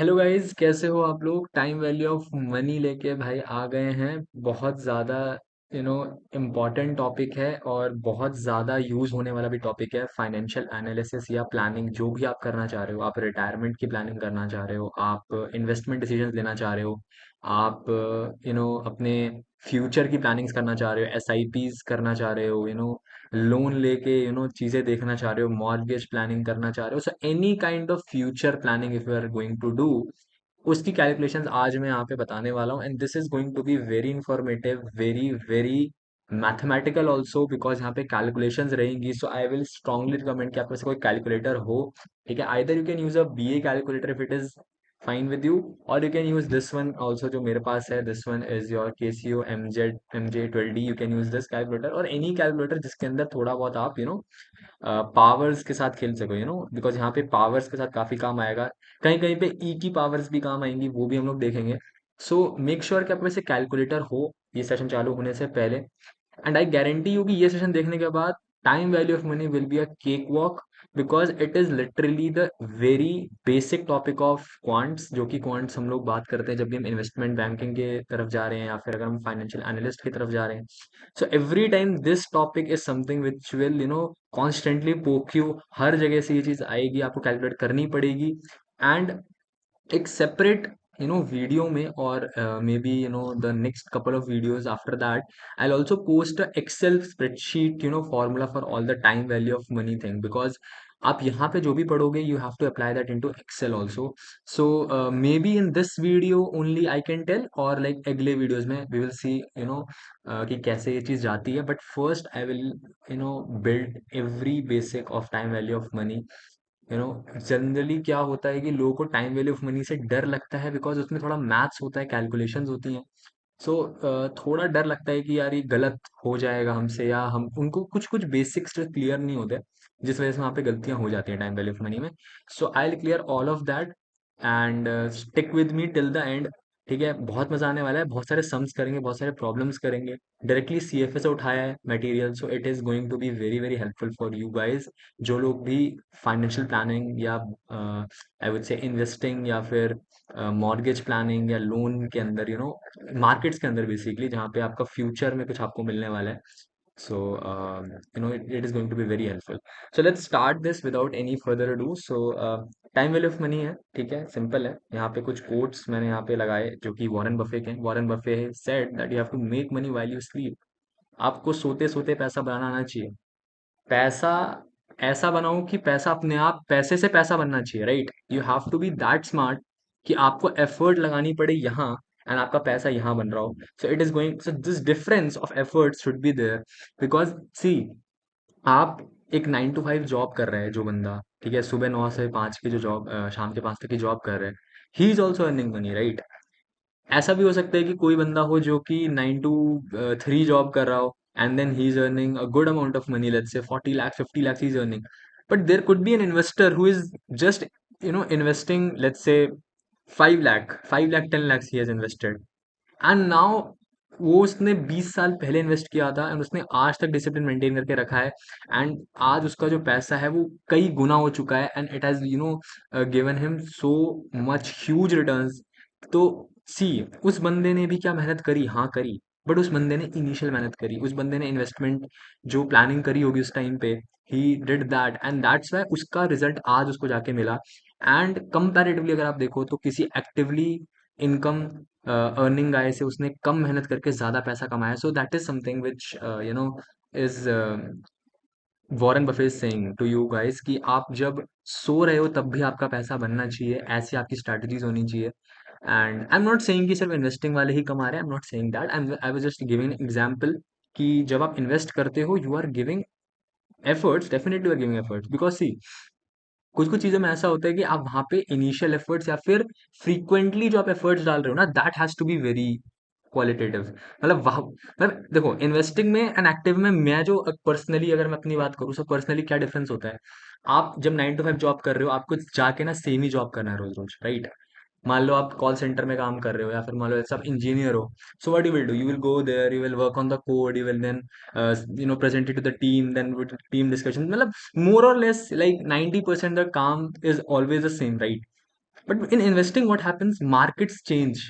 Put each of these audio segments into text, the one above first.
Hello guys, कैसे हो आप लोग। टाइम वैल्यू ऑफ मनी लेके भाई आ गए हैं। बहुत ज़्यादा यू नो इम्पोर्टेंट टॉपिक है और बहुत ज़्यादा यूज़ होने वाला भी टॉपिक है। फाइनेंशियल एनालिसिस या प्लानिंग जो भी आप करना चाह रहे हो, आप रिटायरमेंट की प्लानिंग करना चाह रहे हो, आप इन्वेस्टमेंट डिसीजंस लेना चाह रहे हो, आप अपने फ्यूचर की प्लानिंग्स करना चाह रहे हो, एसआईपीज करना चाह रहे हो, लोन लेके चीजें देखना चाह रहे हो, मॉर्गेज प्लानिंग करना चाह रहे हो। So any kind of future planning if you are going to do, उसकी कैलकुलेशंस आज मैं यहाँ पे बताने वाला हूँ। And this is going to be very informative, very very mathematical also, because यहाँ पे कैलकुलेशंस रहेंगी। So I will strongly recommend कि आपके पास कोई कैलकुलेटर हो। ठीक है, either you can use a BA calculator if it is fine with you, और you can use this one also जो मेरे पास है। This one is your KCO MJ12D। You can use this calculator और any calculator जिसके अंदर थोड़ा बहुत आप पावर्स के साथ खेल सको, बिकॉज यहाँ पे पावर्स के साथ काफी काम आएगा। कहीं कहीं पे ई की पावर्स भी काम आएंगी, वो भी हम लोग देखेंगे। सो मेक श्योर कि आपके पास कैलकुलेटर हो ये सेशन चालू होने से पहले। एंड आई गारंटी यू कि ये सेशन देखने के बाद time value of money will be a cake walk, because it is literally the very basic topic of quants, जो कि क्वांट्स हम लोग बात करते हैं जब भी हम इन्वेस्टमेंट बैंकिंग के तरफ जा रहे हैं या फिर अगर हम फाइनेंशियल एनालिस्ट की तरफ जा रहे हैं। So every time this topic is something which will constantly पोक यू। हर जगह से ये चीज आएगी, आपको कैलकुलेट करनी पड़ेगी। एंड एक सेपरेट वीडियो में, और may be the next couple of videos after that I will also post a excel spreadsheet formula for all the time value of money thing, because आप यहाँ पे जो भी पढ़ोगे you have to apply that into excel also. So may be in this video only I can tell, और like अगले videos में we will see कि कैसे ये चीज जाती है। But first I will build every basic of time value of money. Generally क्या होता है कि लोगों को टाइम वैल्यू ऑफ मनी से डर लगता है, बिकॉज उसमें थोड़ा मैथ्स होता है, कैलकुलेशंस होती हैं। सो थोड़ा डर लगता है कि यार ये गलत हो जाएगा हमसे, या हम उनको कुछ कुछ बेसिक्स क्लियर नहीं होते, जिस वजह से वहाँ पे गलतियां हो जाती हैं टाइम वैल्यू ऑफ मनी में। So I will clear all of that and stick with me till the end. ठीक है, बहुत मजा आने वाला है, बहुत सारे सम्स करेंगे, बहुत सारे प्रॉब्लम्स करेंगे। डायरेक्टली सीएफए से उठाया है material, so it is going to be very very helpful for you guys, जो लोग भी फाइनेंशियल प्लानिंग या आई वुड से इन्वेस्टिंग या फिर मॉर्गेज प्लानिंग या लोन के अंदर, मार्केट्स के अंदर बेसिकली, जहाँ पे आपका फ्यूचर में कुछ आपको मिलने वाला है। So, it is going to be very helpful. So, let's start this without any further ado. So, time value of money है, ठीक है, सिंपल है। यहाँ पे कुछ कोट्स मैंने यहाँ पे लगाए जो कि वॉरेन बफे के हैं। Warren Buffett said that you have to make money while you sleep. आपको सोते सोते पैसा बनाना आना चाहिए। पैसा ऐसा बनाओ कि पैसा अपने आप पैसे से पैसा बनना चाहिए, right. You have to be that smart कि आपको एफर्ट लगानी पड़े यहाँ, एंड आपका पैसा यहाँ बन रहा हो। So it is going, so this difference of effort should be there, because see, आप एक 9 to 5 जॉब कर रहे हैं जो बंदा, ठीक है, सुबह 9 से 5 की जो जॉब, शाम के 5 तक की जॉब कर रहे हैं, he is also earning money, right. ऐसा भी हो सकता है कि कोई बंदा हो जो कि 9 to 3 जॉब कर रहा हो, and then he is earning a good amount of money, let's say 40 lakhs 50 lakhs he is earning. But there could be an investor who is just investing, let's say 5 lakh 10 lakhs he has invested, and now वो उसने 20 साल पहले invest किया था and उसने आज तक discipline maintain करके रखा है। एंड आज उसका जो पैसा है वो कई गुना हो चुका है, and it has given him so much huge returns. तो सी, उस बंदे ने भी क्या मेहनत करी, हाँ करी, बट उस बंदे ने इनिशियल मेहनत करी, उस बंदे ने इन्वेस्टमेंट जो प्लानिंग करी होगी उस टाइम पे, he did that, and that's why उसका रिजल्ट आज उसको जाके मिला। एंड कंपैरेटिवली अगर आप देखो तो किसी एक्टिवली इनकम अर्निंग गाय से उसने कम मेहनत करके ज्यादा पैसा कमाया। So that is something which is Warren Buffett saying to you guys कि आप जब सो रहे हो तब भी आपका पैसा बनना चाहिए, ऐसी आपकी स्ट्रैटेजीज होनी चाहिए। And I am not saying कि सिर्फ इन्वेस्टिंग वाले ही कमा रहे हैं, I am not saying that, I was just giving an example कि जब आप इन्वेस्ट करते हो you are giving efforts, definitely you are giving efforts, because see, कुछ कुछ चीजों में ऐसा होता है कि आप वहां पे इनिशियल एफर्ट्स या फिर फ्रीक्वेंटली जो आप एफर्ट्स डाल रहे हो ना, that has to be very qualitative. मतलब वह, मतलब देखो, इन्वेस्टिंग में एंड एक्टिव में मैं जो पर्सनली अगर मैं अपनी बात करूँ, सो पर्सनली क्या डिफरेंस होता है। आप जब 9 to 5 जॉब कर रहे हो, आपको जाके ना सेम ही जॉब करना है रोज रोज, राइट। मान लो आप कॉल सेंटर में काम कर रहे हो, या फिर मान लो आप इंजीनियर हो। So what you will do, you will go there, you will work on the code, you will then present it to the team, then with team discussion, मतलब more or less like 90% the काम is always the same, right. But in investing what happens, markets change,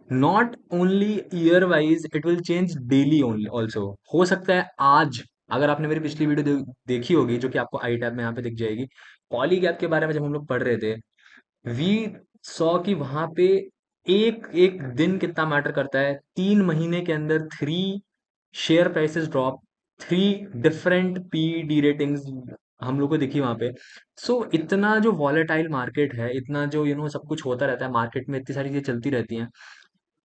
not only year wise, it will change daily only also. हो सकता है आज, अगर आपने मेरी पिछली वीडियो देखी होगी जो कि आपको आई टैब में यहाँ पे दिख जाएगी, पॉली गैप के बारे में जब हम लोग पढ़ रहे थे, वी सॉ कि वहां पे एक एक दिन कितना मैटर करता है। 3 महीने के अंदर 3 share prices drop, 3 different P D ratings हम लोग को दिखी वहां पे। सो इतना जो वॉलेटाइल मार्केट है, इतना जो सब कुछ होता रहता है मार्केट में, इतनी सारी चीजें चलती रहती हैं।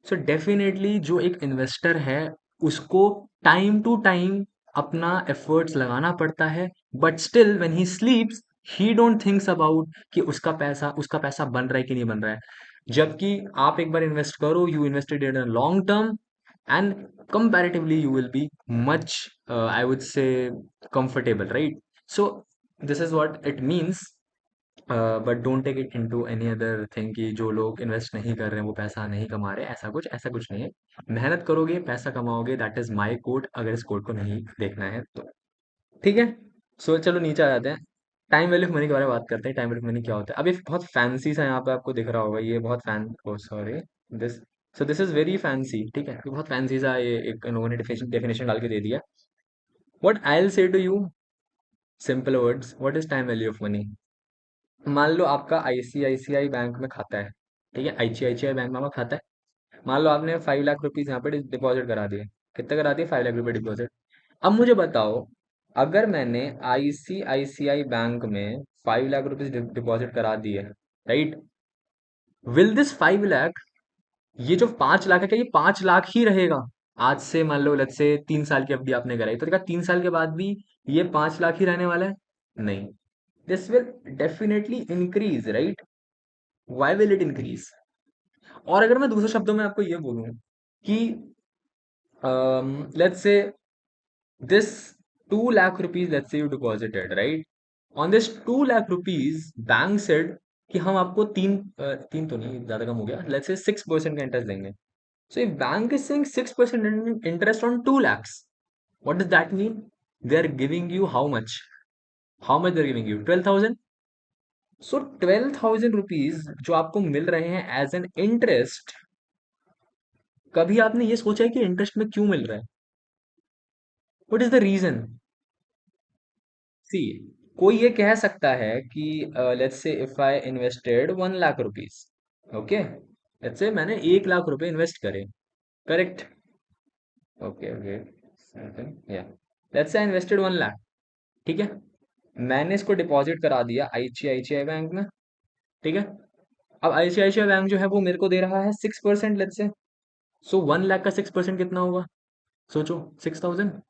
सो डेफिनेटली जो एक इन्वेस्टर है, उसको टाइम टू टाइम अपना एफर्ट्स लगाना पड़ता है, but still when he स्लीप्स, he don't thinks about कि उसका पैसा बन रहा है कि नहीं बन रहा है। जबकि आप एक बार इन्वेस्ट करो, you invested in a long term, and comparatively you will be much, I would say, comfortable, right? So this is what it means. But don't take it into any other thing कि जो लोग invest नहीं कर रहे हैं वो पैसा नहीं कमा रहे, ऐसा कुछ नहीं है। मेहनत करोगे पैसा कमाओगे, दैट इज माई कोट, अगर इस कोट को नहीं देखना है तो। ठीक है। सो चलो नीचे आ जाते हैं, टाइम वैल्यू ऑफ मनी के बारे में बात करते हैं। टाइम वैल्यू ऑफ मनी क्या होता है? अब ये बहुत फैंसी सा यहाँ पे आपको दिख रहा होगा, ये बहुत fan, oh sorry, this, so this is very fancy, ठीक है, ये बहुत फैंसी सा, ये एक इन लोगों ने डेफिनेशन डाल के दे दिया। What I will say to you, simple words, what is time value of money? मान लो आपका आईसीआईसीआई बैंक में खाता है, ठीक है, आईसीआईसीआई बैंक में आपका खाता है। मान लो आपने 5 लाख रुपीज यहाँ पे डिपॉजिट करा दिए। कितना करा दिए? 5 लाख रुपए डिपॉजिट। अब मुझे बताओ, अगर मैंने आईसीआईसीआई बैंक में 5 लाख रुपीज डिपॉजिट करा दिए, राइट, विल दिस 5 लाख, ये जो 5 लाख है, क्या ये 5 लाख ही रहेगा? आज से मान लो, लेट्स से 3 साल की अवधि आपने कराई, तो देखा 3 साल के बाद भी ये 5 लाख ही रहने वाला है? नहीं, this will definitely increase, right? Why will it increase? और अगर मैं दूसरे शब्दों में आपको ये बोलूं कि let's say this 2 lakh rupees, let's say you deposited, right? On this 2 lakh rupees, bank said कि हम आपको तीन तो नहीं, ज्यादा कम हो गया, let's say 6% का इंटरेस्ट देंगे। So if bank is saying 6% interest on 2 lakhs, what does that mean? They are giving you how much? How much they're giving you? 12,000. So 12,000 rupees जो आपको मिल रहे हैं एज एन इंटरेस्ट, कभी आपने ये सोचा है कि इंटरेस्ट में क्यों मिल रहा है? What is the reason? सी, कोई ये कह सकता है कि let's say if I invested 1 lakh rupees, okay, let's say मैंने 1 लाख रुपए इन्वेस्ट करे, करेक्ट, ओके ओके, या let's say I invested 1 lakh, ठीक है, मैंने इसको डिपॉजिट करा दिया आईसीआईसीआई बैंक में, ठीक है। अब आईसीआईसीआई बैंक जो है वो मेरे को दे रहा है 6%, लेट्स से। सो 1 लाख का 6% कितना होगा? सोचो, 6,000।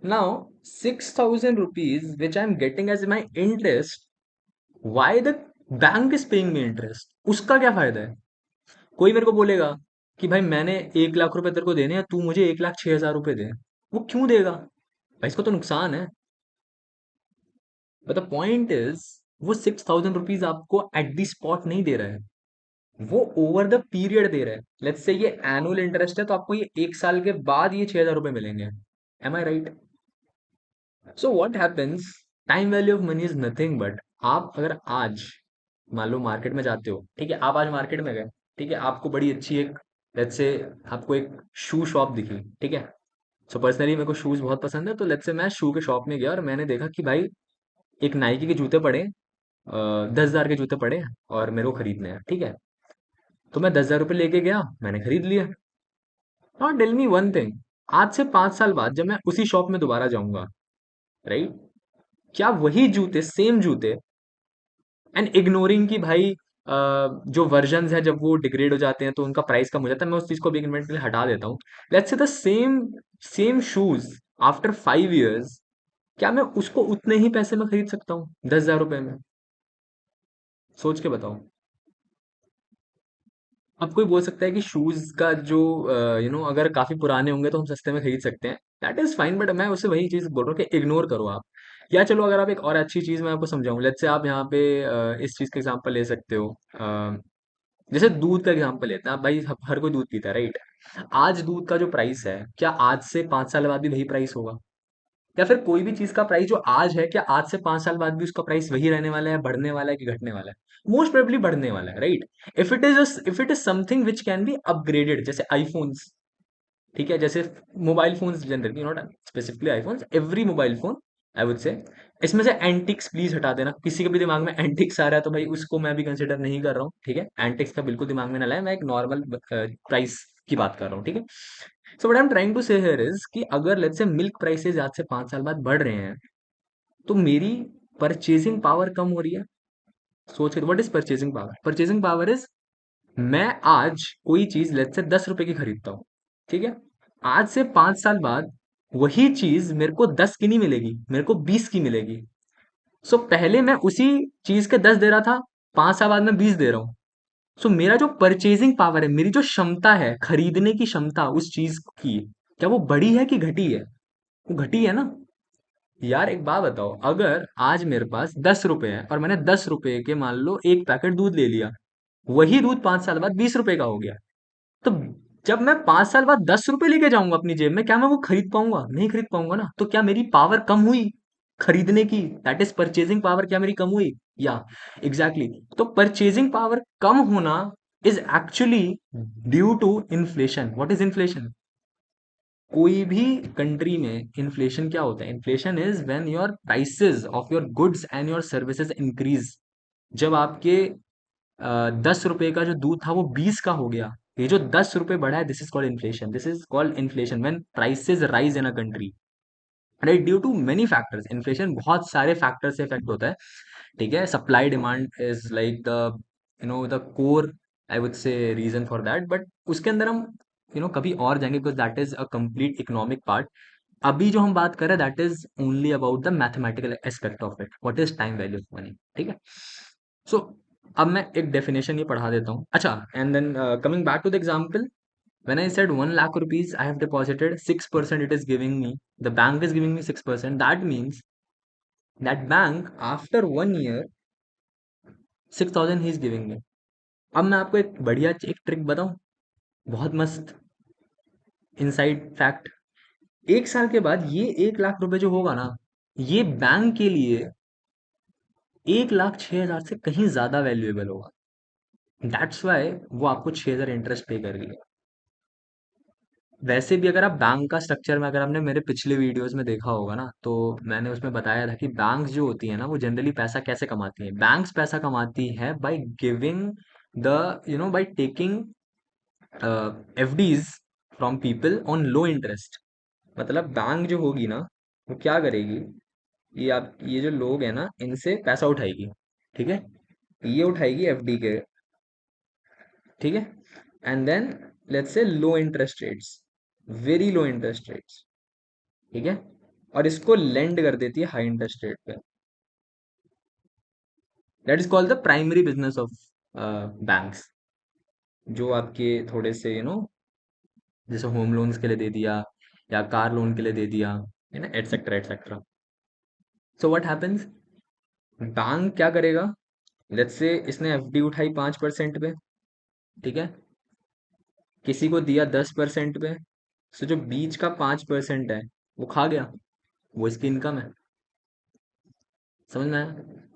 Now 6,000 rupees which I am getting as my interest, why the bank is paying me interest, उसका क्या फायदा है? कोई मेरे को बोलेगा कि भाई मैंने 1 लाख रुपए तेरे को देने हैं, तू मुझे 1,06,000 रुपए दे, वो क्यों देगा भाई? इसको तो नुकसान है। बट द पॉइंट इज, वो 6,000 रुपीज आपको एट द स्पॉट नहीं दे रहा है, वो ओवर द पीरियड दे रहा है। लेट्स से ये एनुअल इंटरेस्ट है, तो आपको ये 1 साल के बाद ये 6,000 रुपए मिलेंगे। Am I right? So what happens, time value of money is nothing but, आप अगर आज मान लो मार्केट में जाते हो, ठीक है, आप आज मार्केट में गए, ठीक है, आपको बड़ी अच्छी एक, लेट्स से, आपको एक शू शॉप दिखी, ठीक है। सो पर्सनली मेरे को शूज बहुत पसंद है, तो लेट्स से मैं शू के शॉप में गया और मैंने देखा कि भाई एक नाइकी के जूते पड़े, 10,000 के जूते पड़े, और मेरे को खरीदने हैं, ठीक है। तो मैं 10,000 रुपये लेके गया, मैंने खरीद लिया। और टेल मी वन थिंग, आज से 5 साल बाद जब मैं उसी शॉप में दोबारा जाऊंगा, राइट, क्या वही जूते, सेम जूते, एंड इग्नोरिंग कि भाई जो वर्जन है जब वो डिग्रेड हो जाते हैं तो उनका प्राइस कम हो जाता है, मैं उस चीज को भी एक मिनट के लिए हटा देता हूँ। Let's say the same same shoes after 5 years, क्या मैं उसको उतने ही पैसे में खरीद सकता हूँ, 10,000 रुपए में? सोच के बताओ। अब कोई बोल सकता है कि शूज का जो अगर काफी पुराने होंगे तो हम सस्ते में खरीद सकते हैं, दैट इज फाइन, बट मैं उससे वही चीज बोल रहा हूँ कि इग्नोर करो आप। या चलो, अगर आप एक और अच्छी चीज मैं आपको समझाऊं, लेट्स से आप यहाँ पे इस चीज का एग्जांपल ले सकते हो, जैसे दूध का एग्जांपल लेते हैं आप, भाई हर कोई दूध पीता है, राइट? आज दूध का जो प्राइस है, क्या आज से 5 साल बाद भी वही प्राइस होगा? या फिर कोई भी चीज का प्राइस जो आज है, क्या आज से 5 साल बाद भी उसका प्राइस वही रहने वाला है, बढ़ने वाला है कि घटने वाला है? मोस्ट प्रोबेबली बढ़ने वाला है, right? If it is something which can be upgraded, जैसे आईफोन्स, ठीक है, जैसे mobile phones generally, not specifically iPhones, every mobile phone I would से। इसमें से एंटिक्स प्लीज हटा देना, किसी के भी दिमाग में एंटिक्स आ रहा है तो भाई उसको मैं भी कंसिडर नहीं कर रहा हूँ, ठीक है? एंटिक्स का बिल्कुल दिमाग में ना लाए, मैं एक नॉर्मल प्राइस की बात कर रहा हूँ, ठीक है? So what I am trying to say here is कि अगर लेट्स से मिल्क प्राइसेस आज से 5 साल बाद बढ़ रहे हैं, तो मेरी परचेजिंग पावर कम हो रही है। सोच, what is purchasing power? Purchasing power is, मैं आज कोई चीज लेट्स से 10 रुपए की खरीदता हूँ, ठीक है? आज से 5 साल बाद वही चीज मेरे को 10 की नहीं मिलेगी, मेरे को 20 की मिलेगी। सो पहले मैं उसी चीज के 10 दे रहा था, 5 साल बाद मैं 20 दे रहा हूँ। सो मेरा जो परचेजिंग पावर है, मेरी जो क्षमता है खरीदने की क्षमता उस चीज की, क्या वो बढ़ी है कि घटी है? वो घटी है ना। यार एक बात बताओ, अगर आज मेरे पास 10 रुपए है और मैंने 10 रुपए के मान लो एक पैकेट दूध ले लिया, वही दूध 5 साल बाद 20 रुपए का हो गया, तो जब मैं 5 साल बाद 10 रुपए लेके जाऊंगा अपनी जेब में, क्या मैं वो खरीद पाऊंगा? नहीं खरीद पाऊंगा ना। तो क्या मेरी पावर कम हुई खरीदने की? दैट इज परचेजिंग पावर, क्या मेरी कम हुई? या एग्जैक्टली exactly. तो परचेजिंग पावर कम होना is actually due to inflation. What is inflation? कोई भी कंट्री में इन्फ्लेशन क्या होता है? Inflation is when your prices of your goods and your services increase. जब आपके 10 रुपए का जो दूध था वो 20 का हो गया, ये जो 10 रुपए बढ़ा है, this is called inflation. This is called inflation when prices rise in a country, right? Due to many factors. Inflation बहुत सारे फैक्टर से इफेक्ट होता है, ठीक है? Supply demand is like the the core, I would say, reason for that. But उसके अंदर हम कभी और जाएंगे, because that is a complete economic part. अभी जो हम बात कर रहे हैं that is only about the mathematical aspect of it, what is time value of money, ठीक है? सो अब मैं एक डेफिनेशन ये पढ़ा देता हूँ, अच्छा? And then coming back to the example, when I said 1 lakh rupees I have deposited 6%, it is giving me, the bank is giving me 6%. That means that bank after 1 year 6,000 he is giving me. अब मैं आपको एक बढ़िया एक trick बताऊं, बहुत मस्त inside fact. 1 साल के बाद ये 1 लाख रुपए जो होगा ना, ये बैंक के लिए 1,06,000 से कहीं ज्यादा वैल्यूएबल होगा। दैट्स वाई वो आपको 6,000 इंटरेस्ट पे कर रही है। वैसे भी अगर आप बैंक का स्ट्रक्चर में, अगर आपने मेरे पिछले वीडियोस में देखा होगा ना, तो मैंने उसमें बताया था कि बैंक्स जो होती है ना, वो जनरली पैसा कैसे कमाती हैं। बैंक्स पैसा कमाती है by giving the by taking FDs from people on low interest. मतलब बैंक जो होगी ना, वो क्या करेगी, ये जो लोग हैं ना, इनसे पैसा उठाएगी, ठीक है? ये उठाएगी एफडी के, ठीक है? And then let's say low interest rates, very low interest rates, ठीक है? और इसको लेंड कर देती है हाई इंटरेस्ट रेट पे। That is called the primary business of banks. जो आपके थोड़े से जैसे होम लोन्स के लिए दे दिया, या कार लोन के लिए दे दिया, है ना, etcetera etcetera. So what happens, bank क्या करेगा, लेट्स से इसने एफडी उठाई 5% पे, ठीक है? किसी को दिया 10% पे। सो जो बीच का 5% है, वो खा गया, वो इसकी इनकम है। समझ में आया?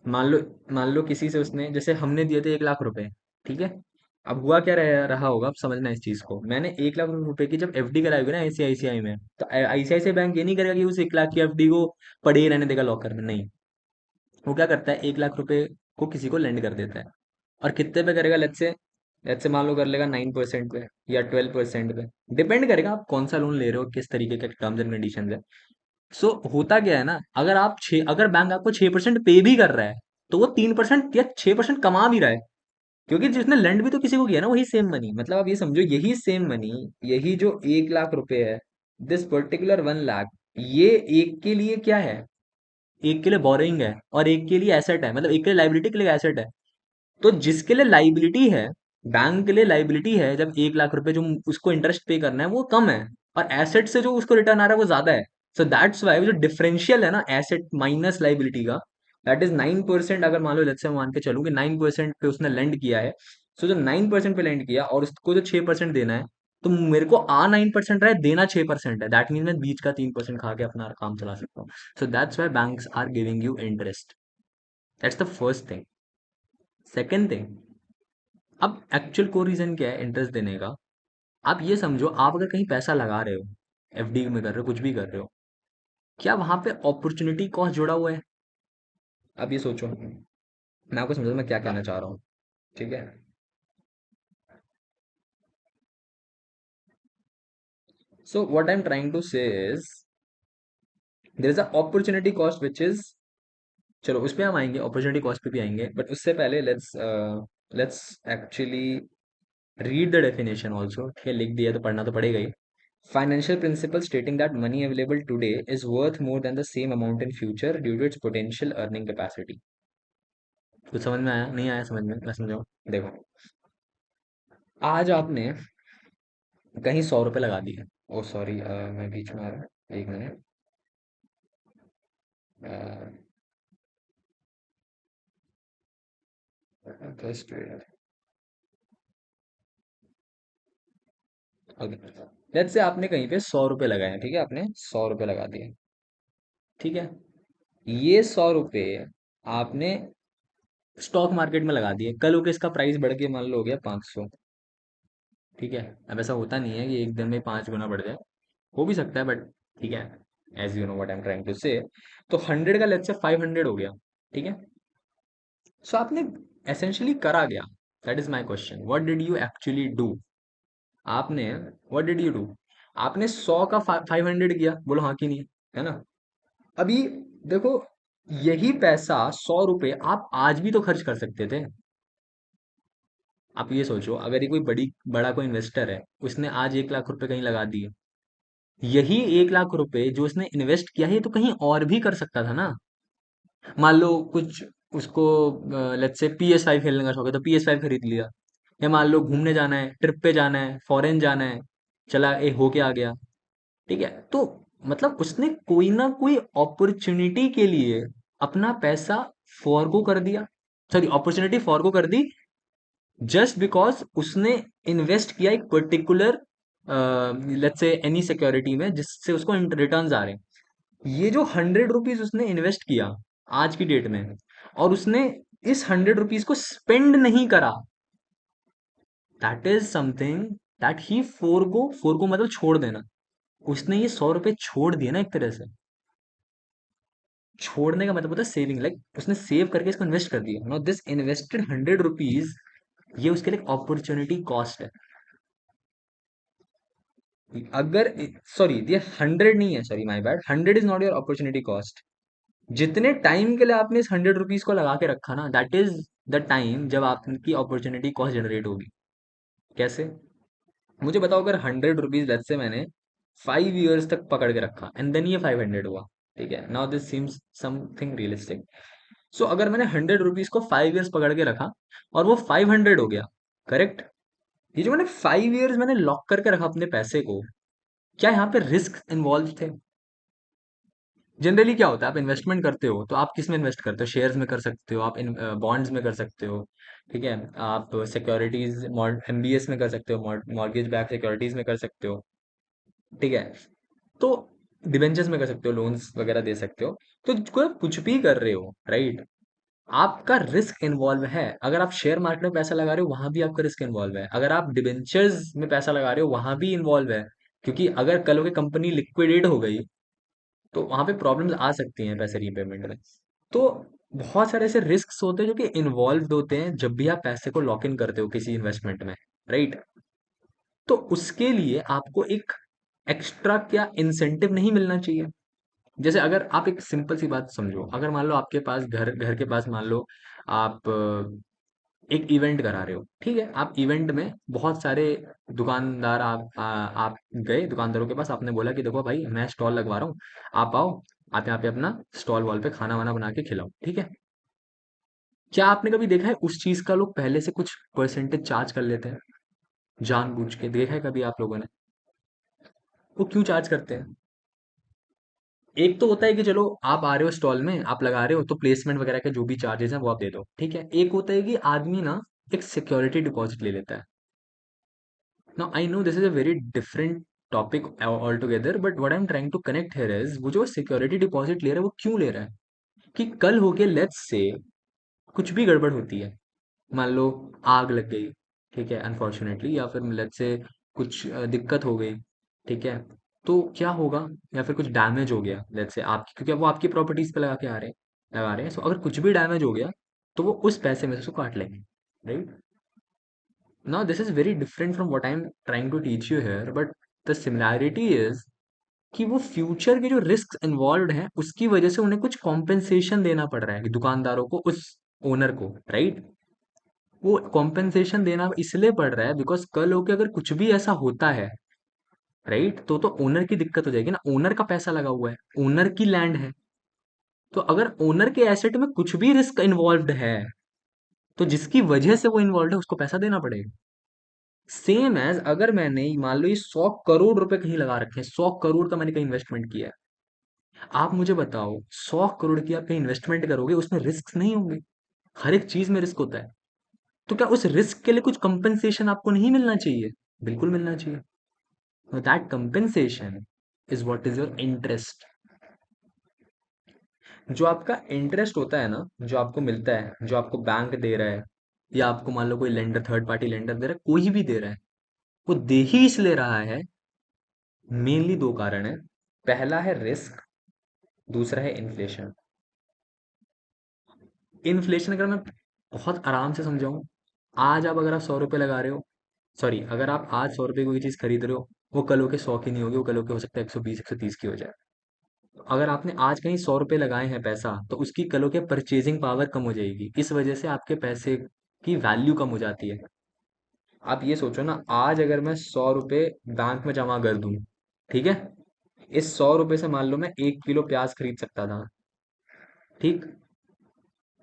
मान लो किसी से उसने, जैसे हमने दिए थे 1 लाख रुपए, ठीक है? अब हुआ क्या रहा होगा, अब समझना इस चीज को। मैंने 1 लाख रुपए की जब एफडी कराई होगी ना आईसीआईसीआई में, तो आईसीआईसीआई बैंक ये नहीं करेगा कि उस 1 लाख की एफडी को पड़े ही रहने देगा लॉकर में, नहीं। वो क्या करता है, 1 लाख रुपए को किसी को लेंड कर देता है। और कितने पे करेगा? लेट्स से मान लो कर लेगा 9% पे या 12% पे, डिपेंड करेगा आप कौन सा लोन ले रहे हो, किस तरीके के टर्म्स एंड कंडीशन है। सो होता क्या है ना, अगर बैंक आपको 6% पे भी कर रहा है, तो वो 3% या 6% कमा भी रहा है, क्योंकि जिसने लेंड भी तो किसी को किया ना, वही सेम मनी। मतलब आप ये समझो, यही सेम मनी, यही जो 1 लाख रुपए है, दिस पर्टिकुलर 1 लाख, ये एक के लिए क्या है, एक के लिए बोरिंग है और एक के लिए एसेट है, मतलब एक के लिए लाइबिलिटी, के लिए एसेट है। तो जिसके लिए लाइबिलिटी है, बैंक के लिए लाइबिलिटी है, जब 1 लाख रुपए जो उसको इंटरेस्ट पे करना है वो कम है, और एसेट से जो उसको रिटर्न आ रहा है वो ज्यादा है। सो दैट्स वाई जो डिफरेंशियल है ना एसेट माइनस लाइबिलिटी का, दैट इज 9%। अगर मान लो, लेट्स से मैं मान के चलूँ कि 9% पे उसने लेंड किया है, सो जो 9% पे लेंड किया और उसको जो 6% देना है, तो मेरे को आ 9% रहा है, देना 6% है, दैट मीन मैं बीच का 3% खा के अपना काम चला सकता हूँ. So that's why banks are giving you interest. That's the first thing. Second thing, अब एक्चुअल को रीजन क्या है इंटरेस्ट देने का. आप ये समझो, आप अगर कहीं पैसा लगा रहे हो, एफडी में कर रहे हो, कुछ भी कर रहे हो, क्या वहां पे अपॉर्चुनिटी कॉस्ट जुड़ा हुआ है? आप ये सोचो, मैं आपको समझा मैं क्या कहना चाह रहा हूँ. ठीक है. So what I am trying to say is there is a opportunity cost which is, चलो उस पे हम आएंगे, अपॉर्चुनिटी कॉस्ट पे भी आएंगे, बट उससे पहले let's actually read the definition also. ठीक है, लिख दिया तो पढ़ना तो पड़ेगा ही. Financial principle stating that money available today is worth more than the same amount in future due to its potential earning capacity. कुछ समझ में आया? नहीं आया समझ में? मैं समझाऊं. देखो, आज आपने कहीं 100 रुपये लगा दिए. ओ सॉरी, मैं बीच में आ रहा हूँ, एक minute. Just okay. Let's say आपने कहीं पे 100 रुपये लगाए हैं, ठीक है, आपने 100 रुपये लगा दिए. ठीक है. ये 100 रुपये आपने स्टॉक मार्केट में लगा दिए. कल को इसका प्राइस बढ़ के मान लो हो गया 500. ठीक है. अब ऐसा होता नहीं है कि एक दिन में 5 गुना बढ़ जाए, हो भी सकता है, बट ठीक है, as you know what I am trying to say. तो 100 का लेट्स से 500 हो गया. ठीक है. सो आपने एसेंशियली करा गया. That is my question, what did you actually do? आपने व्हाट डिड यू डू? आपने 100 का 500 किया, बोलो हाँ कि नहीं, है ना? अभी देखो, यही पैसा 100 रुपये आप आज भी तो खर्च कर सकते थे. आप ये सोचो, अगर ये कोई बड़ा कोई इन्वेस्टर है, उसने आज 1 लाख रुपए कहीं लगा दिए, यही 1 लाख रुपए जो उसने इन्वेस्ट किया है, ये तो कहीं और भी कर सकता था ना. मान लो कुछ उसको लेट्स से PS5 खेलने का शौक है, तो PS5 खरीद लिया. या मान लो घूमने जाना है, ट्रिप पे जाना है, फॉरेन जाना है, चला होके आ गया. ठीक है. तो मतलब उसने कोई ना कोई अपॉर्चुनिटी के लिए अपना पैसा फॉरगो कर दिया. सॉरी, अपॉर्चुनिटी फॉरगो कर दी, जस्ट बिकॉज उसने इन्वेस्ट किया एक particular let's say any security में, जिससे उसको रिटर्न्स आ रहे हैं. ये जो 100 रुपीज उसने इन्वेस्ट किया आज की डेट में, और उसने इस 100 रुपीज को स्पेंड नहीं करा, that is something that he forgo. Forgo मतलब छोड़ देना. उसने ये 100 रुपए छोड़ दिए ना एक तरह से. छोड़ने का मतलब होता है सेविंग, लाइक उसने सेव करके इसको इन्वेस्ट कर दिया. नो, दिस इन्वेस्टेड 100 रुपीज, ये उसके लिए अपॉर्चुनिटी कॉस्ट है. अगर, सॉरी, ये 100 नहीं है, sorry my bad, 100 is not your opportunity cost. जितने टाइम के लिए आपने इस 100 रुपीज को लगा के रखा ना, दैट इज द टाइम जब आपकी अपॉर्चुनिटी कॉस्ट जनरेट होगी. कैसे? मुझे बताओ, अगर 100 रुपीज लेट्स से मैंने 5 ईयर्स तक पकड़ के रखा, एंड देन ये 500 हुआ. ठीक है, now this seems something realistic. So अगर मैंने 100 रुपीज को 5 ईयर्स पकड़ के रखा, और वो 500 हो गया, करेक्ट? ये जो मैंने 5 ईयर्स मैंने लॉक करके रखा अपने पैसे को, क्या यहाँ पे रिस्क इन्वॉल्व थे? जनरली क्या होता है, आप इन्वेस्टमेंट करते हो तो आप किस में इन्वेस्ट करते हो? शेयर्स में कर सकते हो, आप इन बॉन्ड्स में कर सकते हो. ठीक है. आप सिक्योरिटीज, MBS में कर सकते हो, मॉर्गेज बैक सिक्योरिटीज में कर सकते हो. ठीक है. तो डिबेंचर्स में कर सकते हो, लोन्स वगैरह दे सकते हो. तो कुछ भी कर रहे हो, राइट, आपका रिस्क इन्वॉल्व है. अगर आप शेयर मार्केट में पैसा लगा रहे हो, वहां भी आपका रिस्क इन्वॉल्व है. अगर आप डिबेंचर्स में पैसा लगा रहे हो, वहां भी इन्वॉल्व है. क्योंकि अगर कल को कंपनी लिक्विडेट हो गई, तो वहां पे प्रॉब्लम्स आ सकती हैं पैसे रीपेमेंट में. तो बहुत सारे ऐसे रिस्क होते हैं जो कि इन्वॉल्व होते हैं जब भी आप पैसे को लॉक इन करते हो किसी इन्वेस्टमेंट में, राइट. तो उसके लिए आपको एक एक्स्ट्रा क्या इंसेंटिव नहीं मिलना चाहिए? जैसे अगर आप एक सिंपल सी बात समझो, अगर मान लो आपके पास घर घर के पास मान लो आप एक इवेंट करा रहे हो. ठीक है. आप इवेंट में बहुत सारे दुकानदार, आप गए दुकानदारों के पास, आपने बोला कि देखो भाई, मैं स्टॉल लगवा रहा हूँ, आप आओ, आप यहाँ पे अपना स्टॉल वॉल पे खाना वाना बना के खिलाओ. ठीक है. क्या आपने कभी देखा है उस चीज का लोग पहले से कुछ परसेंटेज चार्ज कर लेते हैं? जानबूझ के देखा है कभी आप लोगों ने? वो क्यों चार्ज करते हैं? एक तो होता है कि चलो आप आ रहे हो स्टॉल में, आप लगा रहे हो, तो प्लेसमेंट वगैरह के जो भी चार्जेस हैं वो आप दे दो. ठीक है. एक होता है कि आदमी ना एक सिक्योरिटी डिपॉजिट ले लेता है. Now I know this is a very different topic all together, but what I am trying to connect here is वो जो सिक्योरिटी डिपॉजिट ले रहा है वो क्यों ले रहा है? कि कल होके लेट्स से कुछ भी गड़बड़ होती है, मान लो आग लग गई, ठीक है, अनफॉर्चुनेटली, या फिर लेट्स से कुछ दिक्कत हो गई, ठीक है, तो क्या होगा? या फिर कुछ डैमेज हो गया लेट्स से आपकी, क्योंकि अब वो आपकी प्रॉपर्टीज पे लगा के आ रहे हैं, लगा रहे हैं, सो अगर कुछ भी डैमेज हो गया तो वो उस पैसे में से उसको काट लेंगे, right? Now this is very different from what I am trying to teach you here, but the similarity is कि वो फ्यूचर के जो रिस्क इन्वॉल्व हैं उसकी वजह से उन्हें कुछ कॉम्पेंसेशन देना पड़ रहा है दुकानदारों को, उस ओनर को, राइट? वो कॉम्पेंसेशन देना इसलिए पड़ रहा है बिकॉज कल होके अगर कुछ भी ऐसा होता है, राइट, तो ओनर की दिक्कत हो जाएगी ना, ओनर का पैसा लगा हुआ है, ओनर की लैंड है, तो अगर ओनर के एसेट में कुछ भी रिस्क इन्वॉल्व है तो जिसकी वजह से वो इन्वॉल्व है उसको पैसा देना पड़ेगा। सेम एज अगर मैंने मान लो ये 100 करोड़ रुपए कहीं लगा रखे हैं, 100 करोड़ का मैंने कहीं इन्वेस्टमेंट किया है, आप मुझे बताओ 100 करोड़ की आप कहीं इन्वेस्टमेंट करोगे, उसमें रिस्क नहीं होंगे? हर एक चीज में रिस्क होता है, तो क्या उस रिस्क के लिए कुछ कंपनसेशन आपको नहीं मिलना चाहिए? बिल्कुल मिलना चाहिए। That compensation is what is your interest. जो आपका इंटरेस्ट होता है ना, जो आपको मिलता है, जो आपको बैंक दे रहा है, या आपको मान लो कोई लेंडर, थर्ड पार्टी लेंडर दे रहा है, कोई भी दे रहा है, वो दे ही इसलिए रहा है, मेनली दो कारण है। पहला है रिस्क, दूसरा है इन्फ्लेशन। इन्फ्लेशन अगर मैं बहुत आराम से समझाऊं, आज आप अगर आप 100 रुपये लगा रहे हो, सॉरी, अगर आप आज 100 रुपये की कोई चीज़ खरीद रहे हो, वो कल होके 100 की नहीं होगी, वो कल होके हो सकता है 120, 130 की हो जाए। तो अगर आपने आज कहीं 100 रुपये लगाए हैं पैसा, तो उसकी कल होके परचेजिंग पावर कम हो जाएगी, इस वजह से आपके पैसे की वैल्यू कम हो जाती है। आप ये सोचो ना, आज अगर मैं 100 रुपये बैंक में जमा कर दूं, ठीक है, इस 100 रुपये से मान लो मैं 1 किलो प्याज खरीद सकता था, ठीक,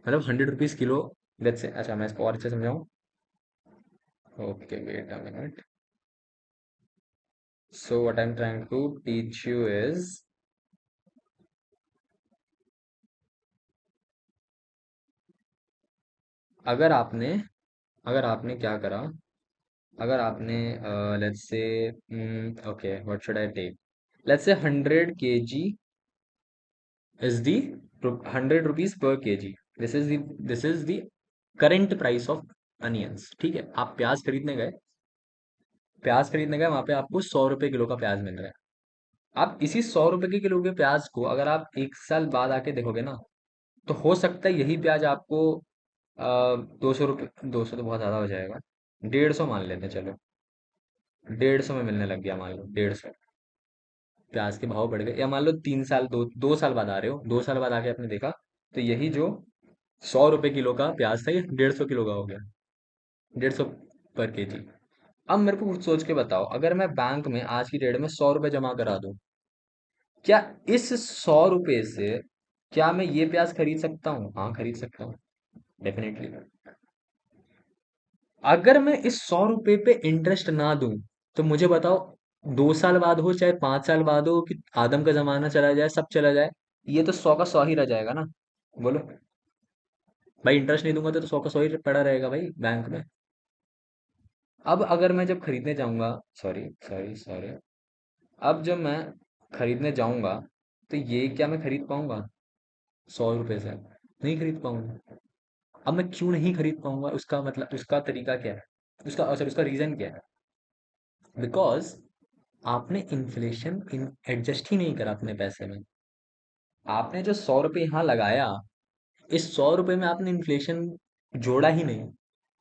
मतलब 100 रुपीज किलो, लेट्स से, अच्छा मैं इसको और अच्छे समझाऊं, okay wait a minute, so what I am trying to teach you is, अगर आपने अगर आपने क्या करा, अगर आपने let's say, okay what should I take, let's say 100 kg is the 100 rupees per kg, this is the current price of onions, ठीक है, आप प्याज खरीदने गए, वहां पे आपको 100 रुपए किलो का प्याज मिल रहा है। आप इसी 100 रुपए के किलो के प्याज को अगर आप 1 साल बाद आके देखोगे ना, तो हो सकता है यही प्याज आपको 200 रुपये, 200 तो बहुत ज्यादा हो जाएगा, 150 मान लेते हैं, चलो 150 में मिलने लग गया, मान लो 150, प्याज के भाव बढ़ गए, या मान लो 3 साल, 2 साल बाद आ रहे हो, 2 साल बाद आके आपने देखा, तो यही जो 100 रुपए किलो का प्याज था, ये 150 किलो का हो गया, 150 पर केजी। अब मेरे को कुछ सोच के बताओ, अगर मैं बैंक में आज की डेट में 100 रुपये जमा करा दूं, क्या इस 100 रुपये से क्या मैं ये प्याज खरीद सकता हूँ? हाँ, खरीद सकता हूँ, डेफिनेटली। अगर मैं इस 100 रुपये पे इंटरेस्ट ना दूं, तो मुझे बताओ, 2 साल बाद हो चाहे 5 साल बाद हो, कि आदम का जमाना चला जाए, सब चला जाए, ये तो 100 का 100 ही रह जाएगा ना। बोलो भाई, इंटरेस्ट नहीं दूंगा तो 100 का 100 ही पड़ा रहेगा भाई बैंक में। अब अगर मैं जब खरीदने जाऊंगा, सॉरी सॉरी सॉरी, अब जब मैं खरीदने जाऊंगा, तो ये क्या मैं खरीद पाऊंगा 100 रुपये से? नहीं खरीद पाऊंगा। अब मैं क्यों नहीं खरीद पाऊंगा, उसका मतलब, उसका तरीका क्या है, उसका अच्छा, उसका रीजन क्या है? बिकॉज आपने इन्फ्लेशन एडजस्ट ही नहीं करा अपने पैसे में। आपने जो 100 रुपये यहाँ लगाया, इस 100 रुपये में आपने इन्फ्लेशन जोड़ा ही नहीं,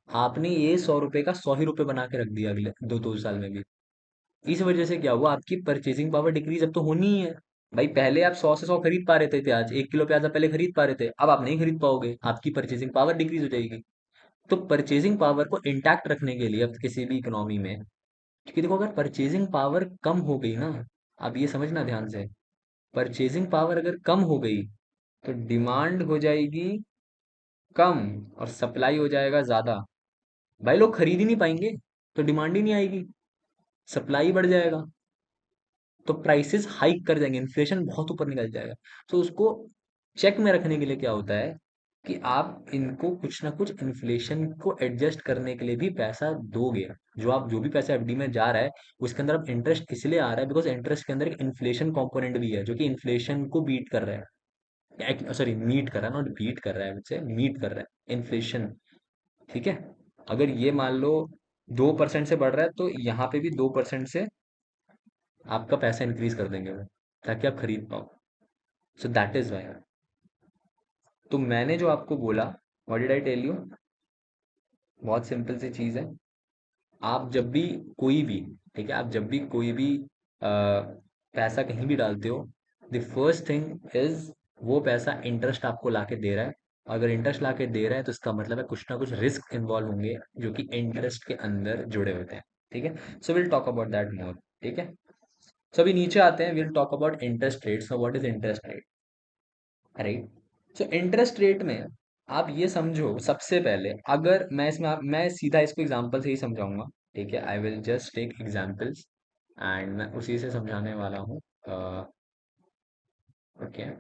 आपने ये 100 रुपये का 100 ही रुपये बना के रख दिया अगले दो दो साल में भी। इस वजह से क्या हुआ, आपकी परचेसिंग पावर डिक्रीज अब तो होनी ही है। भाई पहले आप 100 से 100 खरीद पा रहे थे प्याज, 1 किलो प्याज आप पहले खरीद पा रहे थे, अब आप नहीं खरीद पाओगे, आपकी परचेसिंग पावर डिक्रीज हो जाएगी। तो परचेसिंग पावर को इंटैक्ट रखने के लिए अब किसी भी इकोनॉमी में, क्योंकि देखो अगर परचेजिंग पावर कम हो गई ना, अब ये समझना ध्यान से, परचेजिंग पावर अगर कम हो गई तो डिमांड हो जाएगी कम और सप्लाई हो जाएगा ज्यादा। भाई लोग खरीद ही नहीं पाएंगे, तो डिमांड ही नहीं आएगी, सप्लाई बढ़ जाएगा, तो प्राइसेस हाइक कर जाएंगे, इन्फ्लेशन बहुत ऊपर निकल जाएगा। तो उसको चेक में रखने के लिए क्या होता है, कि आप इनको कुछ ना कुछ इन्फ्लेशन को एडजस्ट करने के लिए भी पैसा दोगे। जो भी पैसा एफडी में जा रहा है, उसके अंदर अब इंटरेस्ट इसलिए आ रहा है बिकॉज इंटरेस्ट के अंदर एक इन्फ्लेशन कंपोनेंट भी है जो कि इन्फ्लेशन को बीट कर रहा है, सॉरी मीट कर रहा है, नॉट बीट कर रहा है, मुझसे मीट कर रहा है इन्फ्लेशन। ठीक है। अगर ये मान लो 2% से बढ़ रहा है तो यहाँ पे भी 2% से आपका पैसा इंक्रीज कर देंगे वो, ताकि आप खरीद पाओ। So that is why. तो मैंने जो आपको बोला, what did I tell you, बहुत सिंपल सी चीज है। आप जब भी कोई भी, ठीक है, आप जब भी कोई भी पैसा कहीं भी डालते हो, द फर्स्ट थिंग इज वो पैसा इंटरेस्ट आपको लाके दे रहा है। अगर इंटरेस्ट लाके दे रहा है तो इसका मतलब है कुछ ना कुछ रिस्क इन्वॉल्व होंगे जो कि इंटरेस्ट के अंदर जुड़े होते हैं। ठीक है। So will talk about that more. ठीक है। सो अभी नीचे आते हैं, will talk about interest rate. So what is interest rate, right? So interest rate में आप ये समझो, सबसे पहले अगर मैं सीधा इसको एग्जांपल से ही समझाऊंगा। ठीक है, I will just take examples and मैं उसी से समझाने वाला हूँ। ओके,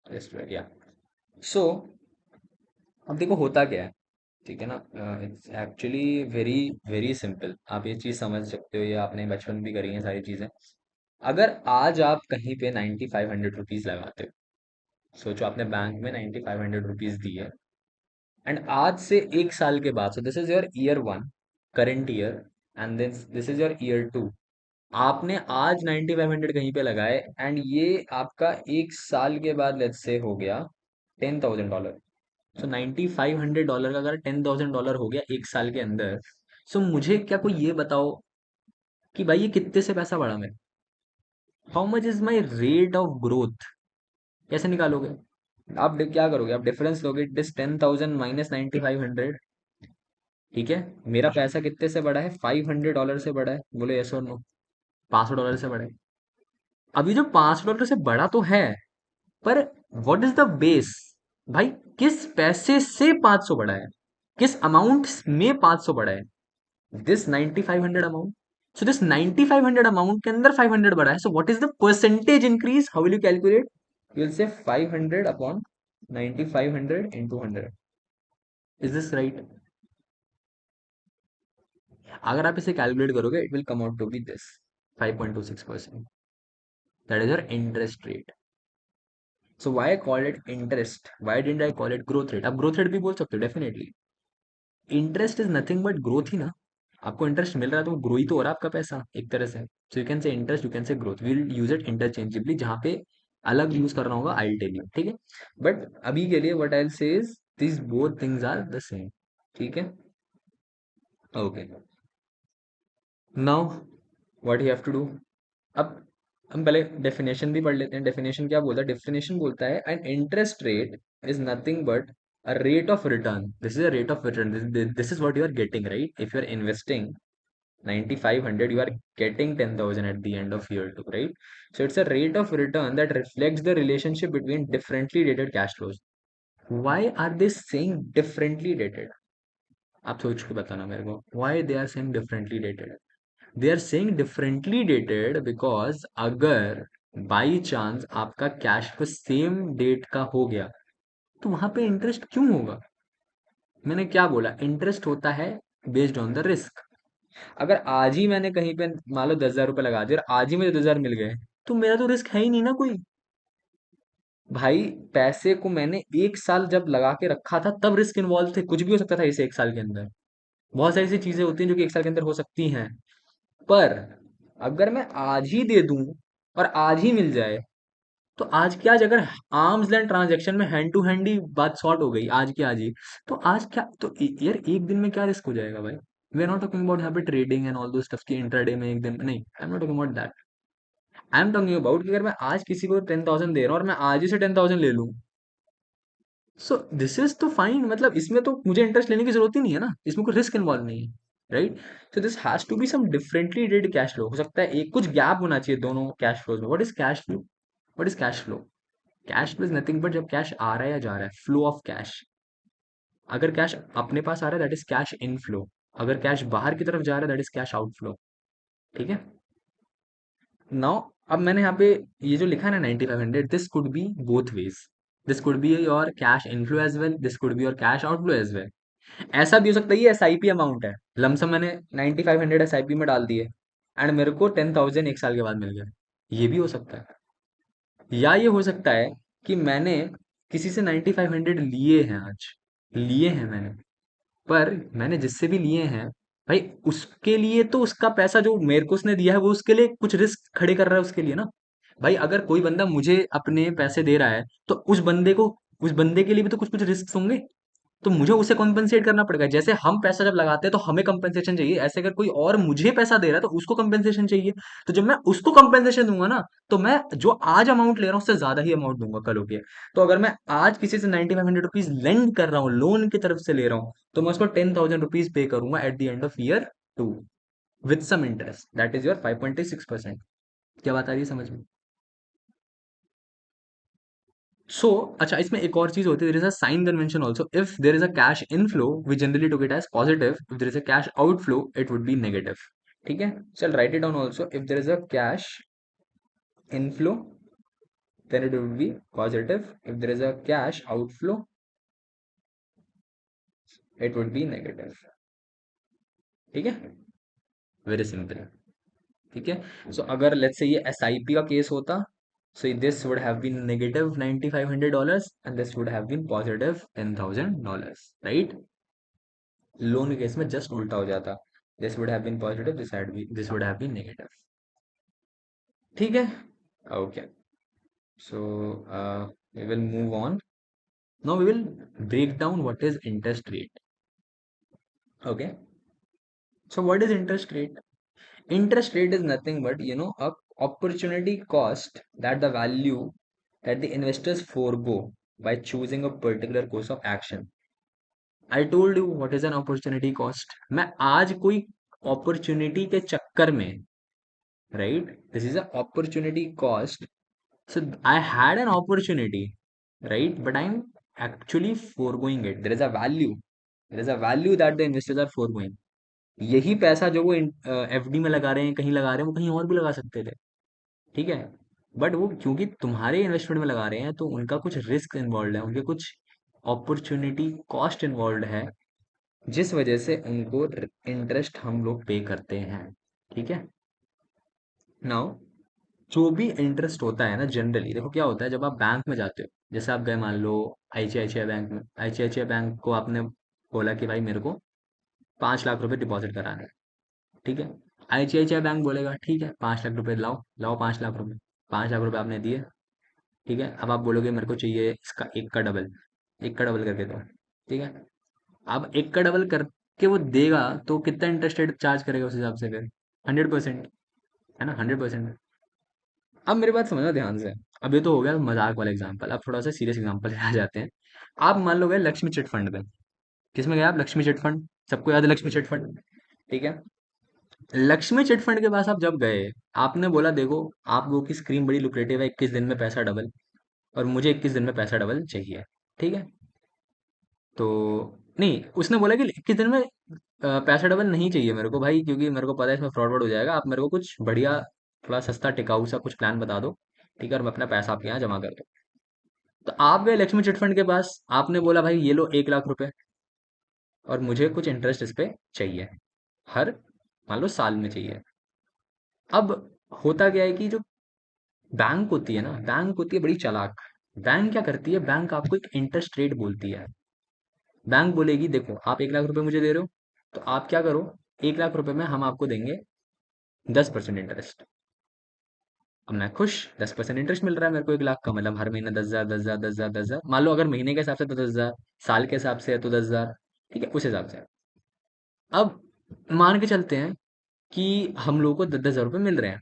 जस्ट वेट, या। सो अब देखो होता क्या है, ठीक है ना। It's actually very very simple. आप ये चीज़ समझ सकते हो, ये आपने बचपन में भी करी है सारी चीज़ें। अगर आज आप कहीं पे 9500 रुपीज़ लगाते हो, सोचो आपने बैंक में 9500 रुपीज़ दी है, एंड आज से 1 साल के बाद, सो this is your year 1, current year, and this is your year 2। आपने आज 9500 कहीं पे लगाए एंड ये आपका 1 साल के बाद लेट्स से हो गया $10,000। सो $9,500 का अगर $10,000 हो गया 1 साल के अंदर, सो मुझे क्या कोई ये बताओ कि भाई ये कितने से पैसा बढ़ा मेरा, how much is my rate of growth, कैसे निकालोगे? आप क्या करोगे, आप डिफरेंस लोगे, दिस 10,000 माइनस 9,500। ठीक है। मेरा पैसा कितने से बढ़ा है, $500 से बढ़ा है, बोले यस और नो। $500 से बढ़ा है। अभी जो $500 से बढ़ा तो है, पर व्हाट इज द बेस, भाई किस पैसे से 500 बढ़ा है, किस अमाउंट में 500 बढ़ा है, this 9500 amount. So this 9500 amount के अंदर 500 बढ़ा है, so what is the percentage increase, how will you calculate? You will say 500 upon 9500 into 100। Is this right? अगर आप इसे कैलकुलेट करोगे it will come out to be this 5.26%। That is your interest rate. So why I called it interest, why didn't I call it growth rate? आप growth rate भी बोल सकते हो definitely. Interest is nothing but growth ही ना। आपको interest मिल रहा है तो ग्रो ही तो हो रहा है आपका पैसा एक तरह से। सो यू कैन से इंटरेस्ट, यू कैन से growth, will use it interchangeably, जहाँ पे अलग यूज करना होगा आई टेल यू। ठीक है। बट अभी के लिए what I say is this both things are the same. ठीक है। Okay, now what you have to do. अब हम पहले डेफिनेशन भी पढ़ लेते हैं। डेफिनेशन क्या बोलता है? डेफिनेशन बोलता है an interest rate is nothing but a rate of return. This is a rate of return. This is what you are getting, right? If you are investing 9500, you are getting 10,000 at the end of year 2, right? So it's a rate of return that reflects the relationship between differently dated cash flows. Why are they saying differently dated? आप सोच के बताना मेरे को, why they are saying differently dated? They are saying differently dated because अगर by chance आपका cash flow same date का हो गया तो वहां पे इंटरेस्ट क्यों होगा? मैंने क्या बोला, इंटरेस्ट होता है बेस्ड ऑन द रिस्क। अगर आज ही मैंने कहीं पे मान लो 10,000 रुपये लगा दिए और आज ही मुझे 10,000 मिल गए, तो मेरा तो रिस्क है ही नहीं ना कोई। भाई पैसे को मैंने 1 साल जब लगा के रखा था तब रिस्क इन्वॉल्व थे, कुछ भी हो सकता था इसे 1 साल के अंदर। बहुत सारी ऐसी चीजें होती हैं जो कि 1 साल के अंदर हो सकती हैं। पर अगर मैं आज ही दे दूं और आज ही मिल जाए, तो आज की आज अगर आर्म्स लेंथ ट्रांजेक्शन में हैंड टू हैंड ही बात सॉर्ट हो गई आज की आज ही, तो आज क्या तो यार एक दिन में क्या रिस्क हो जाएगा भाई? We are not talking about habit trading and all those stuff की इंट्राडे में एक दिन में, नहीं, I am not talking about that. I am talking about कि अगर मैं आज किसी को 10,000 दे रहा हूँ और मैं आज ही से 10,000 ले लूँ, सो दिस इज तो फाइन, मतलब इसमें तो मुझे इंटरेस्ट लेने की जरूरत ही नहीं है ना, इसमें कोई रिस्क इन्वॉल्व नहीं है, right? So this has to be some differently rated cash flow. हो सकता है एक कुछ गैप होना चाहिए दोनों कैश फ्लोज में। What is cash flow? What is cash flow? Cash flow is nothing but जब कैश आ रहा है या जा रहा है, फ्लो ऑफ कैश। अगर कैश अपने पास आ रहा है दैट इज कैश इनफ्लो, अगर कैश बाहर की तरफ जा रहा है दैट इज कैश आउटफ्लो। ठीक है। नाउ अब मैंने यहाँ पे ये जो लिखा है ना 9500, this could be both ways. This could be your cash inflow as well, this could be your cash outflow as well. ऐसा भी हो सकता है ये एसआईपी अमाउंट है, लमसम मैंने 9500 एसआईपी में डाल दिए एंड मेरे को 10,000 एक साल के बाद मिल गया। ये भी हो सकता है। या ये हो सकता है कि मैंने किसी से 9500 लिए हैं आज, लिए हैं मैंने, पर मैंने जिससे भी लिए हैं भाई, उसके लिए तो उसका पैसा जो मेरे को उसने दिया है वो उसके लिए कुछ रिस्क खड़े कर रहा है उसके लिए ना। भाई अगर कोई बंदा मुझे अपने पैसे दे रहा है तो उस बंदे के लिए भी तो कुछ कुछ रिस्क होंगे, तो मुझे उसे कॉम्पेंसेट करना पड़ेगा। जैसे हम पैसा जब लगाते हैं तो हमें कंपेंसेशन चाहिए, ऐसे अगर कोई और मुझे पैसा दे रहा है तो उसको कंपेंसेशन चाहिए। तो जब मैं उसको कंपेंसेशन दूंगा ना, तो मैं जो आज अमाउंट ले रहा हूँ उससे ज्यादा ही अमाउंट दूंगा कल होके। तो अगर मैं आज किसी से 9500 रुपीज लेंड कर रहा हूँ, लोन की तरफ से ले रहा हूँ, तो मैं उसको 10,000 रुपीज पे करूंगा at the end of year 2 with some interest, that is your 5.6%। क्या बात आ रही है समझ में? सो अच्छा, इसमें एक और चीज होती है, there is a sign convention also. If there is a cash inflow we generally took it as positive, if there is a cash outflow it would be negative. ठीक है, चल write it down also, if there is a cash inflow then it would be positive, if there is a cash outflow it would be negative। ठीक है, very simple. ठीक है, सो अगर let's say ये S I P का case होता, so this would have been negative $9,500 and this would have been positive $10,000, right? Loan के case में जस्ट उल्टा हो जाता, this would have been positive, this would have been negative. ठीक है, okay, so we will move on. Now we will break down what is interest rate. Okay, so what is interest rate? Interest rate is nothing but, a opportunity cost that the value that the investors forego by choosing a particular course of action। I told you what is an opportunity cost। मैं आज कोई opportunity के चक्कर में, right? This is a opportunity cost। So I had an opportunity, right? But I'm actually foregoing it। There is a value। There is a value that the investors are foregoing। यही पैसा जो वो FD में लगा रहे हैं, कहीं लगा रहे हैं, वो कहीं और भी लगा सकते थे। ठीक है, बट वो क्योंकि तुम्हारे इन्वेस्टमेंट में लगा रहे हैं तो उनका कुछ रिस्क इन्वॉल्व है, उनके कुछ अपॉर्चुनिटी कॉस्ट इन्वॉल्व है, जिस वजह से उनको इंटरेस्ट हम लोग पे करते हैं। ठीक है, नाउ जो भी इंटरेस्ट होता है ना, जनरली देखो क्या होता है, जब आप बैंक में जाते हो, जैसे आप गए मान लो आईसीआईसीआई बैंक में, आईसीआईसीआई बैंक को आपने बोला कि भाई मेरे को 5 लाख रुपए डिपॉजिट कराने हैं। ठीक है, आईसीआईसीआई बैंक बोलेगा ठीक है 5 लाख रुपए लाओ, लाओ 5 लाख रुपए। 5 लाख रुपए आपने दिए। ठीक है, अब आप बोलोगे मेरे को चाहिए इसका एक का डबल, एक का डबल करके दो। ठीक है, अब एक का डबल करके वो देगा तो कितना इंटरेस्ट रेट चार्ज करेगा उस हिसाब से? फिर 100%, है ना, 100%। अब मेरी बात समझना ध्यान से। अब ये तो हो गया मजाक वाला एग्जाम्पल, अब थोड़ा सा सीरियस एग्जाम्पल आ जाते हैं। आप मान लो गए लक्ष्मी चिट फंड में। किस में गए आप? लक्ष्मी चिट फंड, सबको याद है लक्ष्मी चिट फंड। ठीक है, लक्ष्मी चिट फंड के पास आप जब गए, आपने बोला देखो आप लोगों की स्कीम बड़ी लुक्रेटिव है, 21 दिन में पैसा डबल, और मुझे 21 दिन में पैसा डबल चाहिए। ठीक है, तो नहीं, उसने बोला कि 21 दिन में पैसा डबल नहीं चाहिए मेरे को भाई, क्योंकि मेरे को पता है इसमें फ्रॉड वर्ड हो जाएगा, आप मेरे को कुछ बढ़िया थोड़ा सस्ता टिकाऊ सा कुछ प्लान बता दो। ठीक है, और मैं अपना पैसा आपके यहाँ जमा कर दूँ। तो आप गए लक्ष्मी चिटफंड के पास, आपने बोला भाई ये लो 1 लाख रुपए, और मुझे कुछ इंटरेस्ट इस पे चाहिए, हर मान लो साल में चाहिए। अब होता क्या है कि जो बैंक होती है ना, बैंक होती है बड़ी चालाक। बैंक क्या करती है, बैंक आपको एक इंटरेस्ट रेट बोलती है। बैंक बोलेगी देखो आप 1 लाख रुपए मुझे दे रहे हो, तो आप क्या करो, 1 लाख रुपए में हम आपको देंगे 10% इंटरेस्ट। अब मैं खुश, 10% इंटरेस्ट मिल रहा है मेरे को 1 लाख का, मतलब हर महीने 10,000 10,000 10,000 10,000, मान लो अगर महीने के हिसाब से तो 10,000, साल के हिसाब से है तो 10,000। ठीक है, उस हिसाब से। अब मान के चलते हैं कि हम लोगों को 10,000 रुपये मिल रहे हैं।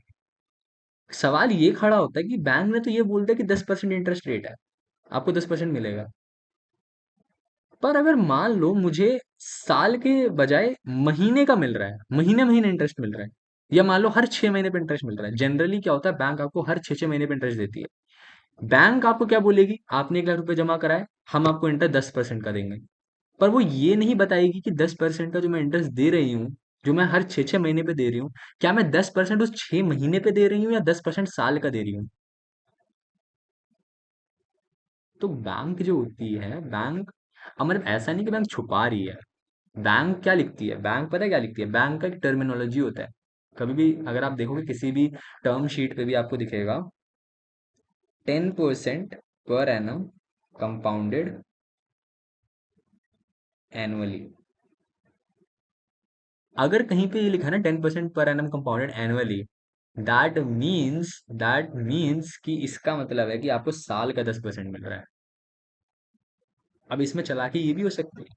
सवाल ये खड़ा होता है कि बैंक ने तो ये बोल दिया कि 10% इंटरेस्ट रेट है, आपको 10% मिलेगा। पर अगर मान लो मुझे साल के बजाय महीने का मिल रहा है, महीने महीने इंटरेस्ट मिल रहा है, या मान लो हर 6 महीने पे इंटरेस्ट मिल रहा है। जनरली क्या होता है, बैंक आपको हर 6 6 महीने पे इंटरेस्ट देती है। बैंक आपको क्या बोलेगी, आपने 1 लाख रुपए जमा कराए, हम आपको इंटरेस्ट 10% का देंगे। पर वो ये नहीं बताएगी कि 10% का जो मैं इंटरेस्ट दे रही हूँ, जो मैं हर 6 6 महीने पे दे रही हूँ, क्या मैं 10% उस 6 महीने पे दे रही हूँ या 10% साल का दे रही हूँ? तो बैंक जो होती है, बैंक अब मतलब ऐसा नहीं कि बैंक छुपा रही है। बैंक क्या लिखती है, बैंक पता है क्या लिखती है, बैंक का एक टर्मिनोलॉजी होता है। कभी भी अगर आप देखोगे किसी भी टर्म शीट पे भी आपको दिखेगा 10% पर एनम कंपाउंडेड एनुअली। अगर कहीं पे ये लिखा है ना 10% per annum compounded annually, that means कि इसका मतलब है कि आपको साल का 10% मिल रहा है। अब इसमें चालाकी ये भी हो सकती है,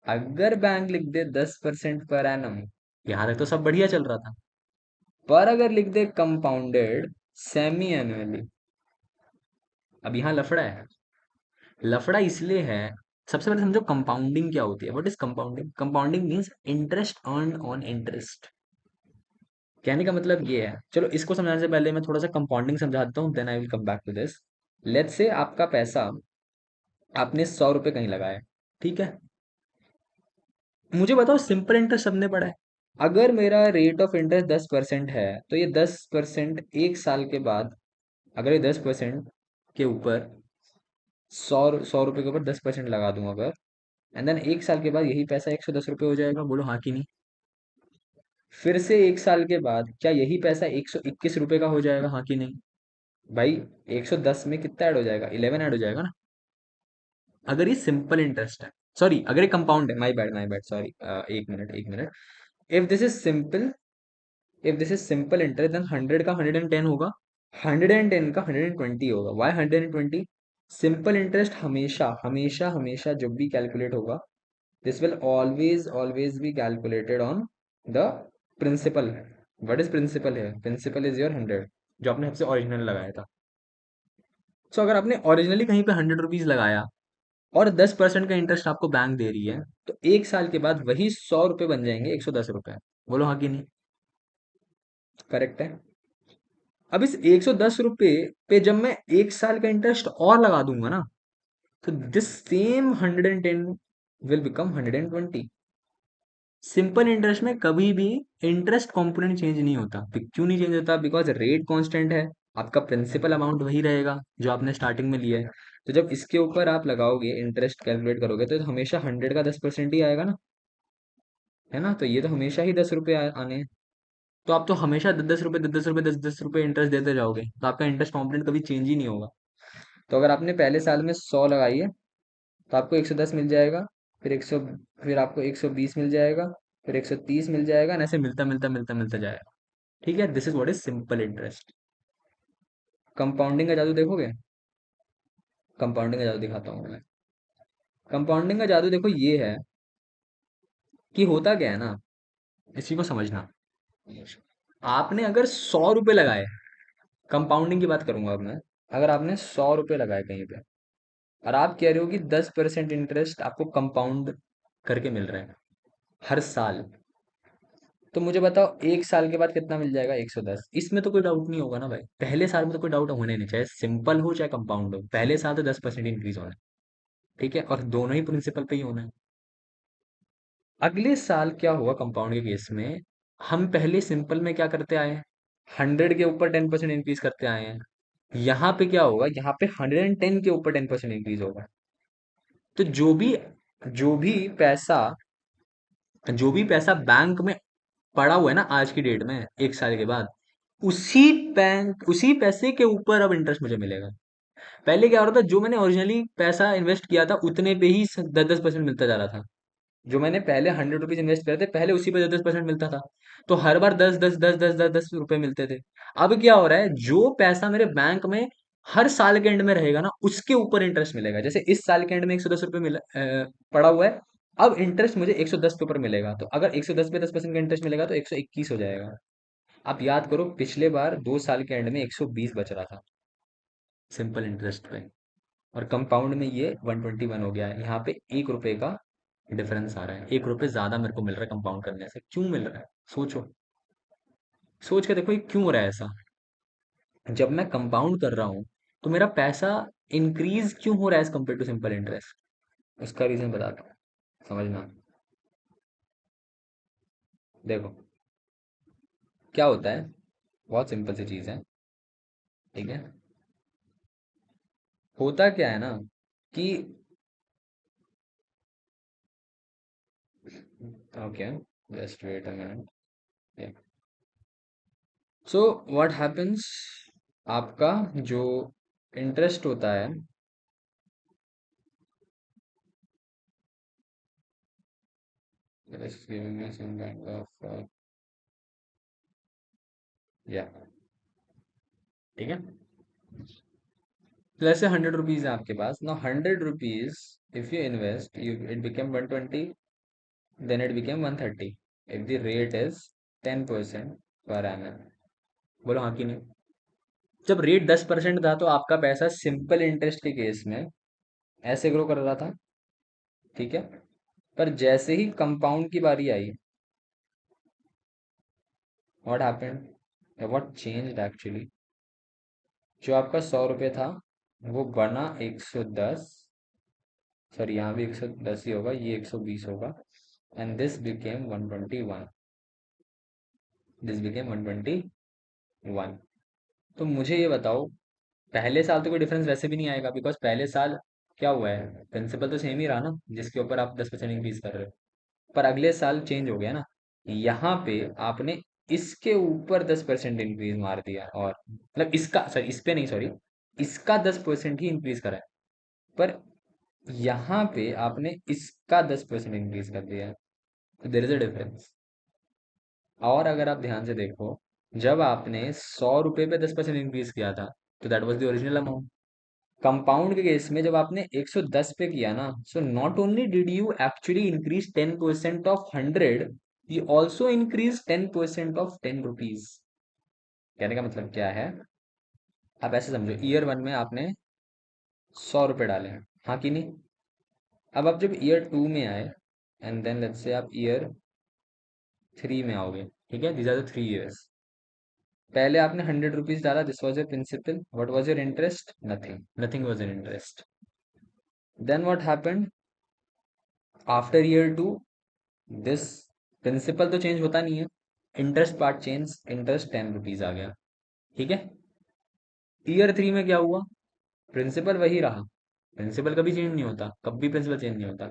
अगर बैंक लिख दे 10% पर एनम, यहां तक तो सब बढ़िया चल रहा था, पर अगर लिख दे कंपाउंडेड सेमी एनुअली, अब यहाँ लफड़ा है। लफड़ा इसलिए है, सबसे पहले समझो कंपाउंडिंग क्या होती है। What is compounding? Compounding means interest earn on interest. कहने का मतलब ये है, चलो इसको समझाने से पहले मैं थोड़ा सा कंपाउंडिंग समझा देता हूँ, then I will come back to this. Let's say आपका पैसा आपने 100 रुपये कहीं लगाया, ठीक है। मुझे बताओ, सिंपल इंटरेस्ट सबने पढ़ा है। अगर मेरा रेट ऑफ इंटरेस्ट 10% है, तो ये 10% एक साल के बाद, अगर ये 10% के ऊपर सौ सौ रुपये के ऊपर 10% लगा दूं अगर, एंड देन एक साल के बाद यही पैसा 110 रुपये हो जाएगा, बोलो हाँ कि नहीं। फिर से एक साल के बाद क्या यही पैसा 121 रुपये का हो जाएगा, हाँ कि नहीं। भाई 110 में कितना ऐड हो जाएगा, 11 ऐड हो जाएगा ना। अगर ये सिंपल इंटरेस्ट है, सॉरी अगर ये कंपाउंड है, माई बैड सॉरी, एक minute. If this is simple, if this is simple interest, then 100 का 110 होगा, 110 का 120 होगा। वाई 120? सिंपल इंटरेस्ट हमेशा हमेशा हमेशा जब भी कैलकुलेट होगा, this will always always be calculated on the principal. What is principal है? प्रिंसिपल इज योर 100, जो आपने सबसे ओरिजिनल लगाया था। सो अगर आपने ओरिजिनली कहीं पे 100 रुपीज लगाया और 10% का इंटरेस्ट आपको बैंक दे रही है, तो एक साल के बाद वही 100 रुपये बन जाएंगे 110 रुपये। बोलो हाँ कि नहीं। करेक्ट है। अब इस 110 रुपये पे जब मैं एक साल का इंटरेस्ट और लगा दूंगा ना, तो this same 110 will become 120। Simple interest में कभी भी इंटरेस्ट कंपोनेंट चेंज नहीं होता। क्यों नहीं चेंज होता? बिकॉज रेट कांस्टेंट है, आपका प्रिंसिपल अमाउंट वही रहेगा जो आपने स्टार्टिंग में लिया है। तो जब इसके ऊपर आप लगाओगे, इंटरेस्ट कैलकुलेट करोगे, तो हमेशा 100 का 10% ही आएगा ना, है ना। तो ये तो हमेशा ही 10 रुपये आने हैं। तो आप तो हमेशा 10 10 रुपये 10 10 रुपये 10 10 रुपये इंटरेस्ट देते जाओगे, तो आपका इंटरेस्ट कॉम्पोनेंट कभी चेंज ही नहीं होगा। तो अगर आपने पहले साल में 100 लगाई है, तो आपको 110 मिल जाएगा, फिर 100, फिर आपको 120 मिल जाएगा, फिर 130 मिल जाएगा, and ऐसे मिलता मिलता मिलता मिलता जाएगा। ठीक है, this is what is simple interest. Compounding का जादू देखोगे? कंपाउंडिंग का जादू दिखाता हूँ मैं। कंपाउंडिंग का जादू देखो ये है कि होता क्या है ना, इसी को समझना। आपने अगर 100 रुपये लगाए, कंपाउंडिंग की बात करूंगा अब मैं। अगर आपने 100 रुपये लगाए कहीं पे, और आप कह रहे हो कि 10% इंटरेस्ट आपको कंपाउंड करके मिल रहा है हर साल, तो मुझे बताओ एक साल के बाद कितना मिल जाएगा? 110। इसमें तो कोई डाउट नहीं होगा ना भाई, पहले साल में तो कोई डाउट होने नहीं, चाहे सिंपल हो चाहे कंपाउंड हो, पहले साल तो 10% इंक्रीज होना है। ठीक है, और दोनों ही प्रिंसिपल पे ही होना है। अगले साल क्या हुआ कंपाउंड के केस में, हम पहले सिंपल में क्या करते आए हैं, 100 के ऊपर 10% इंक्रीज करते आए हैं। यहाँ पे क्या होगा, यहाँ पे 110 के ऊपर 10% इंक्रीज होगा। तो जो भी पैसा जो भी पैसा बैंक में पड़ा हुआ है ना आज की डेट में, एक साल के बाद, उसी पैसे के ऊपर अब इंटरेस्ट मुझे मिलेगा। पहले क्या हो रहा था, जो मैंने ओरिजिनली पैसा इन्वेस्ट किया था उतने पे ही 10 10% मिलता जा रहा था। जो मैंने पहले 100 रुपीज इन्वेस्ट करे थे, पहले उसी पे 10 10% मिलता था। तो हर बार 10 10 10 10 10 10 रुपए मिलते थे। अब क्या हो रहा है, जो पैसा मेरे बैंक में हर साल के एंड में रहेगा ना, उसके ऊपर इंटरेस्ट मिलेगा। जैसे इस साल के एंड में 110 रुपये पड़ा हुआ है, अब इंटरेस्ट मुझे 110 के ऊपर मिलेगा। तो अगर 110 पे 10% का इंटरेस्ट मिलेगा, तो 121 हो जाएगा। आप याद करो, पिछले बार 2 साल के एंड में 120 बच रहा था सिंपल इंटरेस्ट पे, और कंपाउंड में ये 121 हो गया है। यहाँ पे 1 रुपए का डिफरेंस आ रहा है, 1 रुपए ज्यादा मेरे को मिल रहा है कंपाउंड करने से। क्यों मिल रहा है? सोचो, सोच के देखो ये क्यों हो रहा है ऐसा। जब मैं कंपाउंड कर रहा हूँ, तो मेरा पैसा इंक्रीज क्यों हो रहा है as compare to simple interest? उसका रीजन बताता हूँ, समझना। देखो क्या होता है, बहुत सिंपल सी चीज है, ठीक है। होता क्या है ना कि okay, just wait a minute. So what happens, आपका जो इंटरेस्ट होता है, just giving me some kind of yeah, ठीक है। तो ऐसे 100 रुपीज है आपके पास ना, 100 rupees if you invest you it became 120, then it became 130 if the rate is 10% per annum. बोलो हाँ कि नहीं? जब रेट 10% था तो आपका पैसा सिंपल इंटरेस्ट के केस में ऐसे ग्रो कर रहा था, ठीक है। पर जैसे ही कंपाउंड की बारी आई, what happened, what changed actually, जो आपका 100 रुपये था वो बना 110, सॉरी यहाँ भी 110 ही होगा, ये 120 होगा, and this became 121, this became 121। तो मुझे ये बताओ, पहले साल तो कोई डिफरेंस वैसे भी नहीं आएगा, बिकॉज पहले साल क्या हुआ है, प्रिंसिपल तो सेम ही रहा ना जिसके ऊपर आप 10% इंक्रीज कर रहे हो। पर अगले साल चेंज हो गया ना, यहाँ पे आपने इसके ऊपर 10% इंक्रीज मार दिया, और मतलब इसका सॉरी इस पे नहीं, सॉरी इसका 10% ही इंक्रीज करा है। पर यहाँ पे आपने इसका 10% इंक्रीज कर दिया है, तो देर इज अ डिफरेंस। और अगर आप ध्यान से देखो, जब आपने 100 रुपये पे 10% इंक्रीज किया था, तो that was the original amount. Compound के केस में जब आपने 110 पे किया ना, so not only did you actually increase 10% of 100, you also increase 10% of 10 rupees. कहने का मतलब क्या है, आप ऐसे समझो, ईयर वन में आपने 100 रुपये डाले हैं, हाँ कि नहीं? अब आप जब ईयर टू में आए, एंड देन लेट्स से आप ईयर थ्री में आओगे, ठीक है, दीज आर द 3 इयर्स। पहले आपने 100 रुपीज डाला, this was your principal, what was your interest, nothing, nothing was your interest. Then what happened after year two, this principal तो चेंज होता नहीं है, interest part change, interest 10 rupees आ गया, ठीक है। ईयर थ्री में क्या हुआ, प्रिंसिपल वही रहा, प्रिंसिपल कभी चेंज नहीं होता, कभी प्रिंसिपल चेंज नहीं होता।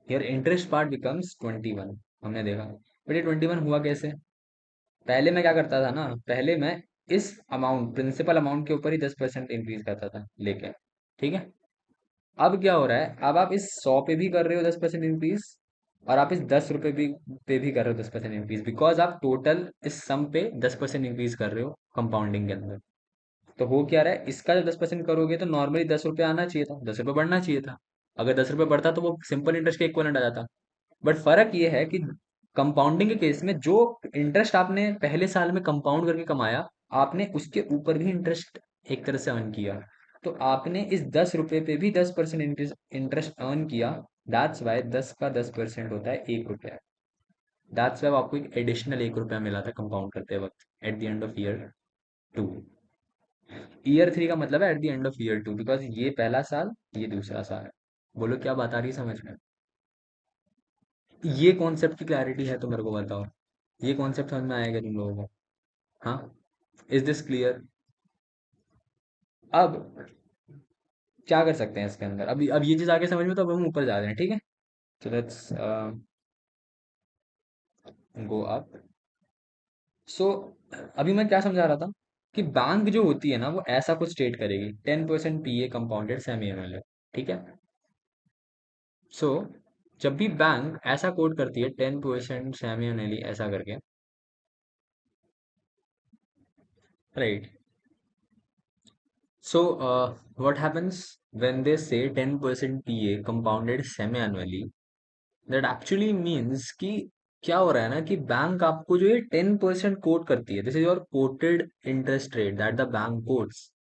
यार इंटरेस्ट पार्ट बिकम्स 21, हमने देखा। बट ये 21 हुआ कैसे? पहले मैं क्या करता था ना, पहले मैं इस अमाउंट प्रिंसिपल अमाउंट के ऊपर ही 10% इंक्रीज करता था लेके, ठीक है। अब क्या हो रहा है, अब आप इस 100 पे भी कर रहे हो 10% इंक्रीज, और आप इस 10 रुपए भी पे भी कर रहे हो 10% इंक्रीज, बिकॉज आप टोटल इस सम पे 10% इंक्रीज कर रहे हो कंपाउंडिंग के अंदर। तो हो क्या रहा है, इसका जब 10% करोगे तो नॉर्मली 10 रुपये आना चाहिए था, 10 रुपये बढ़ना चाहिए था। अगर 10 रुपये बढ़ता तो वो सिंपल इंटरेस्ट के इक्वलेंट आ जाता। बट फर्क ये है कि कंपाउंडिंग के केस में जो इंटरेस्ट आपने पहले साल में कंपाउंड करके कमाया, आपने उसके ऊपर भी इंटरेस्ट एक तरह से अर्न किया। तो आपने इस 10 रुपए पे भी 10% इंटरेस्ट अर्न किया। दैट्स वाई 10 का 10% होता है 1 रुपया। दैट्स वाई आपको एक एडिशनल 1 रुपया मिला था कंपाउंड करते वक्त at the end of year two. Year three का मतलब है at the end of year two, because ये पहला साल, ये दूसरा साल है। बोलो क्या बात आ रही है समझ में? ये कॉन्सेप्ट की क्लैरिटी है तो मेरे को बताओ, ये कॉन्सेप्ट समझ में आएगा तुम लोगों को? हाँ, इज दिस क्लियर? अब क्या कर सकते हैं इसके अंदर, अब ये चीज आगे समझ में, तो अब हम ऊपर जा रहे हैं, ठीक है। तो लेट्स गो अप। सो अभी मैं क्या समझा रहा था, कि बैंक जो होती है ना वो ऐसा कुछ स्टेट करेगी, 10% पी ए कंपाउंडेड सेमी एनुअल, ठीक है। सो जब भी बैंक ऐसा कोड करती है 10% सेमी एनुअली ऐसा करके, right. So, what happens when they say 10% PA compounded semi-annually? That actually means कि क्या हो रहा है ना, कि बैंक आपको जो ये 10% कोट करती है, this is your coated interest rate that the bank quotes.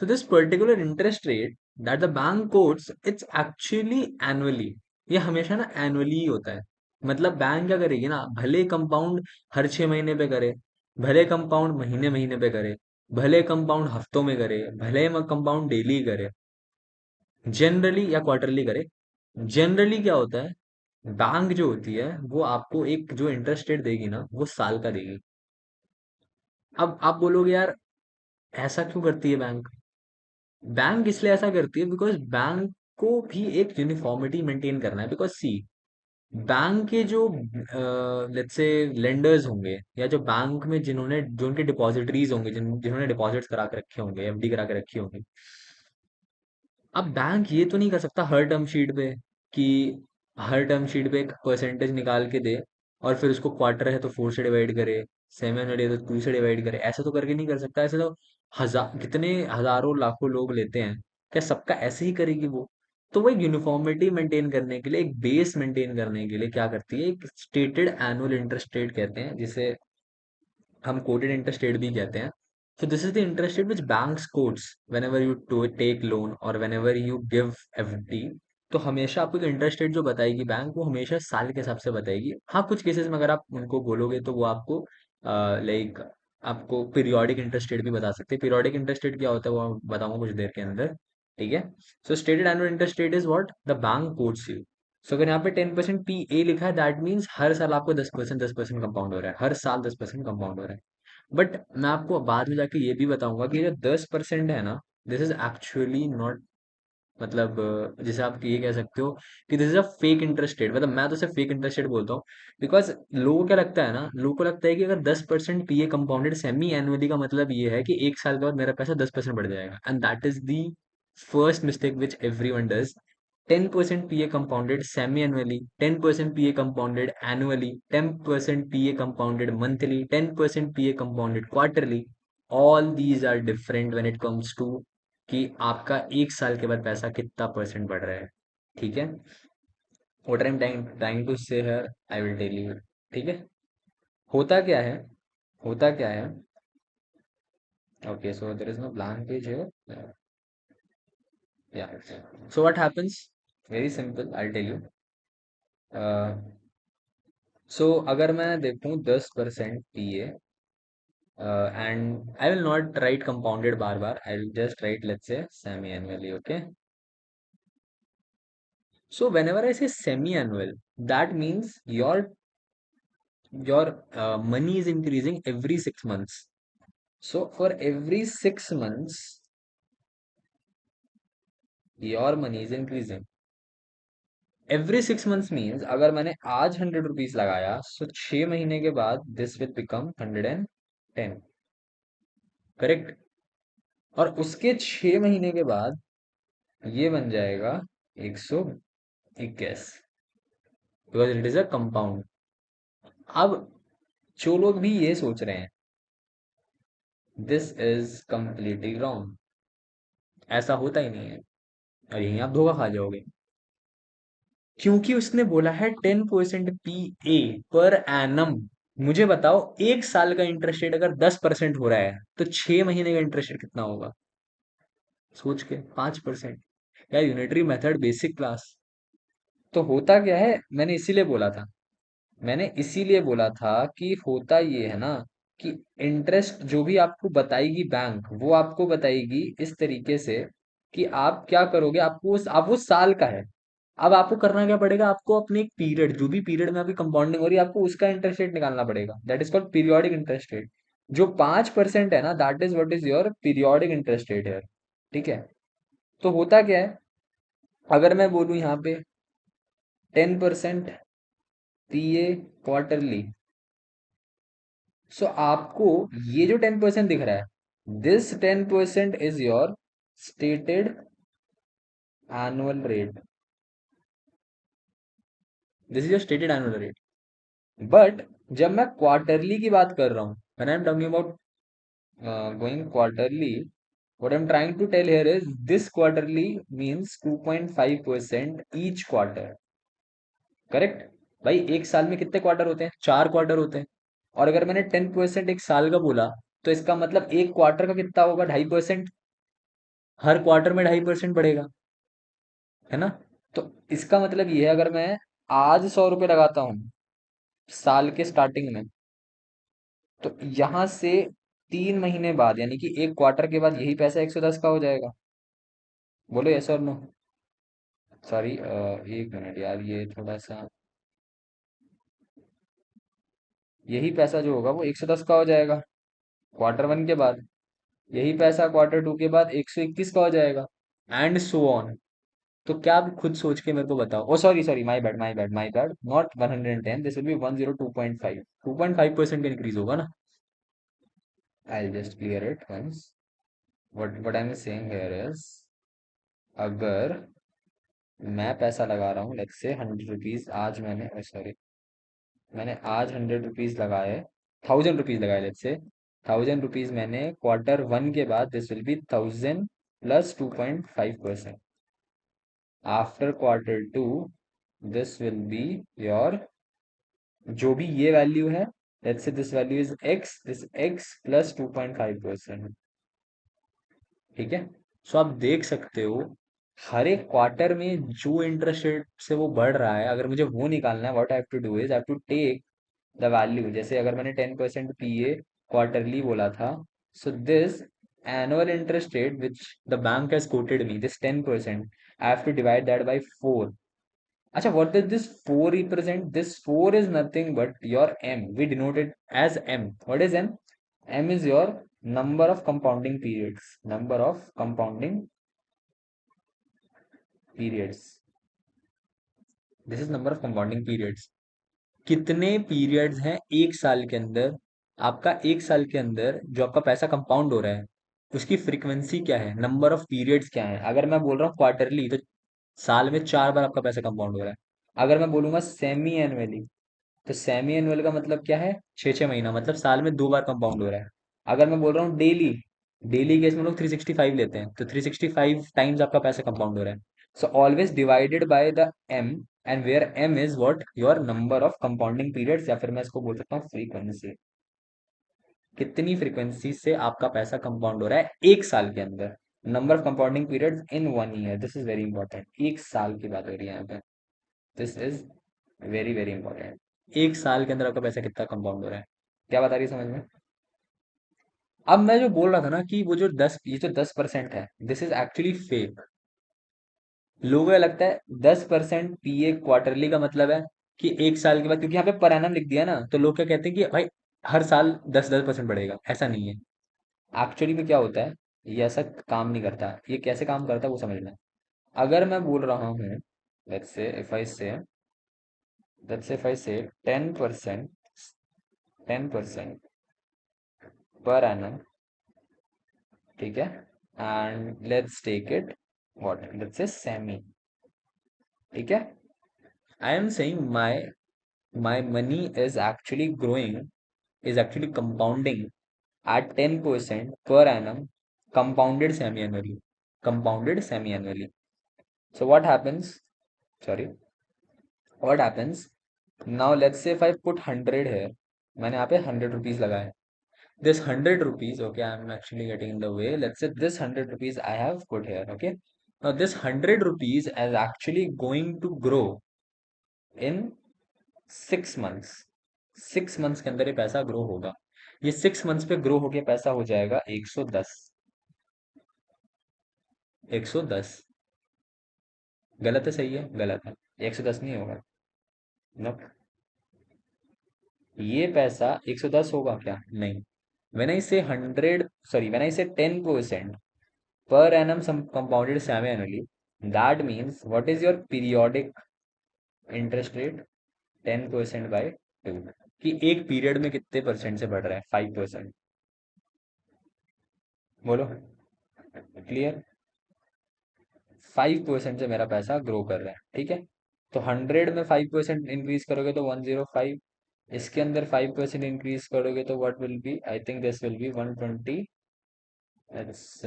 So this particular interest rate that the bank quotes, it's actually annually, ये हमेशा ना एनुअली ही होता है। मतलब बैंक क्या करेगी ना, भले कंपाउंड हर 6 महीने पे करे, भले कंपाउंड महीने महीने पे करे, भले कंपाउंड हफ्तों में करे, भले कंपाउंड डेली करे, जनरली या क्वार्टरली करे, जनरली क्या होता है, बैंक जो होती है वो आपको एक जो इंटरेस्ट रेट देगी ना वो साल का देगी। अब आप बोलोगे यार, ऐसा क्यों करती है बैंक? बैंक इसलिए ऐसा करती है बिकॉज बैंक को भी एक यूनिफॉर्मिटी मेंटेन करना है। बिकॉज सी, बैंक के जो लेट्स से लेंडर्स होंगे, या जो बैंक में जिन्होंने जो उनके डिपॉजिटरीज होंगे, जिन्होंने डिपॉजिट्स करा के रखे होंगे, एफडी करा के रखी होंगी, अब बैंक ये तो नहीं कर सकता हर टर्म शीट पे कि हर टर्म शीट पे एक परसेंटेज निकाल के दे और फिर उसको क्वार्टर है तो 4 से डिवाइड करे, सेवन है तो 2 से डिवाइड करे। ऐसा तो करके नहीं कर सकता। ऐसे तो हजार कितने हजारों लाखों लोग लेते हैं, क्या सबका ऐसे ही करेगी वो? तो वो एक यूनिफॉर्मिटी मेंटेन करने के लिए, एक बेस मेंटेन करने के लिए क्या करती है, एक स्टेटेड एनुअल इंटरेस्ट रेट कहते हैं जिसे हम कोटेड इंटरेस्ट रेट भी कहते हैं। So this is the interest rate which banks quotes whenever you to take loan or whenever you give FD। तो हमेशा आपको एक इंटरेस्ट रेट जो बताएगी बैंक, वो हमेशा साल के हिसाब से बताएगी। हाँ, कुछ केसेस में अगर आप उनको बोलोगे तो वो आपको लाइक आपको पीरियोडिक इंटरेस्ट रेट भी बता सकते हैं। पीरियोडिक इंटरेस्ट रेट क्या होता है वो मैं बताऊंगा कुछ देर के अंदर। ठीक है। So stated annual interest rate is what the bank quotes you. So अगर यहाँ पे 10% पी ए लिखा है, दैट मीन्स हर साल आपको 10% कंपाउंड हो रहा है, हर साल 10% कंपाउंड हो रहा है। बट मैं आपको बाद में जाके ये भी बताऊंगा कि जो 10% है ना, दिस इज एक्चुअली नॉट, मतलब जैसे आप ये कह सकते हो कि this is a fake interest rate. मतलब मैं तो सिर्फ फेक इंटरेस्ट रेट बोलता हूँ बिकॉज लोगों को क्या लगता है ना, लोगों को लगता है कि अगर 10% पीए कंपाउंडेड सेमी एनुअली का मतलब ये है कि एक साल के बाद मेरा पैसा 10% बढ़ जाएगा, and that is the first mistake which every one does. 10% PA compounded semi-annually, 10% PA compounded annually, 10% PA compounded monthly, 10% PA compounded quarterly. All these are different when it comes to कि आपका एक साल के बाद पैसा कितना परसेंट बढ़ रहा है। ठीक है। What I am trying to say here, I will tell you. ठीक है। होता क्या है, होता क्या है, okay so there is no blank page here. या, so what happens, very simple, I tell you. So अगर मैं देखूं 10% P A, and I will not write compounded बार बार, I will just write let's say semi annually. Okay. So whenever I say semi-annual, that means your money is increasing every 6 months. So for every 6 months, your money is increasing. Every 6 months means अगर मैंने आज 100 rupees लगाया, so 6 महीने के बाद this will become 110। Correct. और उसके 6 महीने के बाद ये बन जाएगा 121, because it is a compound. अब जो लोग भी ये सोच रहे हैं, दिस इज कंप्लीटली रॉन्ग, ऐसा होता ही नहीं है, और यहीं आप धोखा खा जाओगे। क्योंकि उसने बोला है 10% पी ए पर एनम। मुझे बताओ, एक साल का इंटरेस्ट रेट अगर 10% हो रहा है तो 6 महीने का इंटरेस्ट रेट कितना होगा? सोच के, 5%। यार यूनिटरी मेथड बेसिक क्लास। तो होता क्या है, मैंने इसीलिए बोला था कि होता ये है ना कि इंटरेस्ट जो भी आपको बताएगी बैंक, वो आपको बताएगी इस तरीके से कि आप क्या करोगे। आप वो साल का है। अब आपको करना क्या पड़ेगा, आपको अपने एक पीरियड, जो भी पीरियड में आपकी कंपाउंडिंग हो रही है, आपको उसका इंटरेस्ट रेट निकालना पड़ेगा। That is called periodic interest rate. जो 5% है ना, that is what is your periodic interest rate है। ठीक है। तो होता क्या है, अगर मैं बोलूं यहाँ पे 10% पी ए क्वार्टरली, सो आपको ये जो 10% दिख रहा है, this 10% is your stated annual rate. This is your stated annual rate. But जब मैं क्वार्टरली की बात कर रहा हूं, when I am talking about going quarterly, what I am trying to tell here is this quarterly means 2.5% each quarter. Correct. भाई एक साल में कितने क्वार्टर होते हैं? 4 क्वार्टर होते हैं। और अगर मैंने 10% एक साल का बोला, तो इसका मतलब एक क्वार्टर का कितना होगा? 2.5%। हर क्वार्टर में 2.5% बढ़ेगा, है ना? तो इसका मतलब ये है, अगर मैं आज 100 रुपये लगाता हूँ साल के स्टार्टिंग में, तो यहाँ से 3 महीने बाद यानी कि एक क्वार्टर के बाद यही पैसा 110 का हो जाएगा। बोलो यस और नो। सॉरी, एक मिनट यार, ये थोड़ा सा, यही पैसा जो होगा वो 110 का हो जाएगा क्वार्टर वन के बाद। यही पैसा क्वार्टर टू के बाद 121 का हो जाएगा, एंड सो ऑन। तो क्या आप खुद सोच के मेरे को बताओ। Oh sorry sorry, my bad, not 110, this will be 102.5, 2.5% का इंक्रीज होगा ना। I just clear it once. What I am saying here is, अगर मैं पैसा लगा रहा हूँ लेट्स से 100 रुपीज, आज मैंने सॉरी, मैंने आज 100 रुपीज लगाए, 1000 रुपीज लगाए लेट्स से, 1000 रुपीज मैंने क्वार्टर वन के बाद, this will be 1000 plus 2.5%। After quarter two this will be your, जो भी ये वैल्यू है, let's say this value is X, this X plus 2.5%। ठीक है। सो आप देख सकते हो हर एक क्वार्टर में जो इंटरेस्ट रेट से वो बढ़ रहा है, अगर मुझे वो निकालना है, what I have to do is I have to take the value. जैसे अगर मैंने 10% पीए क्वार्टरली बोला था, so this annual interest rate which the bank has quoted me, this 10%, I have to divide that by 4। अच्छा, what does this 4 represent? This 4 is nothing but your M. We denote it as M. What is M? M is your number of compounding periods. Number of compounding periods. This is number of compounding periods. कितने periods हैं एक साल के अंदर, आपका एक साल के अंदर जो आपका पैसा कंपाउंड हो रहा है, उसकी फ्रीक्वेंसी क्या है, नंबर ऑफ पीरियड्स क्या है। अगर मैं बोल रहा हूँ क्वार्टरली, तो साल में 4 बार आपका पैसा कंपाउंड हो रहा है। अगर मैं बोलूंगा सेमी एनुअली, तो सेमी एनुअल का मतलब क्या है, 6 6 महीना, मतलब साल में 2 बार कंपाउंड हो रहा है। अगर मैं बोल रहा हूँ डेली, डेली केस में लोग 365 लेते हैं, तो 365 टाइम्स आपका पैसा कंपाउंड हो रहा है। So always divided by the M, and where M is what, your number of compounding periods, या फिर मैं इसको बोल सकता हूँ फ्रीक्वेंसी। कितनी फ्रीक्वेंसी से आपका पैसा कंपाउंड हो रहा है एक साल के अंदर। Number of compounding periods in 1 year, this is very important. एक साल की बात हो रही है यहाँ पे, this is very very important. एक साल के अंदर आपका पैसा कितना कंपाउंड हो रहा है, क्या बता रही है समझ में। अब मैं जो बोल रहा था ना कि वो जो 10, ये जो 10% है, दिस इज एक्चुअली फेक। लोगों को लगता है 10% पीए क्वार्टरली का मतलब है कि एक साल के बाद, क्योंकि यहाँ पे पर एनम लिख दिया ना, तो लोग क्या कहते हैं कि भाई हर साल 10-10% बढ़ेगा। ऐसा नहीं है। एक्चुअली में क्या होता है, ये ऐसा काम नहीं करता। ये कैसे काम करता है वो समझना। अगर मैं बोल रहा हूँ, लेट्स से इफ आई से, let's say if I say 10%, 10% per annum, ठीक है, and let's take it what, let's say semi, ठीक है। I am saying my money is actually growing, is actually compounding at 10% per annum, compounded semi-annually. Compounded semi-annually. So what happens? Sorry. What happens? Now let's say if I put 100 here, मैंने यहाँ पे 100 rupees लगाए. This 100 rupees, okay, I'm actually getting in the way. Let's say this 100 rupees I have put here, okay. Now this 100 rupees is actually going to grow in 6 months. 6 months के अंदर ये पैसा grow होगा। ये 6 months पे grow होके पैसा हो जाएगा 110। 110 गलत है सही है, गलत है। 110 नहीं होगा। नो, ये पैसा 110 होगा क्या, नहीं। व्हेन आई से 100, sorry when I say 10% per annum compounded semi annually, that means what is your periodic interest rate, 10% by 2, कि एक पीरियड में कितने परसेंट से बढ़ रहा है, 5%। बोलो, क्लियर। 5% से मेरा पैसा ग्रो कर रहा है, ठीक है। तो 100 में 5% इंक्रीज करोगे तो 105, इसके अंदर 5% इंक्रीज करोगे तो what will be, I think this will B 120, let's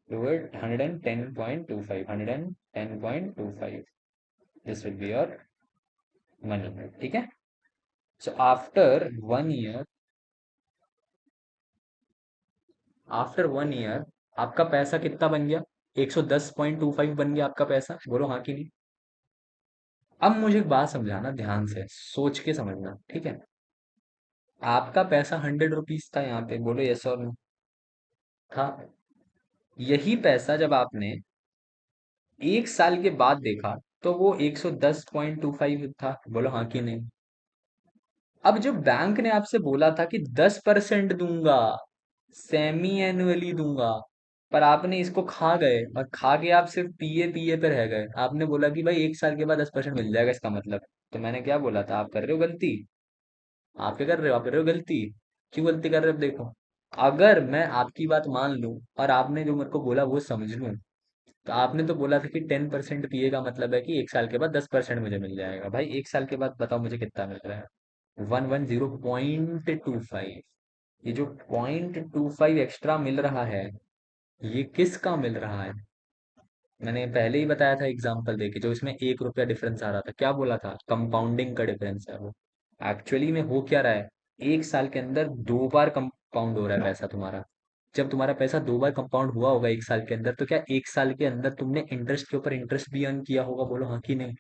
do it, 110.25, 110.25, this will be your money, ठीक है। सो आफ्टर वन ईयर आपका पैसा कितना बन गया, 110.25 बन गया आपका पैसा, बोलो हाँ कि नहीं। अब मुझे एक बात समझाना, ध्यान से सोच के समझना, ठीक है। आपका पैसा 100 रुपीज था यहाँ पे, बोलो यस और नो, था। यही पैसा जब आपने एक साल के बाद देखा, तो वो 110.25 था, बोलो हाँ कि नहीं। अब जो बैंक ने आपसे बोला था कि 10% दूंगा, सेमी एनुअली दूंगा। पर आपने इसको खा गए, और खा के आप सिर्फ पीए पीए पे रह गए। आपने बोला कि भाई 1 साल के बाद 10% मिल जाएगा इसका मतलब। तो मैंने क्या बोला था, आप कर रहे हो गलती। आप क्या कर रहे हो, आप कर रहे हो गलती। क्यों गलती कर रहे हो, अब देखो। अगर मैं आपकी बात मान लूं और आपने जो मेरे को बोला वो समझ लूं, तो आपने तो बोला था कि 10% पिए का मतलब है कि 1 साल के बाद 10% मुझे मिल जाएगा। भाई 1 साल के बाद बताओ मुझे कितना मिल रहा है। 110.25। ये जो 0.25 एक्स्ट्रा मिल रहा है, ये किसका मिल रहा है। मैंने पहले ही बताया था एग्जांपल देके, जो इसमें 1 रुपया डिफरेंस आ रहा था, क्या बोला था, कंपाउंडिंग का डिफरेंस है वो। एक्चुअली में हो क्या रहा है, 1 साल के अंदर 2 बार कंपाउंड हो रहा है पैसा तुम्हारा। जब तुम्हारा पैसा 2 बार कंपाउंड हुआ होगा 1 साल के अंदर, तो क्या 1 साल के अंदर तुमने इंटरेस्ट के ऊपर इंटरेस्ट भी अर्न किया होगा, बोलो हाँ कि नहीं।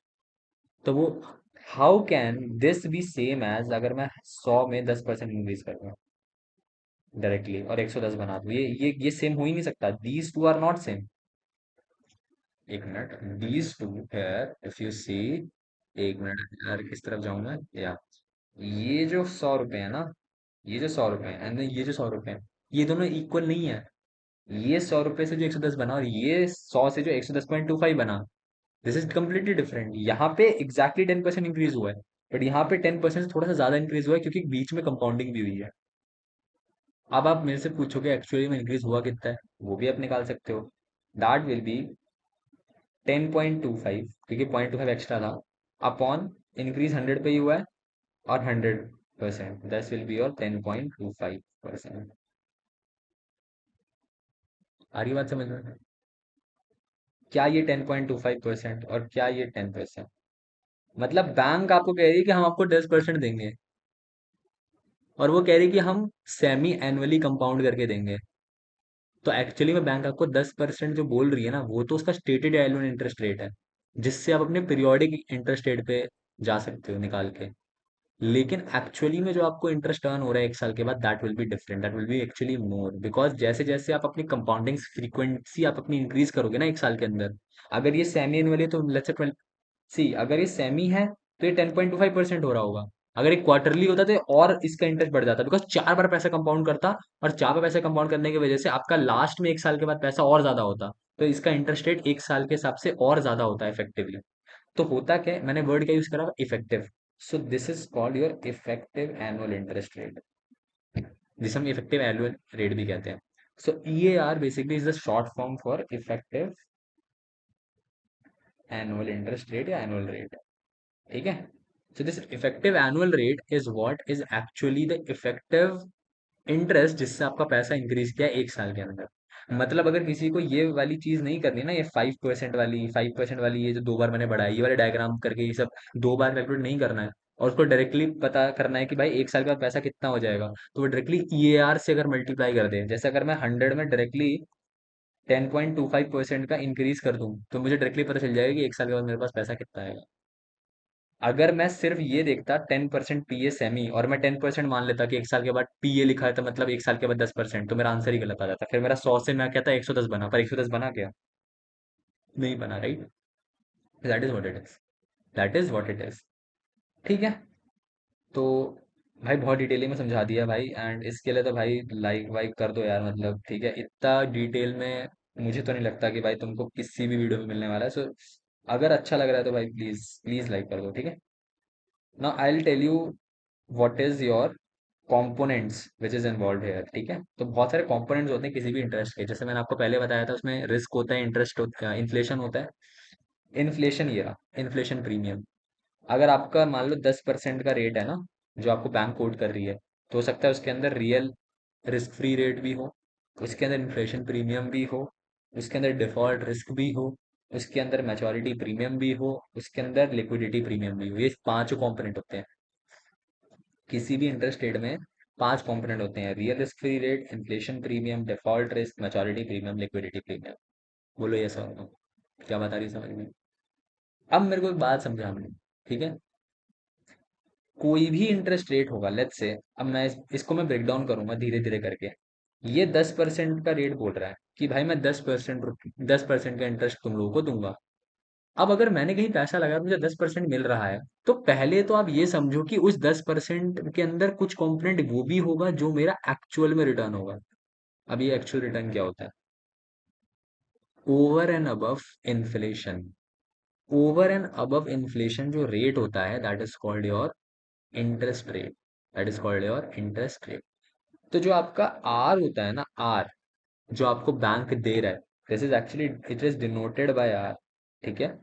तो वो, how can this be same as अगर मैं 100 में 10% इंक्रीज कर दूं डायरेक्टली और 110 बना दूं, ये सेम हो ही नहीं सकता। These two are not same. एक minute, these two here if you see. एक मिनट यार, किस तरफ जाऊं मैं, या ये जो 100 रुपए है ना, ये जो 100 रुपए है एंड ये जो 100 रुपए है, ये दोनों इक्वल नहीं है। ये 100 रुपए से जो 110 बना, और ये 100 से जो 110.25 बना, दिस इज कम्प्लीटली डिफरेंट। यहाँ पे एग्जैक्टली 10% इंक्रीज हुआ है, बट यहाँ पे 10% से थोड़ा सा ज्यादा इंक्रीज हुआ है, क्योंकि बीच में कंपाउंडिंग भी हुई है। अब आप मेरे से पूछोगे एक्चुअली में इंक्रीज हुआ कितना है, वो भी आप निकाल सकते हो। दैट विल बी 10.25, क्योंकि 0.25 एक्स्ट्रा था, अपॉन इंक्रीज 100 पे ही हुआ है, और 100%, दैट विल बी योर 10.25%। आ रही बात समझ में। क्या ये 10.25% और क्या ये 10%, मतलब बैंक आपको कह रही है कि हम आपको 10% देंगे, और वो कह रही है कि हम सेमी एनुअली कंपाउंड करके देंगे। तो एक्चुअली में बैंक आपको 10% जो बोल रही है ना, वो तो उसका स्टेटेड एनुअल इंटरेस्ट रेट है, जिससे आप अपने पीरियोडिक इंटरेस्ट रेट पे जा सकते हो निकाल के। लेकिन एक्चुअली में जो आपको इंटरेस्ट अर्न हो रहा है 1 साल के बाद, that will be different, that will B actually more, because जैसे जैसे आप अपनी कंपाउंडिंग फ्रीक्वेंसी आप अपनी इंक्रीज करोगे ना 1 साल के अंदर। अगर ये सेमी एनुअल है तो लेट्स से, सी अगर ये सेमी है तो ये 10.25% हो रहा होगा। अगर ये क्वार्टरली होता तो और इसका इंटरेस्ट बढ़ जाता, बिकॉज 4 बार पैसा कंपाउंड करता, और 4 बार पैसा कंपाउंड करने की वजह से आपका लास्ट में 1 साल के बाद पैसा और ज्यादा होता। तो इसका इंटरेस्ट रेट 1 साल के हिसाब से और ज्यादा होता है इफेक्टिवली। तो होता क्या है, मैंने वर्ड का यूज करा effective. So this is called your effective annual interest rate, जिसे हम इफेक्टिव एनुअल रेट भी कहते हैं। सो EAR basically is the short form for effective annual interest rate या एनुअल रेट। ठीक है। So this effective annual rate is what is actually the effective interest जिससे आपका पैसा इंक्रीज किया 1 साल के अंदर। मतलब अगर किसी को ये वाली चीज नहीं करनी ना, ये 5% वाली ये जो 2 बार मैंने बढ़ाई, ये वाले डायग्राम करके ये सब 2 बार कैलकुलेट नहीं करना है, और उसको डायरेक्टली पता करना है कि भाई 1 साल के बाद पैसा कितना हो जाएगा, तो वो डायरेक्टली EAR से अगर मल्टीप्लाई कर दे, जैसे अगर मैं 100 में डायरेक्टली 10.25% का इंक्रीज कर दूं, तो मुझे डायरेक्टली पता चल जाएगा कि 1 साल के बाद मेरे पास पैसा कितना आएगा। अगर मैं सिर्फ ये देखता 10% पीए सेमी, और मैं 10% मान लेता कि 1 साल के बाद पीए लिखा है, तो मतलब 1 साल के बाद 10%, तो मेरा आंसर ही गलत आ जाता। फिर मेरा 100 से मैं कहता 110 बना, पर 110 बना क्या, नहीं बना, right. That is what it is, that is what it is. ठीक है। तो भाई बहुत डिटेलिंग में समझा दिया भाई, एंड इसके लिए तो भाई लाइक वाइक कर दो यार, मतलब ठीक है, इतना डिटेल में मुझे तो नहीं लगता कि भाई तुमको किसी भी वीडियो में मिलने वाला है। सो अगर अच्छा लग रहा है तो भाई प्लीज प्लीज लाइक कर दो, ठीक है। Now I will tell you what is your components which is involve here. ठीक है, तो बहुत सारे कंपोनेंट्स होते हैं किसी भी इंटरेस्ट के, जैसे मैंने आपको पहले बताया था, उसमें रिस्क होता है, इंटरेस्ट होता है, इन्फ्लेशन होता है। इन्फ्लेशन, ये रहा इन्फ्लेशन प्रीमियम। अगर आपका मान लो 10% का रेट है ना, जो आपको बैंक कोट कर रही है, तो हो सकता है उसके अंदर रियल रिस्क फ्री रेट भी हो, उसके अंदर इन्फ्लेशन प्रीमियम भी हो, उसके अंदर डिफॉल्ट रिस्क भी हो, उसके अंदर मैच्योरिटी प्रीमियम भी हो, उसके अंदर लिक्विडिटी प्रीमियम भी हो। ये 5 कंपोनेंट होते हैं किसी भी इंटरेस्ट रेट में। 5 कंपोनेंट होते हैं, real risk free rate, inflation premium, default risk, maturity premium, liquidity premium. बोलो ये सब क्या बता रही है समझ में। अब मेरे को एक बात समझानी है, ठीक है। कोई भी इंटरेस्ट रेट होगा, लेट्स से, अब मैं इसको मैं ब्रेक डाउन करूंगा धीरे धीरे करके। ये 10% का रेट बोल रहा है कि भाई मैं 10% का इंटरेस्ट तुम लोगों को दूंगा। अब अगर मैंने कहीं पैसा लगाया और मुझे 10% मिल रहा है, तो पहले तो आप ये समझो कि उस 10% के अंदर कुछ कंपोनेंट वो भी होगा जो मेरा एक्चुअल में रिटर्न होगा। अभी एक्चुअल रिटर्न क्या होता है? Over and above inflation. Over and above inflation जो रेट होता है, that is called your interest rate. That is called your interest rate. तो जो आपका आर होता है ना, आर, जो आपको बैंक दे रहा है, this is actually, it is denoted by R. ठीक है?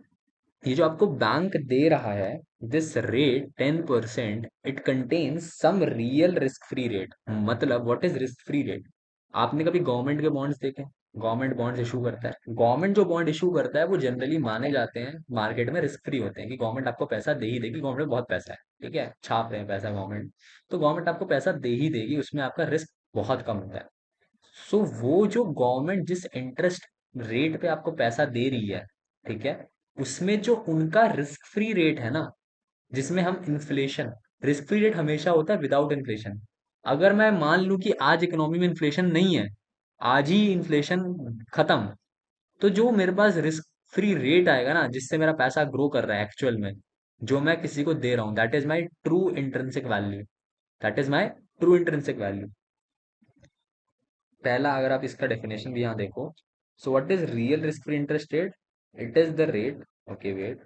ये जो आपको बैंक दे रहा है, this rate 10%, it contains some real risk free rate. मतलब what is risk free rate? आपने कभी गवर्नमेंट के बॉन्ड्स देखे? गवर्नमेंट बॉन्ड्स इशू करता है, गवर्नमेंट जो बॉन्ड इशू करता है वो जनरली माने जाते हैं मार्केट में रिस्क फ्री होते हैं, कि गवर्नमेंट आपको पैसा दे ही देगी, गवर्नमेंट में बहुत पैसा है, ठीक है, छाप रहे हैं पैसा गवर्नमेंट, तो गवर्नमेंट आपको पैसा दे ही देगी, उसमें आपका रिस्क बहुत कम होता है। सो वो जो गवर्नमेंट जिस इंटरेस्ट रेट पे आपको पैसा दे रही है, ठीक है, उसमें जो उनका रिस्क फ्री रेट है ना, जिसमें हम इन्फ्लेशन, रिस्क फ्री रेट हमेशा होता है विदाउट इन्फ्लेशन। अगर मैं मान लूं कि आज इकोनॉमी में इन्फ्लेशन नहीं है, आज ही इन्फ्लेशन खत्म, तो जो मेरे पास रिस्क फ्री रेट आएगा ना, जिससे मेरा पैसा ग्रो कर रहा है एक्चुअल में, जो मैं किसी को दे रहा हूँ, that is my true intrinsic value. That is my true intrinsic value. पहला, अगर आप इसका डेफिनेशन भी यहाँ देखो, so what is real risk free interest rate? It is the rate, okay wait,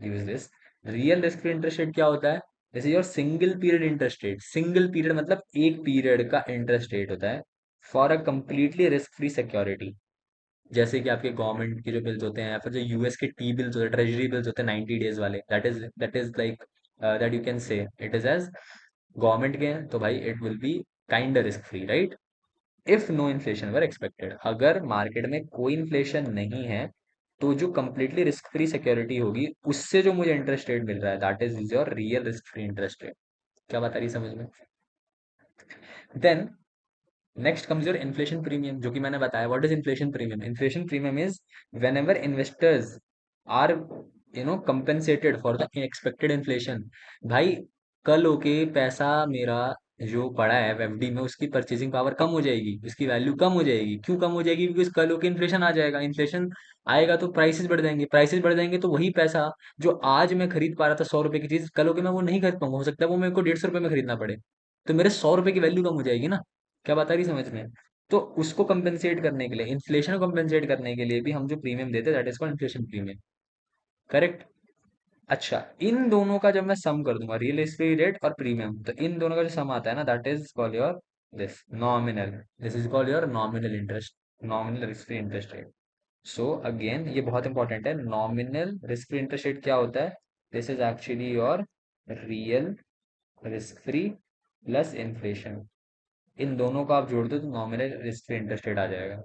use this. Real risk free interest rate क्या होता है? This is your single period interest rate. Single period मतलब एक period का interest rate होता है for a completely risk free security. जैसे कि आपके गवर्नमेंट के जो बिल्स होते हैं, या फिर जो यूएस के टी बिल्स होते हैं, ट्रेजरी बिल्स होते हैं 90 डेज वाले, that is like, that you can say it is as government के हैं, तो भाई it will be kind risk free, right? If no inflation were expected, अगर मार्केट में कोई इन्फ्लेशन नहीं है, तो जो कंप्लीटली रिस्क फ्री सिक्योरिटी होगी, उससे जो मुझे इंटरेस्ट रेट मिल रहा है, that is your real risk free interest rate. क्या बात आ रही है समझ में? Then next comes your inflation premium, जो कि मैंने बताया। What is inflation premium? Inflation premium is whenever investors are compensated for the expected inflation. भाई, कल होके पैसा मेरा जो पड़ा है एफडी में, उसकी परचेसिंग पावर कम हो जाएगी, उसकी वैल्यू कम हो जाएगी। क्यों कम हो जाएगी? क्योंकि कल होके इन्फ्लेशन आ जाएगा, इन्फ्लेशन आएगा तो प्राइसेस बढ़ जाएंगे, प्राइसेस बढ़ जाएंगे तो वही पैसा जो आज मैं खरीद पा रहा था 100 रुपए की चीज, कल होके मैं वो नहीं खरीद पाऊंगा, हो सकता है वो मेरे को 150 रुपए में खरीदना पड़े, तो मेरे 100 रुपए की वैल्यू कम हो जाएगी ना। क्या बता रही समझ में? तो उसको कंपेंसेट करने के लिए, इन्फ्लेशन को कंपेंसेट करने के लिए भी हम जो प्रीमियम देते हैं, that is called inflation premium. Correct? अच्छा, इन दोनों का जब मैं सम कर दूंगा, रियल एस्टेट रेट और प्रीमियम, तो इन दोनों का जो सम आता है ना, that is called your this nominal, this is called your nominal interest, nominal risk free interest rate. So again ये बहुत इंपॉर्टेंट है, nominal risk free interest rate क्या होता है? This is actually your real risk free plus inflation. इन दोनों को आप जोड़ दो तो nominal risk free interest rate आ जाएगा।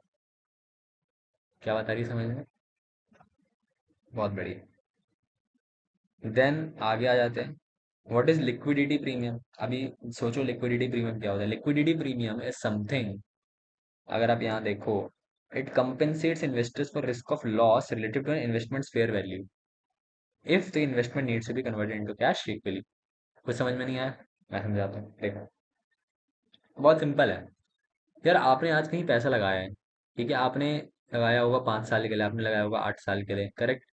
क्या बता रही है समझ में? बहुत बढ़िया। देन आगे आ जाते हैं, व्हाट इज लिक्विडिटी प्रीमियम? अभी सोचो लिक्विडिटी प्रीमियम क्या होता है। लिक्विडिटी प्रीमियम इज समथिंग, अगर आप यहाँ देखो, it compensates investors for risk of loss related to investments fair value if the investment needs to be converted into cash equally. कुछ समझ में नहीं आया? मैं समझाता हूँ, देखो। बहुत सिंपल है। यार, आपने आज कहीं पैसा लगाया है, ठीक है, आपने लगाया होगा 5 साल के लिए, आपने लगाया होगा 8 साल के लिए, करेक्ट?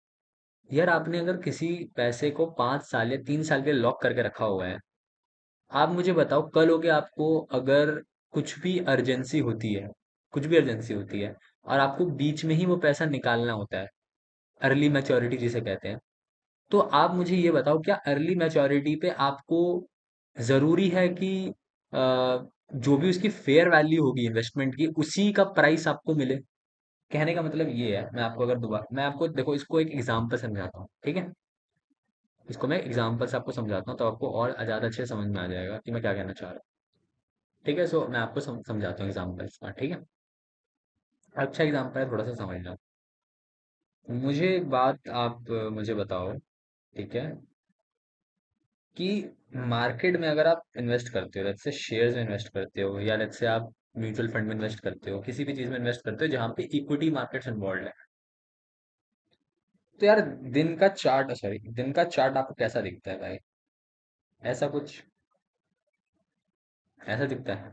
यार, आपने अगर किसी पैसे को 5 साल या 3 साल के लिए लॉक करके रखा हुआ है, आप मुझे बताओ, कल हो के आपको अगर कुछ भी अर्जेंसी होती है, कुछ भी अर्जेंसी होती है, और आपको बीच में ही वो पैसा निकालना होता है, अर्ली मैच्योरिटी जिसे कहते हैं, तो आप मुझे ये बताओ, क्या अर्ली मैच्योरिटी पे आपको जरूरी है कि जो भी उसकी फेयर वैल्यू होगी इन्वेस्टमेंट की, उसी का प्राइस आपको मिले? कहने का मतलब ये है, मैं आपको अगर दोबारा, मैं आपको देखो इसको एक एग्जांपल समझाता हूँ, ठीक है? इसको मैं एग्जांपल से आपको समझाता हूँ, तो आपको और ज़्यादा अच्छे से समझ में आ जाएगा कि मैं क्या कहना चाह रहा हूँ। ठीक है, सो मैं आपको समझाता हूँ एग्जांपल से, ठीक है? अच्छा एग्जांपल है, थोड़ा सा समझना। मुझे एक बात आप मुझे बताओ, ठीक है, कि मार्केट में अगर आप इन्वेस्ट करते हो, लेट्स से शेयर्स में इन्वेस्ट करते हो, या लेट्स से आप म्यूचुअल फंड में इन्वेस्ट करते हो, किसी भी चीज में इन्वेस्ट करते हो जहाँ पे इक्विटी मार्केट्स इन्वॉल्व है, तो यार दिन का चार्ट, सॉरी, दिन का चार्ट आपको कैसा दिखता है भाई? ऐसा कुछ, ऐसा दिखता है,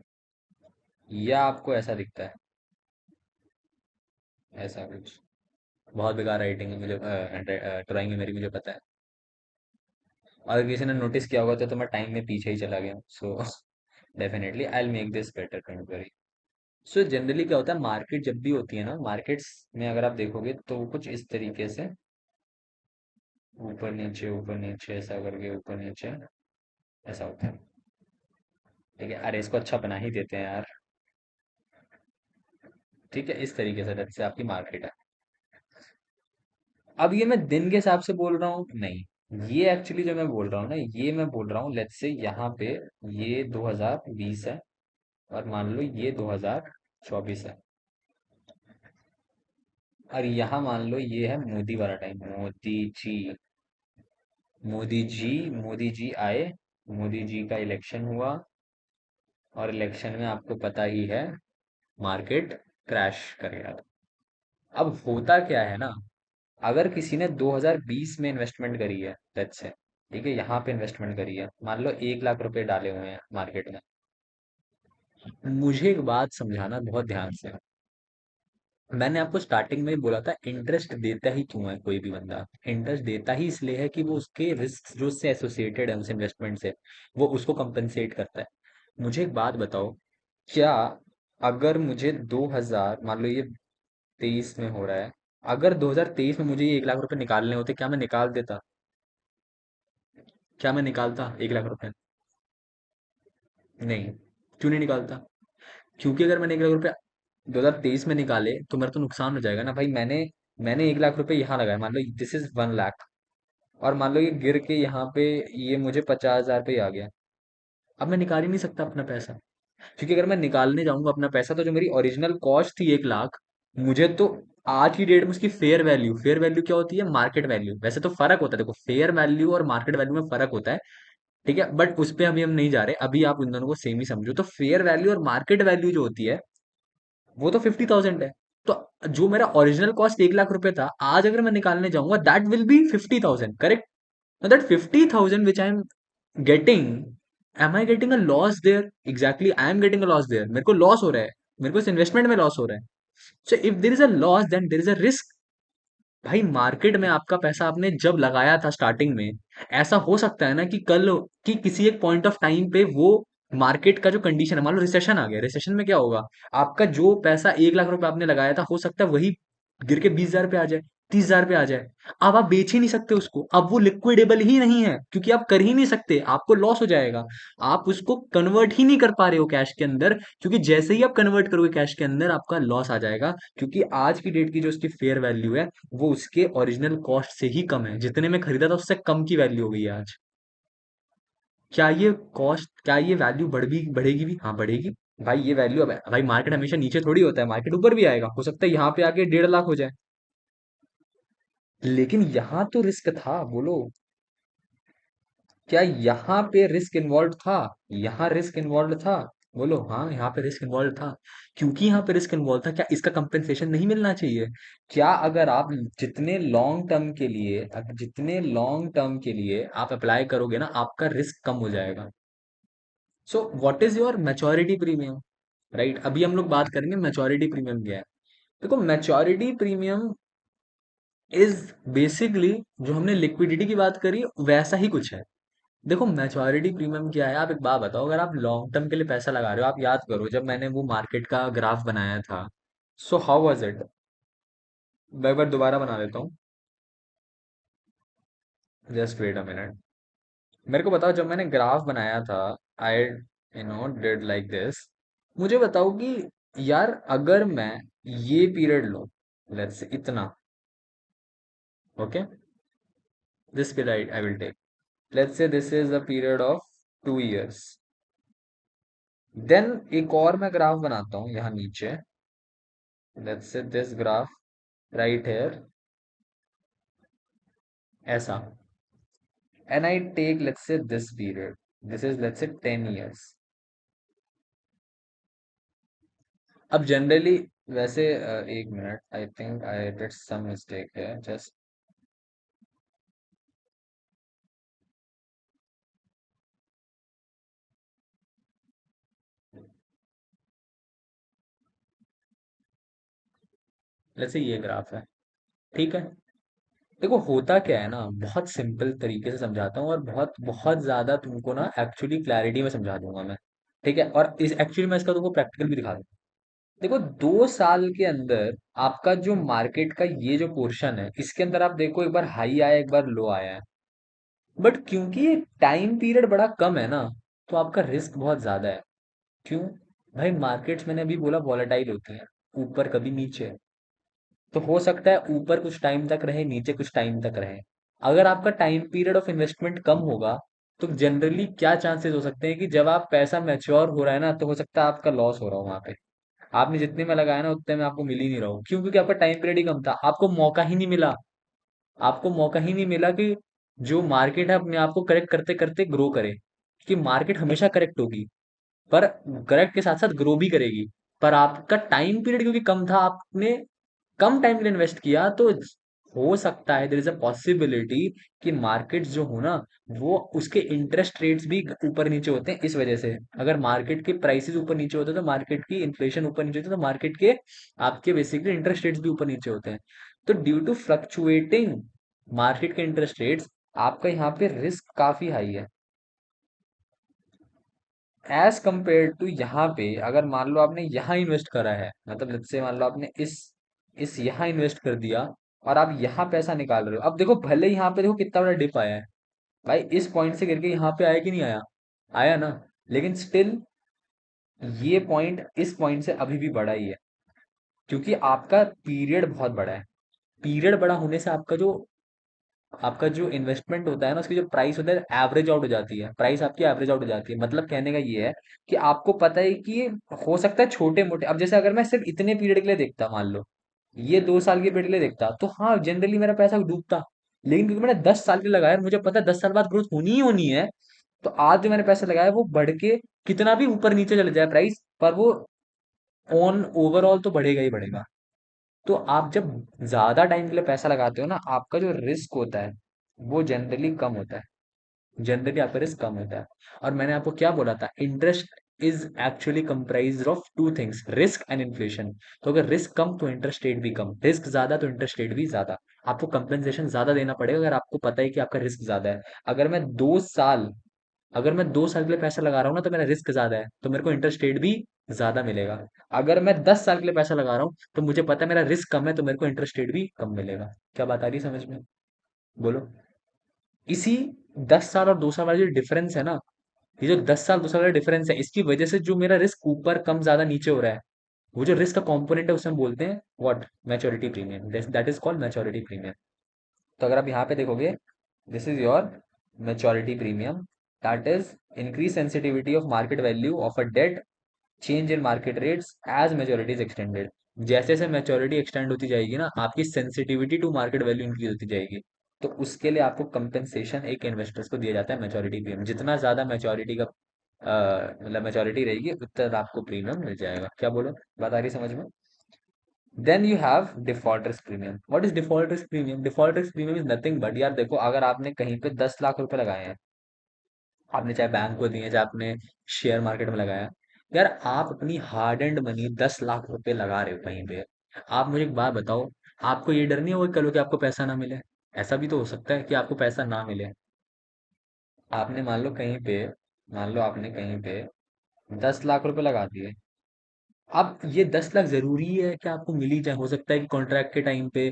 या आपको ऐसा दिखता है, ऐसा कुछ? बहुत बेकार राइटिंग है, मुझे ड्राइंग है मेरी, मुझे पता है। अगर किसी ने नोटिस किया होगा तो मैं टाइम में पीछे ही चला गया, so definitely I will make this better, don't worry. So generally क्या होता है, मार्केट जब भी होती है ना, मार्केट्स में अगर आप देखोगे तो वो कुछ इस तरीके से ऊपर नीचे ऐसा करके ऊपर नीचे ऐसा होता है। ठीक है, अरे इसको अच्छा बना ही देते हैं यार। ठीक है, इस तरीके से जैसे आपकी मार्केट है। अब ये मैं दिन के हिसाब से बोल रहा हूँ नहीं, ये एक्चुअली जो मैं बोल रहा हूँ ना, ये मैं बोल रहा हूँ लेट्स से यहाँ पे ये 2020 है, और मान लो ये 2024 है, और यहाँ मान लो ये है मोदी वाला टाइम, मोदी जी आए, मोदी जी का इलेक्शन हुआ, और इलेक्शन में आपको पता ही है मार्केट क्रैश कर गया था। अब होता क्या है ना, अगर किसी ने 2020 में इन्वेस्टमेंट करी है लेट्स से, ठीक है, यहाँ पे इन्वेस्टमेंट करी है, मान लो 1 लाख रुपए डाले हुए हैं मार्केट में। मुझे एक बात समझाना बहुत ध्यान से। मैंने आपको स्टार्टिंग में ही बोला था, इंटरेस्ट देता ही क्यों है कोई भी बंदा? इंटरेस्ट देता ही इसलिए है कि वो उसके रिस्क जो उससे एसोसिएटेड है, उस इन्वेस्टमेंट से, वो उसको कंपनसेट करता है। मुझे एक बात बताओ, क्या अगर मुझे 2000 मान लो ये 23 में हो रहा है, अगर 2023 में मुझे ये 1 लाख रुपए निकालने होते, क्या मैं निकाल देता? क्या मैं निकालता 1 लाख रुपए? नहीं। क्यों नहीं निकालता? क्योंकि अगर मैंने 1 लाख रुपए 2023 में निकाले तो मेरा तो नुकसान हो जाएगा ना भाई। मैंने मैंने 1 लाख रुपए यहाँ लगाया, मान लो दिस इज 1 लाख, और मान लो ये गिर के यहाँ पे ये मुझे 50,000 पे ही आ गया। अब मैं निकाल ही नहीं सकता अपना पैसा, क्योंकि अगर मैं निकालने जाऊंगा अपना पैसा, तो जो मेरी ओरिजिनल कॉस्ट थी 1 लाख, मुझे तो आज की डेट में उसकी फेयर वैल्यू क्या होती है? Market value. वैसे तो फर्क होता है, देखो, फेयर वैल्यू और मार्केट वैल्यू में फर्क होता है। ठीक है, बट उस पे अभी हम नहीं जा रहे, अभी आप उन दोनों को सेम ही समझो। तो फेयर वैल्यू और मार्केट वैल्यू जो होती है, वो तो 50,000 है। तो जो मेरा ओरिजिनल कॉस्ट 1 लाख रुपए था, आज अगर मैं निकालने जाऊंगा, that will be 50,000, correct? That 50,000 which I am getting, am I getting a loss there? Exactly, I am getting a loss there, मेरे को लॉस हो रहा है, मेरे को इस इन्वेस्टमेंट में लॉस हो रहा है। So if there is a loss, then there is a risk. भाई मार्केट में आपका पैसा आपने जब लगाया था स्टार्टिंग में, ऐसा हो सकता है ना कि कल, कि किसी एक पॉइंट ऑफ टाइम पे वो मार्केट का जो कंडीशन है, मान लो रिसेशन आ गया, रिसेशन में क्या होगा? आपका जो पैसा 1 लाख रुपए आपने लगाया था, हो सकता है वही गिर के 20,000 पे आ जाए, 30,000 पे आ जाए। अब आप बेच ही नहीं सकते उसको, अब वो लिक्विडेबल ही नहीं है, क्योंकि आप कर ही नहीं सकते, आपको लॉस हो जाएगा। आप उसको कन्वर्ट ही नहीं कर पा रहे हो कैश के अंदर, क्योंकि जैसे ही आप कन्वर्ट करोगे कैश के अंदर, आपका लॉस आ जाएगा, क्योंकि आज की डेट की जो उसकी फेयर वैल्यू है, वो उसके ओरिजिनल कॉस्ट से ही कम है, जितने में खरीदा था उससे कम की वैल्यू हो गई है आज। क्या ये वैल्यू बढ़ेगी भी? हाँ, बढ़ेगी। भाई ये वैल्यू, अब भाई मार्केट हमेशा नीचे थोड़ी होता है, मार्केट ऊपर भी आएगा, हो सकता है यहाँ पे आके 1.5 लाख हो जाए। लेकिन यहाँ तो रिस्क था, बोलो। क्या यहाँ पे रिस्क इन्वॉल्व था? यहाँ रिस्क इन्वॉल्व था? बोलो हाँ, यहाँ पे रिस्क इन्वॉल्व था। क्योंकि यहाँ पे रिस्क इन्वॉल्व था, क्या इसका कंपेंसेशन नहीं मिलना चाहिए? क्या अगर आप जितने लॉन्ग टर्म के लिए आप अप्लाई करोगे ना, आपका रिस्क कम हो जाएगा। सो what is your maturity premium? Right, अभी हम लोग बात करेंगे मैच्योरिटी प्रीमियम क्या है। देखो, मैच्योरिटी प्रीमियम इज बेसिकली, जो हमने लिक्विडिटी की बात करी, वैसा ही कुछ है। देखो, मैच्योरिटी प्रीमियम क्या है, आप एक बात बताओ, अगर आप लॉन्ग टर्म के लिए पैसा लगा रहे हो, आप याद करो जब मैंने वो मार्केट का ग्राफ बनाया था, सो हाउ वाज इट? मैं एक बार दोबारा बना देता हूँ, जस्ट वेट अ मिनट। मेरे को बताओ, जब मैंने ग्राफ बनाया था, आई डिड लाइक दिस। मुझे बताओ कि यार, अगर मैं ये पीरियड लूं, लेट्स से इतना, okay, this period I will take, let's say this is the period of 2 years। देन एक और मैं ग्राफ बनाता हूँ यहाँ नीचे, let's say this graph right here, ऐसा, and I take let's say this period, this is let's say 10 years। अब जनरली, वैसे एक मिनट, I think I did some mistake है, जस्ट, लेट्स से ये ग्राफ है, ठीक है। देखो, होता क्या है ना, बहुत सिंपल तरीके से समझाता हूँ, और बहुत बहुत ज्यादा तुमको ना एक्चुअली क्लैरिटी में समझा दूंगा मैं। ठीक है, और इस एक्चुअली मैं इसका तुमको प्रैक्टिकल भी दिखा दूंगा। देखो 2 साल के अंदर आपका जो मार्केट का ये जो पोर्शन है, इसके अंदर आप देखो एक बार हाई आया, एक बार लो आया है। बट क्योंकि ये टाइम पीरियड बड़ा कम है ना, तो आपका रिस्क बहुत ज्यादा है। क्यों? भाई मार्केट्स मैंने अभी बोला वॉलेटाइल होती है, ऊपर कभी नीचे। तो हो सकता है ऊपर कुछ टाइम तक रहे, नीचे कुछ टाइम तक रहे। अगर आपका टाइम पीरियड ऑफ इन्वेस्टमेंट कम होगा, तो जनरली क्या चांसेस हो सकते हैं कि जब आप पैसा मैच्योर हो रहा है ना, तो हो सकता है आपका लॉस हो रहा हो वहां पे। आपने जितने में लगाया ना, उतने में आपको मिल ही नहीं रहा हो। क्यों? क्योंकि आपका टाइम पीरियड ही कम था, आपको मौका ही नहीं मिला। आपको मौका ही नहीं मिला कि जो मार्केट है अपने आप को करेक्ट करते करते ग्रो करे, कि मार्केट हमेशा करेक्ट होगी, पर करेक्ट के साथ साथ ग्रो भी करेगी। पर आपका टाइम पीरियड क्योंकि कम था, आपने कम टाइम के लिए इन्वेस्ट किया, तो हो सकता है देयर इज अ पॉसिबिलिटी कि मार्केट्स जो हो ना, वो उसके इंटरेस्ट रेट्स भी ऊपर नीचे होते हैं। इस वजह से अगर मार्केट के प्राइसेस ऊपर नीचे होते हैं, तो मार्केट की इन्फ्लेशन ऊपर नीचे होती है, तो मार्केट के आपके बेसिकली इंटरेस्ट रेट्स भी ऊपर नीचे होते हैं। तो ड्यू टू फ्लक्चुएटिंग मार्केट के इंटरेस्ट रेट्स, आपका यहाँ पे रिस्क काफी हाई है एज कंपेयर टू यहाँ पे। अगर मान लो आपने यहाँ इन्वेस्ट करा है, मतलब लेट्स से मान लो आपने इस यहाँ इन्वेस्ट कर दिया, और आप यहाँ पैसा निकाल रहे हो। अब देखो भले यहाँ पे देखो कितना बड़ा डिप आया है, भाई इस पॉइंट से गिर के यहाँ पे आया कि नहीं आया? आया ना। लेकिन स्टिल ये पॉइंट इस पॉइंट से अभी भी बड़ा ही है, क्योंकि आपका पीरियड बहुत बड़ा है। पीरियड बड़ा होने से आपका जो इन्वेस्टमेंट होता है ना, उसकी जो प्राइस होता है एवरेज आउट हो जाती है, प्राइस आपकी एवरेज आउट हो जाती है। मतलब कहने का ये है कि आपको पता है कि ये हो सकता है छोटे मोटे। अब जैसे अगर मैं सिर्फ इतने पीरियड के लिए देखता, मान लो ये 2 साल के पीरियड के लिए देखता, तो हाँ जनरली मेरा पैसा डूबता। लेकिन क्योंकि मैंने 10 साल के लिए लगाया, मुझे पता है 10 साल बाद ग्रोथ होनी ही होनी है, तो आज जो मैंने पैसा लगाया वो बढ़ के कितना भी ऊपर नीचे चले जाए प्राइस, पर वो ऑन ओवरऑल तो बढ़ेगा ही बढ़ेगा। तो आप जब ज्यादा टाइम के लिए पैसा लगाते हो ना, आपका जो रिस्क होता है वो जनरली कम होता है। जनरली आपका रिस्क कम होता है। और मैंने आपको क्या बोला था, interest is actually comprise of two things, risk and inflation. तो अगर रिस्क कम तो इंटरेस्ट रेट भी कम, रिस्क ज्यादा तो इंटरेस्ट रेट भी ज्यादा। आपको कंपेंसेशन ज्यादा देना पड़ेगा अगर आपको पता है कि आपका रिस्क ज्यादा है। अगर मैं 2 साल अगर मैं 2 साल के लिए पैसा लगा रहा हूँ ना, तो मेरा रिस्क ज्यादा है, तो मेरे को इंटरेस्ट रेट भी ज्यादा मिलेगा। अगर मैं 10 साल के लिए पैसा लगा रहा हूँ, तो मुझे पता है मेरा रिस्क कम है, तो मेरे को इंटरेस्ट रेट भी कम मिलेगा। क्या बात आ रही है समझ में? बोलो। इसी 10 साल और 2 साल वाला जो डिफरेंस है ना, ये जो 10 साल 2 साल का डिफरेंस है, इसकी वजह से जो मेरा रिस्क ऊपर कम ज्यादा नीचे हो रहा है, वो जो रिस्क का कंपोनेंट है उसे हम बोलते हैं what, maturity premium. That is called maturity premium. तो अगर आप यहाँ पे देखोगे, this is your maturity premium, that is increase sensitivity of market value of a debt change in market rates as maturity is extended. जैसे जैसे maturity extend होती जाएगी ना, आपकी sensitivity to market value increase होती जाएगी। तो उसके लिए आपको कंपेंसेशन एक इन्वेस्टर्स को दिया जाता है मैच्योरिटी प्रीमियम। जितना ज्यादा मैच्योरिटी का मतलब मैच्योरिटी रहेगी, उतना ज्यादा आपको प्रीमियम मिल जाएगा। क्या बोलो? बात आ रही समझ में? Then you have default risk premium. What is default risk premium? Default risk premium is nothing but, यार देखो अगर आपने कहीं पे 10 लाख रुपए लगाए हैं, आपने चाहे बैंक को दिए, चाहे आपने शेयर मार्केट में लगाया, यार आप अपनी हार्ड एंड मनी 10 लाख रुपए लगा रहे हो कहीं पे। आप मुझे एक बात बताओ, आपको ये डर नहीं होगा कल को कि आपको पैसा ना मिले? ऐसा भी तो हो सकता है कि आपको पैसा ना मिले। आपने मान लो आपने कहीं पे 10 लाख रुपए लगा दिए। अब ये 10 लाख जरूरी है कि आपको मिल ही जाए? हो सकता है कि कॉन्ट्रैक्ट के टाइम पे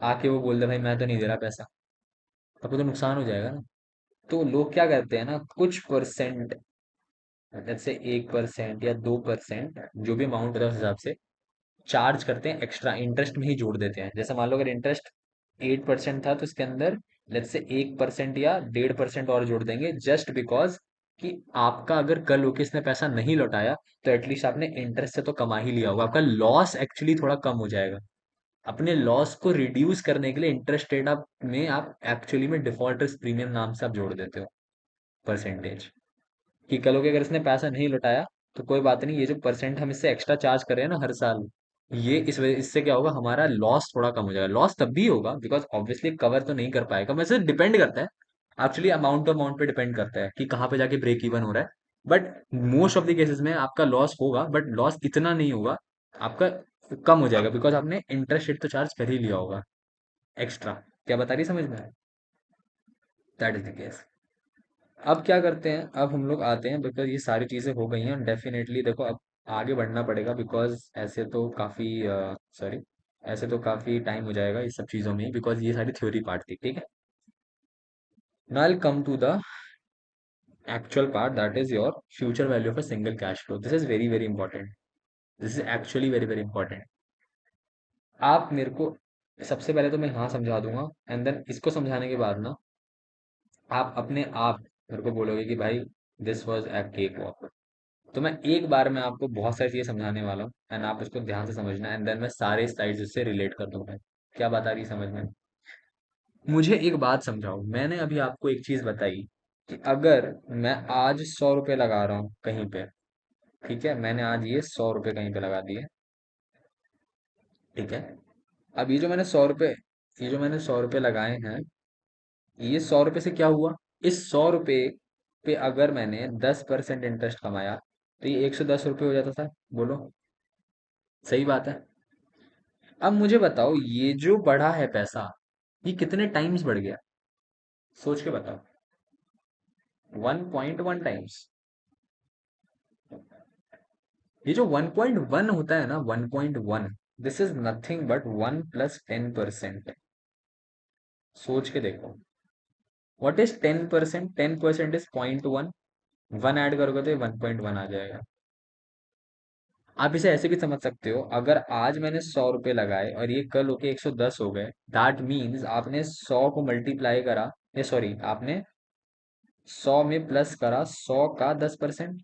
आके वो बोल दे भाई मैं तो नहीं दे रहा पैसा, आपको तो नुकसान हो जाएगा ना। तो लोग क्या करते हैं ना, कुछ परसेंट, जैसे 1% या 2%, जो भी अमाउंट होता है उस हिसाब से चार्ज करते हैं, एक्स्ट्रा इंटरेस्ट में ही जोड़ देते हैं। जैसे मान लो अगर इंटरेस्ट 8% था, तो इसके अंदर लेट्स से 1% या 1.5% और जोड़ देंगे, जस्ट बिकॉज कि आपका अगर कल होके इसने पैसा नहीं लौटाया, तो एटलीस्ट आपने इंटरेस्ट से तो कमा ही लिया होगा, आपका लॉस एक्चुअली थोड़ा कम हो जाएगा। अपने लॉस को रिड्यूस करने के लिए इंटरेस्ट रेट आप एक्चुअली में डिफॉल्ट रिस्क प्रीमियम नाम से आप जोड़ देते हो परसेंटेज, कि कल को अगर इसने पैसा नहीं लौटाया, तो कोई बात नहीं, ये जो परसेंट हम इससे एक्स्ट्रा चार्ज कर रहे हैं ना हर साल, ये इस वजह इससे क्या होगा, हमारा लॉस थोड़ा कम हो जाएगा। लॉस तब भी होगा बिकॉज ऑब्वियसली कवर तो नहीं कर पाएगा, वैसे डिपेंड करता है, एक्चुअली अमाउंट टू अमाउंट पे डिपेंड करता है कि कहाँ पे जाके ब्रेक इवन हो रहा है। But most of the cases में आपका लॉस होगा, बट लॉस इतना नहीं होगा, आपका कम हो जाएगा, बिकॉज आपने इंटरेस्ट रेट तो चार्ज कर ही लिया होगा एक्स्ट्रा। क्या बता रही समझ में? That is the case. अब क्या करते हैं, अब हम लोग आते हैं, बिकॉज ये सारी चीजें हो गई हैं डेफिनेटली। देखो अब आगे बढ़ना पड़ेगा, बिकॉज ऐसे तो काफ़ी सॉरी, ऐसे तो काफ़ी टाइम हो जाएगा इस सब चीज़ों में, बिकॉज ये सारी थ्योरी पार्ट थी, ठीक है। Now I come to the actual part, that is your future value of a single cash flow. This is very very important. This is actually very very important. आप मेरे को सबसे पहले तो मैं हाँ समझा दूंगा, एंड देन इसको समझाने के बाद ना आप अपने आप मेरे को बोलोगे कि भाई this was a cake walk. तो मैं एक बार में आपको बहुत सारी चीजें समझाने वाला हूँ, एंड आप उसको ध्यान से समझना, एंड देन मैं सारे स्लाइड्स उससे रिलेट कर दूंगा। क्या बात आ रही है समझ में? मुझे एक बात समझाओ, मैंने अभी आपको एक चीज बताई कि अगर मैं आज 100 रुपये लगा रहा हूँ कहीं पे, ठीक है, मैंने आज ये 100 रुपये कहीं पे लगा दिए, ठीक है। अब ये जो मैंने 100 रुपये लगाए हैं, ये 100 रुपये से क्या हुआ? इस 100 रुपये पे अगर मैंने 10% इंटरेस्ट कमाया तो ये 110 रुपये हो जाता था। बोलो, सही बात है। अब मुझे बताओ, ये जो बढ़ा है पैसा, ये कितने टाइम्स बढ़ गया? सोच के बताओ। 1.1 टाइम्स। ये जो 1.1 होता है ना, 1.1, दिस इज नथिंग बट 1 + 10%। सोच के देखो, व्हाट इज 10%? 10% इज 0.1, 1 ऐड करोगे तो 1.1 आ जाएगा। आप इसे ऐसे भी समझ सकते हो, अगर आज मैंने 100 रुपये लगाए और ये कल होके 110 हो गए, दैट मीन्स आपने 100 को मल्टीप्लाई करा, या सॉरी, आपने 100 में प्लस करा 100 का 10%।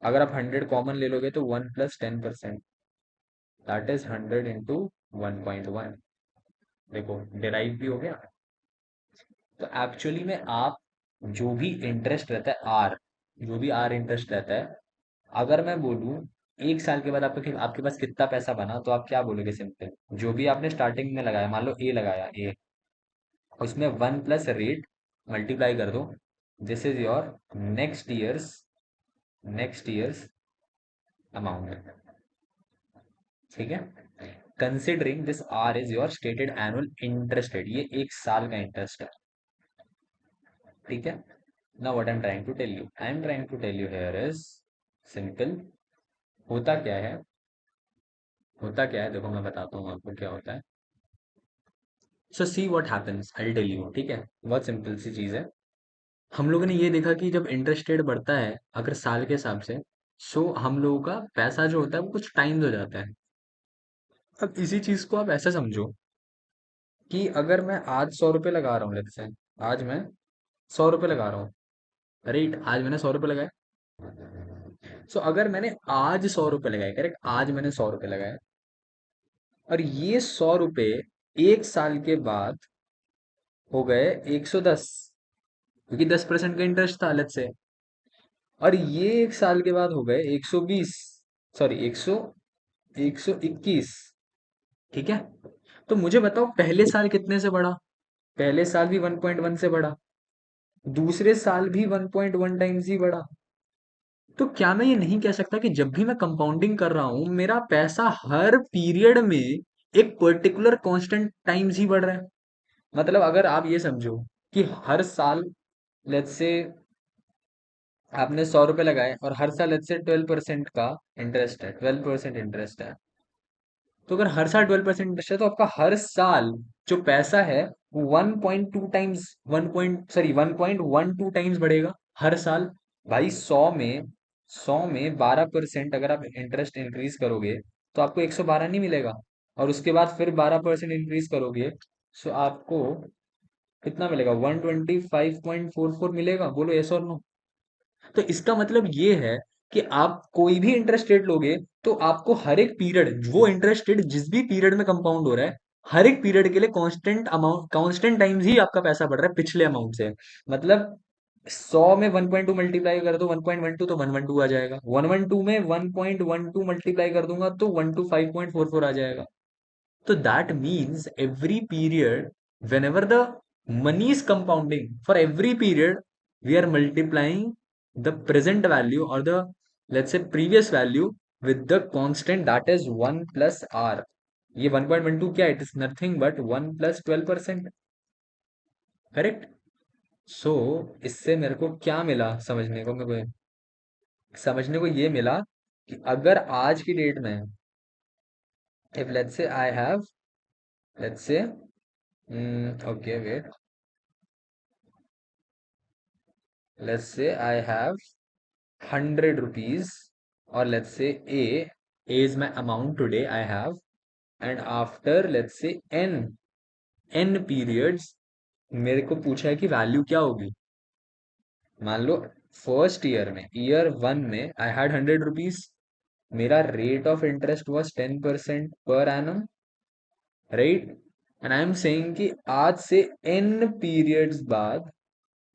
अगर आप 100 कॉमन ले लोगे तो 1 + 10%, दैट इज 100 × 1.1। देखो, डिराइव भी हो गया। तो एक्चुअली में आप, जो भी इंटरेस्ट रहता है आर, जो भी आर इंटरेस्ट रहता है, अगर मैं बोलूँ 1 साल के बाद आपके पास कितना पैसा बना, तो आप क्या बोलोगे? सिंपल, जो भी आपने स्टार्टिंग में लगाया, मान लो ए लगाया, ए, उसमें 1 + रेट मल्टीप्लाई कर दो, this is your next years amount, ठीक है। Considering this R is your stated annual interest rate, ये 1 साल का इंटरेस्ट है, ठीक है। Now what I am trying to tell you, I am trying to tell you here is simple. होता क्या है? होता क्या है, देखो मैं बताता हूँ आपको क्या होता है। So see what happens, I tell you, ठीक है। बहुत सिंपल सी चीज़ है। हम लोगों ने ये देखा कि जब इंटरेस्ट रेट बढ़ता है अगर साल के हिसाब से, सो हम लोगों का पैसा जो होता है वो कुछ टाइम्स हो जाता है। अब इसी चीज़ को आप ऐसा समझो कि अगर मैं आज 100 रुपये लगा रहा हूँ, लेट्स से आज मैं 100 रुपये लगा रहा हूँ, राइट, आज मैंने 100 रुपये लगाए। सो अगर मैंने आज 100 रुपये लगाए, करेक्ट, आज मैंने 100 रुपये लगाए, और ये 100 रुपये 1 साल के बाद हो गए 110, क्योंकि 10% का इंटरेस्ट था अलग से। और ये 1 साल के बाद हो गए 120, सॉरी 121, ठीक है। तो मुझे बताओ, पहले साल कितने से बढ़ा? पहले साल भी 1.1 से बढ़ा, दूसरे साल भी 1.1 टाइम्स ही बढ़ा। तो क्या मैं ये नहीं कह सकता कि जब भी मैं कंपाउंडिंग कर रहा हूं, मेरा पैसा हर पीरियड में एक पर्टिकुलर कांस्टेंट टाइम्स ही बढ़ रहा है? मतलब अगर आप ये समझो कि हर साल, लेट्स से आपने 100 रुपये लगाए और हर साल लेट्स से 12% का इंटरेस्ट है, 12% इंटरेस्ट है, तो अगर हर साल 12% इंटरेस्ट है तो आपका हर साल जो पैसा है वो 1.2 टाइम्स, 1.12 बढ़ेगा हर साल। भाई 100 में 12% अगर आप इंटरेस्ट इंक्रीज करोगे तो आपको 112 नहीं मिलेगा, और उसके बाद फिर 12% इंक्रीज करोगे, सो आपको कितना मिलेगा? 125.44 मिलेगा। बोलो यस और नो? तो इसका मतलब ये है कि आप कोई भी इंटरेस्ट रेट लोगे तो आपको हर एक पीरियड, वो इंटरेस्ट रेट जिस भी पीरियड में कंपाउंड हो रहा है, हर एक पीरियड के लिए कांस्टेंट अमाउंट, कांस्टेंट टाइम्स ही आपका पैसा बढ़ रहा है पिछले अमाउंट से। मतलब 100 में 1.2 मल्टीप्लाई कर दो 1.12, तो 112 आ जाएगा। 112 में 1.12 मल्टीप्लाई कर दूंगा तो 125.44 आ जाएगा। So that means every period, whenever the money is compounding, for every period, we are multiplying the present value or the, let's say, previous value with the constant, that is 1 plus r. ये 1.12 क्या है? It is nothing but 1 plus 12%, correct. So इससे मेरे को क्या मिला समझने को? मेरे को समझने को ये मिला कि अगर आज की डेट में, if let's say I have, let's say, okay wait, let's say I have 100 rupees, or let's say A is my amount today I have, and after let's say n periods मेरे को पूछा है कि value क्या होगी। मान लो first year में, year 1 में आई हैड 100 rupees, मेरा rate of interest was 10% per annum, right. And I am saying कि आज से n पीरियड्स बाद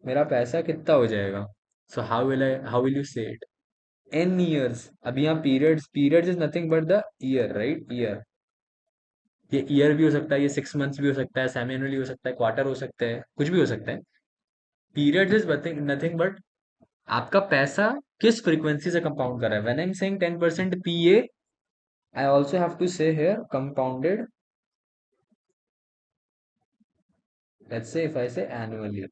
मेरा पैसा कितना हो जाएगा। सो हाउ विल यू से इट, n years। अब यहाँ periods is nothing but the year, right, year. ये ईयर भी हो सकता है, ये 6 months भी हो सकता है, सेमी एनुअली हो सकता है, क्वार्टर हो सकता है, कुछ भी हो सकता है। पीरियड्स इज नथिंग बट आपका पैसा किस फ्रीक्वेंसी से कंपाउंड कर रहा है। When I am saying 10% PA, I also have to say here compounded, let's say if I say annually.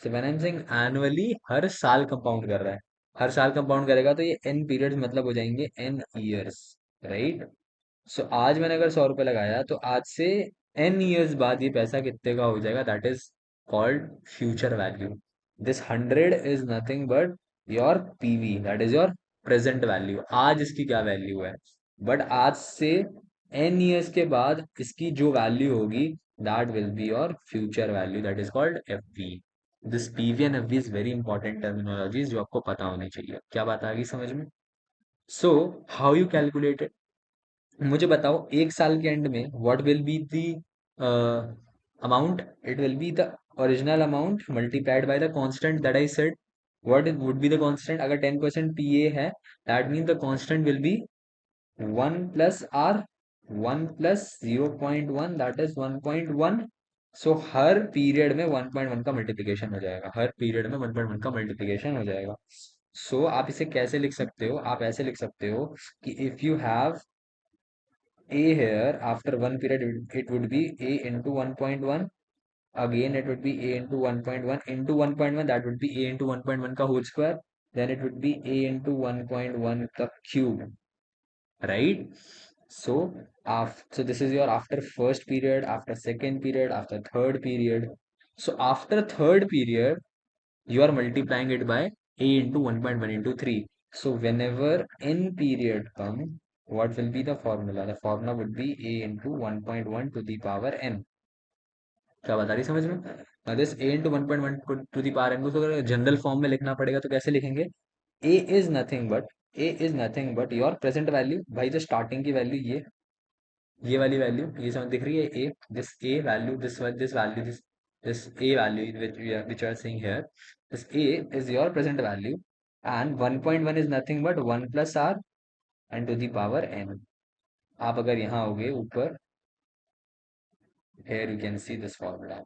So when I am saying annually, हर साल कंपाउंड कर रहा है, हर साल कंपाउंड करेगा तो ये n पीरियड्स मतलब हो जाएंगे n ईयर्स, राइट। सो आज मैंने अगर 100 रुपये लगाया तो आज से n ईयर्स बाद ये पैसा कितने का हो जाएगा, that is called future value. This 100 is nothing but your PV, that is your present value, आज इसकी क्या वैल्यू है। बट आज से n ईयर्स के बाद इसकी जो वैल्यू होगी, that will be your future value, that is called FV। This PV and FV is very important terminologies जो आपको पता होनी चाहिए। क्या बात आ गई समझ में। सो हाउ यू कैलकुलेट, मुझे बताओ एक साल के एंड में what will be the amount. It will be the original amount multiplied by the constant that I said. What would be the constant, अगर 10% PA है, that mean the constant will be 1 + R, 1 + 0.1, that is 1.1। So her period में 1.1 का multiplication हो जाएगा, हर period में 1.1 का multiplication हो जाएगा। सो आप इसे कैसे लिख सकते हो, आप ऐसे लिख सकते हो कि if you have A here, after one period it would be A into 1.1, again it would be A into 1.1 into 1.1, that would be A into 1.1 ka whole square, then it would be A into 1.1 ka cube, right? So so this is your after first period, after second period, after third period. So after third period you are multiplying it by A into 1.1 into 3. So whenever n period come, what will be the formula? The formula would be A into 1.1 to the power n. क्या बता रही समझ में। This A into 1.1 to the power n को अगर general form में लिखना पड़ेगा तो कैसे लिखेंगे। A is nothing but, A is nothing but your present value, भाई जो स्टार्टिंग की वैल्यू ये वाली वैल्यू, ये समझ दिख रही है A, this A value, this value, this A value which we are seeing here, this A is your present value, and 1.1 is nothing but 1 plus R and to the power n। आप अगर यहाँ होगे ऊपर, here you can see this formula,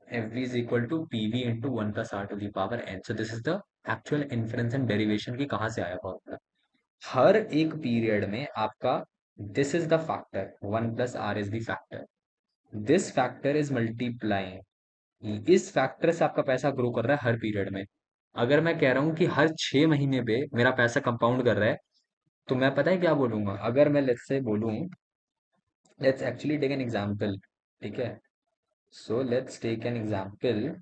FV is equal to PV into 1 plus R to the power n। So this is the actual inference and derivation की कहाँ से आया formula. हर एक पीरियड में आपका, this is the factor, 1 plus R is the factor, this factor is multiplying, इस factor से आपका पैसा ग्रो कर रहा है हर पीरियड में। अगर मैं कह रहा हूं कि हर 6 महीने पे मेरा पैसा कंपाउंड कर रहा है, तो मैं पता है क्या बोलूंगा। अगर मैं लेट्स से बोलूं, let's actually take an example, ठीक है। So let's take an example,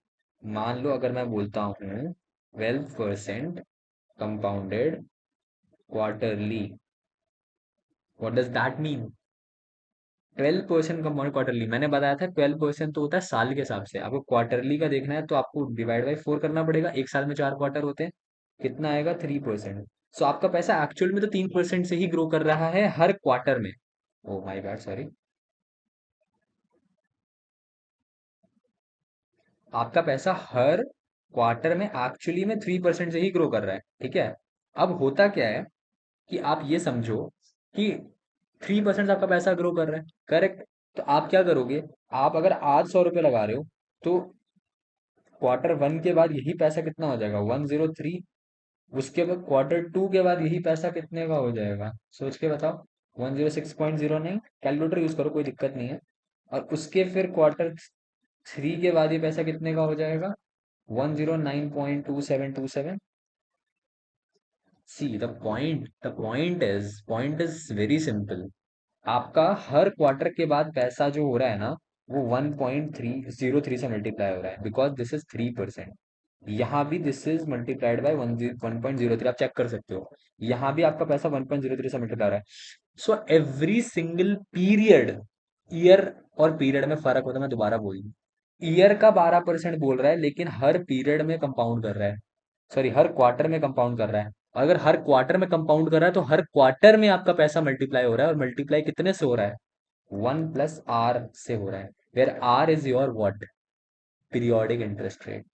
मान लो अगर मैं बोलता हूँ 12% compounded quarterly, what does that mean. 12% compound quarterly, मैंने बताया था 12% तो होता है साल के हिसाब से, आपको क्वार्टरली का देखना है तो आपको डिवाइड बाई 4 करना पड़ेगा, एक साल में 4 क्वार्टर होते हैं, कितना आएगा 3%। सो आपका पैसा एक्चुअल में तो 3% से ही ग्रो कर रहा है हर क्वार्टर में। ओ माय गॉड सॉरी, आपका पैसा हर क्वार्टर में एक्चुअली में 3% से ही ग्रो कर रहा है, ठीक है। अब होता क्या है कि आप ये समझो कि 3% आपका पैसा ग्रो कर रहा है, करेक्ट। तो आप क्या करोगे, आप अगर आज 100 रुपये लगा रहे हो, तो क्वार्टर 1 के बाद यही पैसा कितना हो जाएगा, 103। उसके बाद क्वार्टर 2 के बाद यही पैसा कितने का हो जाएगा, सोच के बताओ। 106.09, कैलकुलेटर यूज करो कोई दिक्कत नहीं है। और उसके फिर क्वार्टर 3 के बाद ये पैसा कितने का हो जाएगा, 109.2727। See the point is very simple. आपका हर क्वार्टर के बाद पैसा जो हो रहा है ना, वो 1.303 से मल्टीप्लाई हो रहा है, बिकॉज दिस इज 3%। यहाँ भी दिस इज मल्टीप्लाइड बाई 1.03, आप चेक कर सकते हो। यहाँ भी आपका पैसा 1.03 से मल्टीप्लाई हो रहा है। So every single period, year और पीरियड में फर्क होता है, मैं दोबारा बोल दूं। ईयर का 12% बोल रहा है, लेकिन हर पीरियड में कंपाउंड कर रहा है, सॉरी हर क्वार्टर में कंपाउंड कर रहा है। अगर हर क्वार्टर में कंपाउंड कर रहा है तो हर क्वार्टर में आपका पैसा मल्टीप्लाई हो रहा है, और मल्टीप्लाई कितने से हो रहा है? 1 + r से हो रहा है, where R is your what? Periodic interest rate.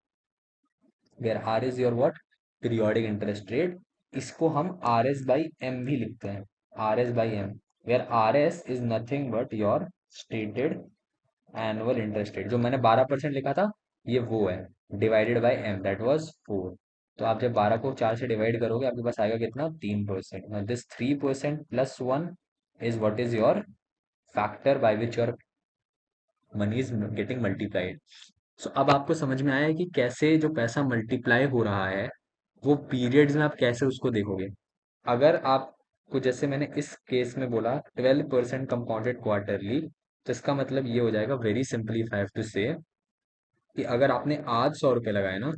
Where R is your what? Periodic interest rate. इसको हम आर एस बाई एम भी लिखते हैं, R S by M, where R S is nothing but your stated annual interest rate. जो मैंने 12% लिखा था, ये वो है, divided by M, that was 4। तो आप जब 12 को 4 से डिवाइड करोगे, आपके पास आएगा कितना? 3%। This 3% plus 1 is what is your factor by which your money is getting multiplied. So अब आपको समझ में आया है कि कैसे जो पैसा मल्टीप्लाई हो रहा है, वो पीरियड्स में आप कैसे उसको देखोगे। अगर आपको, जैसे मैंने इस केस में बोला, 12% कंपाउंडेड क्वार्टरली, तो इसका मतलब ये हो जाएगा, very simply I have to say, कि अगर आपने आज 100 रुपये लगाए ना,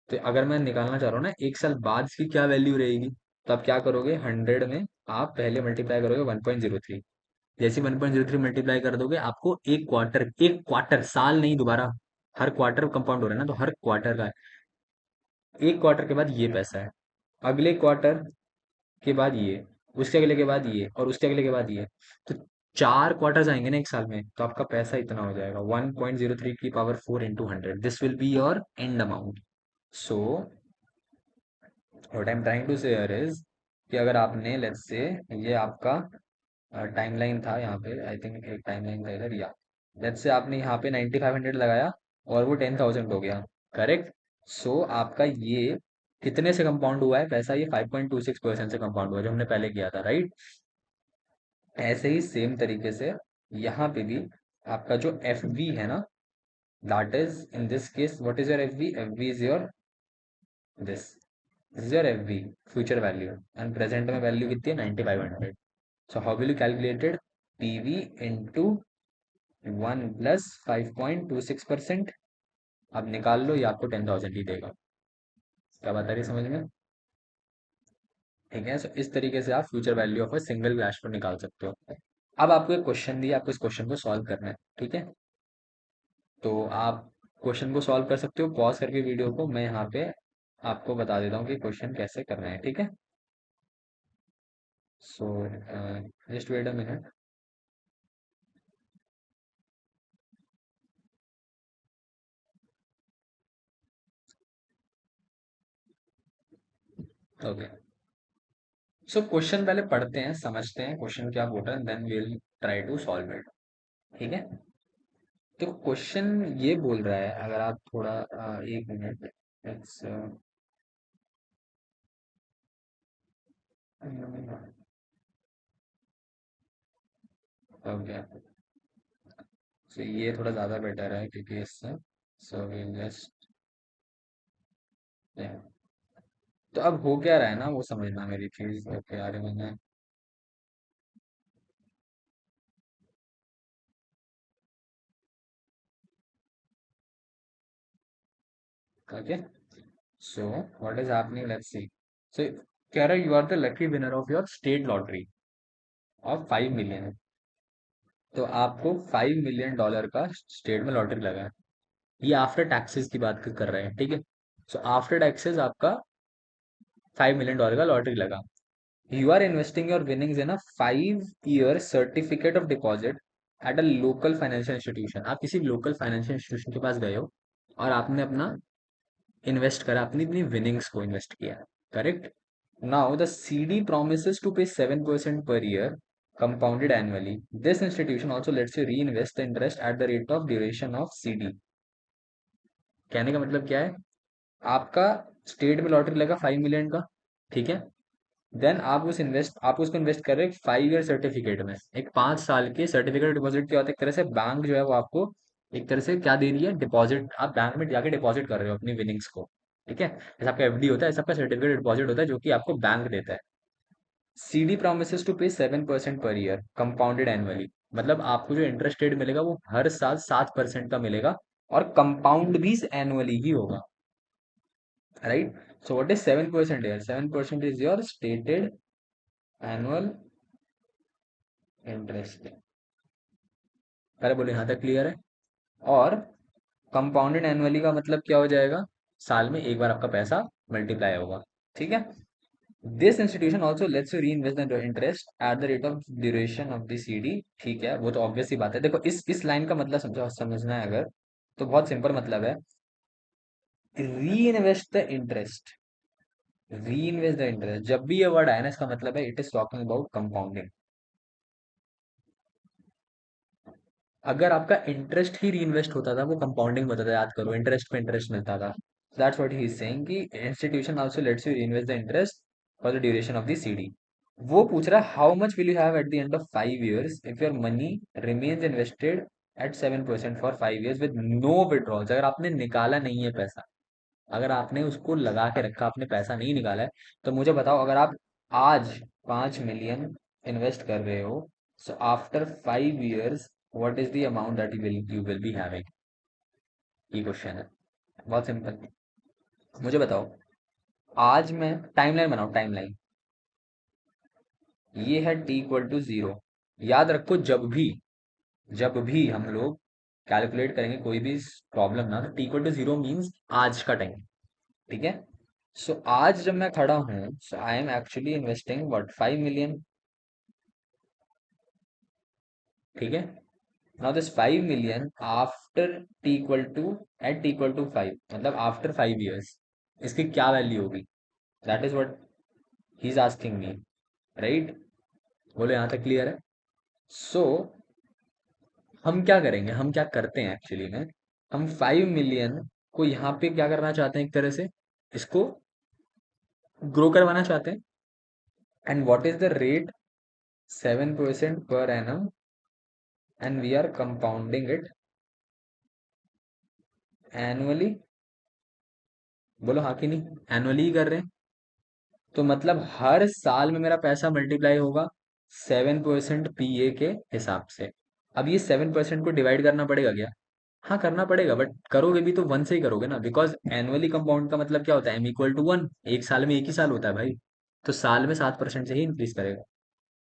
तो अगर मैं निकालना चाह रहा हूँ ना 1 साल बाद इसकी क्या वैल्यू रहेगी, तो आप क्या करोगे? 100 में आप पहले मल्टीप्लाई करोगे 1.03। जैसे 1.03 मल्टीप्लाई कर दोगे, आपको एक क्वार्टर, साल नहीं, दोबारा हर क्वार्टर कंपाउंड हो रहा है ना, तो हर क्वार्टर का, एक क्वार्टर के बाद ये पैसा है, अगले क्वार्टर के बाद ये, उसके अगले के बाद ये, और उसके अगले के बाद ये। तो 4 क्वार्टर्स आएंगे ना एक साल में, तो आपका पैसा इतना हो जाएगा, 1.03 की power 4 × 100, this will be your end amount. So what I am trying to say here is, कि अगर आपने, लेट्स से, ये आपका टाइमलाइन था यहाँ पे, आई थिंक एक टाइमलाइन था इधर, या लेट्स से आपने यहाँ पे 9500 लगाया, और वो 10,000 हो गया, करेक्ट। सो आपका ये कितने से कंपाउंड हुआ है पैसा? ये 5.26% से कंपाउंड हुआ है, जो हमने पहले किया था, राइट। ऐसे ही सेम तरीके से यहाँ पे भी आपका जो एफ वी है ना, that is in this case, what is your F V? F V is your this this is your F V, future value, and present में वैल्यू कितनी है? 9500। So how will you calculated? P V into 1 + 5.26%। अब निकाल लो, ये आपको 10,000 ही देगा। क्या बात आ रही है समझ में? ठीक है, सो इस तरीके से आप future value of a single cash flow निकाल सकते हो। अब आपको एक क्वेश्चन दिया, आपको इस क्वेश्चन को सॉल्व करना है, ठीक है। तो आप क्वेश्चन को सॉल्व कर सकते हो पॉज करके वीडियो को, मैं यहाँ पे आपको बता देता हूँ कि क्वेश्चन कैसे करना है, ठीक है। So just wait a minute. Okay, so question पहले पढ़ते हैं, समझते हैं क्वेश्चन क्या बोल रहा है, then will try to solve it, ठीक है। तो क्वेश्चन ये बोल रहा है, अगर आप थोड़ा एक मिनट, इट्स ओके, तो ये थोड़ा ज़्यादा बेटर है क्योंकि इससे, सो विल जस्ट, तो अब हो क्या रहा है ना, वो समझना मेरी चीज़। ओके, अरे मैंने, okay, so what is happening, let's see. So कह रहा है, you are the lucky winner of your state lottery of 5 million. तो आपको $5 मिलियन का स्टेट में लॉटरी लगा है। ये आफ्टर टैक्सेस की बात कर रहे हैं, ठीक है। सो आफ्टर टैक्सेस आपका $5 मिलियन का लॉटरी लगा। You are investing your winnings in a 5 year certificate of deposit at a local financial institution. आप किसी लोकल फाइनेंशियल इंस्टीट्यूशन के पास गए हो, और आपने अपना इन्वेस्ट करा, अपनी अपनी विनिंग्स को इन्वेस्ट किया, correct. Now the CD promises to pay 7% per year compounded annually. This institution also lets you reinvest the interest at the rate of duration of CD. कहने का मतलब क्या है? आपका स्टेट में लॉटरी लगा 5 मिलियन का, ठीक है। देन आप उसको इन्वेस्ट कर रहे हैं 5 ईयर सर्टिफिकेट में, एक 5 साल के सर्टिफिकेट डिपॉजिट। क्या होता है? एक तरह से बैंक जो है वो आपको एक तरह से क्या दे रही है? डिपॉजिट। आप बैंक में जाके डिपॉजिट कर रहे हो अपनी विनिंग्स को, ठीक है, जैसे आपका एफडी होता है, ऐसा आपका सर्टिफिकेट डिपॉजिट होता है जो कि आपको बैंक देता है। सीडी प्रोमिसेस टू पे 7% पर ईयर कंपाउंडेड एनुअली, मतलब आपको जो इंटरेस्ट रेट मिलेगा वो हर साल 7% का मिलेगा, और कंपाउंड भी एनुअली ही होगा, right. So what is 7% year? 7% is your stated annual interest. पहले बोले यहाँ तक क्लियर है? और कंपाउंडेड एनुअली का मतलब क्या हो जाएगा? साल में एक बार आपका पैसा मल्टीप्लाई होगा, ठीक है। This institution also lets you reinvest the interest at the rate of duration of the CD. ठीक है, वो तो ऑब्वियस ही बात है। देखो इस लाइन का मतलब समझना है अगर, तो बहुत सिंपल मतलब है, री इन्वेस्ट द इंटरेस्ट। री इन्वेस्ट द इंटरेस्ट, जब भी ये वर्ड आया ना, इसका मतलब है it is talking about compounding. अगर आपका इंटरेस्ट ही री इन्वेस्ट होता था, वो कंपाउंडिंग होता था, याद करो, इंटरेस्ट पे इंटरेस्ट मिलता था। That's what he is saying कि institution also lets you invest the interest for the duration of the CD. वो पूछ रहा है how much will you have at the end of 5 years if your money remains invested at 7% for 5 years with no withdrawals. अगर आपने निकाला नहीं है पैसा, अगर आपने उसको लगा के रखा, आपने पैसा नहीं निकाला है, तो मुझे बताओ, अगर आप आज 5 million इन्वेस्ट कर रहे हो, so after 5 years what is the amount that you will be having? ये क्वेश्चन है, बहुत सिंपल। मुझे बताओ, आज मैं टाइमलाइन बनाओ, टाइमलाइन, ये है t=0। याद रखो, जब भी हम लोग कैलकुलेट करेंगे कोई भी प्रॉब्लम ना, तो t=0 मीन्स आज का टाइम, ठीक है। सो आज जब मैं खड़ा हूँ, so I am actually investing what 5 million, ठीक है। Now this 5 million after t=5, मतलब आफ्टर 5 years इसकी क्या वैल्यू होगी? That is what he is asking me, right. बोलो यहाँ तक क्लियर है? सो हम क्या करेंगे, हम क्या करते हैं एक्चुअली में, हम 5 million को यहाँ पे क्या करना चाहते हैं, एक तरह से इसको ग्रो करवाना चाहते हैं। And what is the rate? 7% per annum, and we are compounding it annually. बोलो हाँ कि नहीं, एनुअली ही कर रहे हैं। तो मतलब हर साल में मेरा पैसा मल्टीप्लाई होगा 7% पीए के हिसाब से। अब ये 7% को डिवाइड करना पड़ेगा क्या? हाँ करना पड़ेगा, बट करोगे भी तो 1 से ही करोगे ना, बिकॉज एनुअली कंपाउंड का मतलब क्या होता है, m=1। एक साल में एक ही साल होता है भाई, तो साल में 7% से ही इंक्रीज करेगा।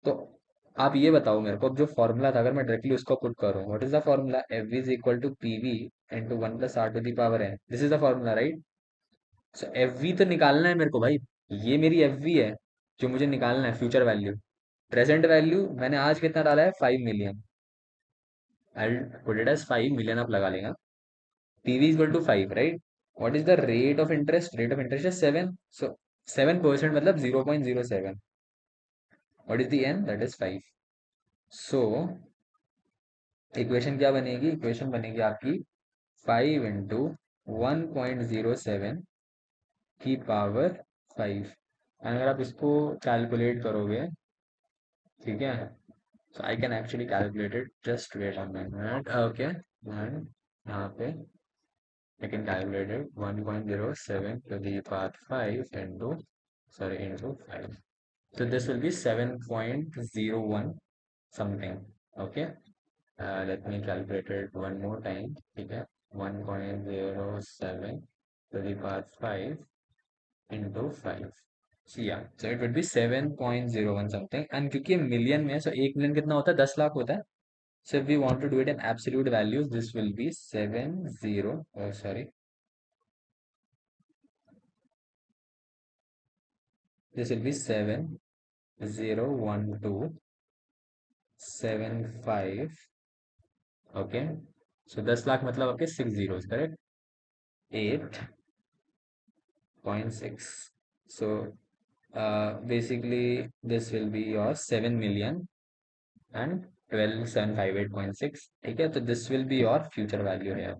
तो आप ये बताओ मेरे को, अब जो फॉर्मूला था, अगर मैं डायरेक्टली उसको पुट करूँ, what is the formula? FV=PV into 1+R⁴ this is the formula, right. So FV तो निकालना है मेरे को भाई, ये मेरी FV है जो मुझे निकालना है, फ्यूचर वैल्यू। प्रेजेंट वैल्यू मैंने आज कितना डाला है? 5 million। I put it as 5 million, आप लगा लेगा। PV=5, right. What is the rate of interest? Rate of interest is 7, so 7% मतलब 0.07। What is the N? That is 5। So equation क्या बनेगी? इक्वेशन बनेगी आपकी 5 × 1.07 की पावर 5। अगर आप इसको कैलकुलेट करोगे, ठीक है, so I can actually calculate it. Just wait a minute. Okay, and यहाँ पे I can calculate it 1.07 to the power 5 into, sorry, into 5. So this will be 7.01 something. Okay. Let me calculate it one more time. ठीक है, 1.07 to the power 5 into 5. So yeah, so it would be 7.01 something. And क्योंकि ये million में है, so 1 million कितना होता है? 10 लाख होता है। So if we want to do it in absolute values, this will be 70. Oh, sorry. This will be 701275. Okay. So 10 lakh मतलब आपके 6 zeros, correct? 8.6. So basically this will be your 7 million and 12758.6, ठीक है। तो this will be your future value है।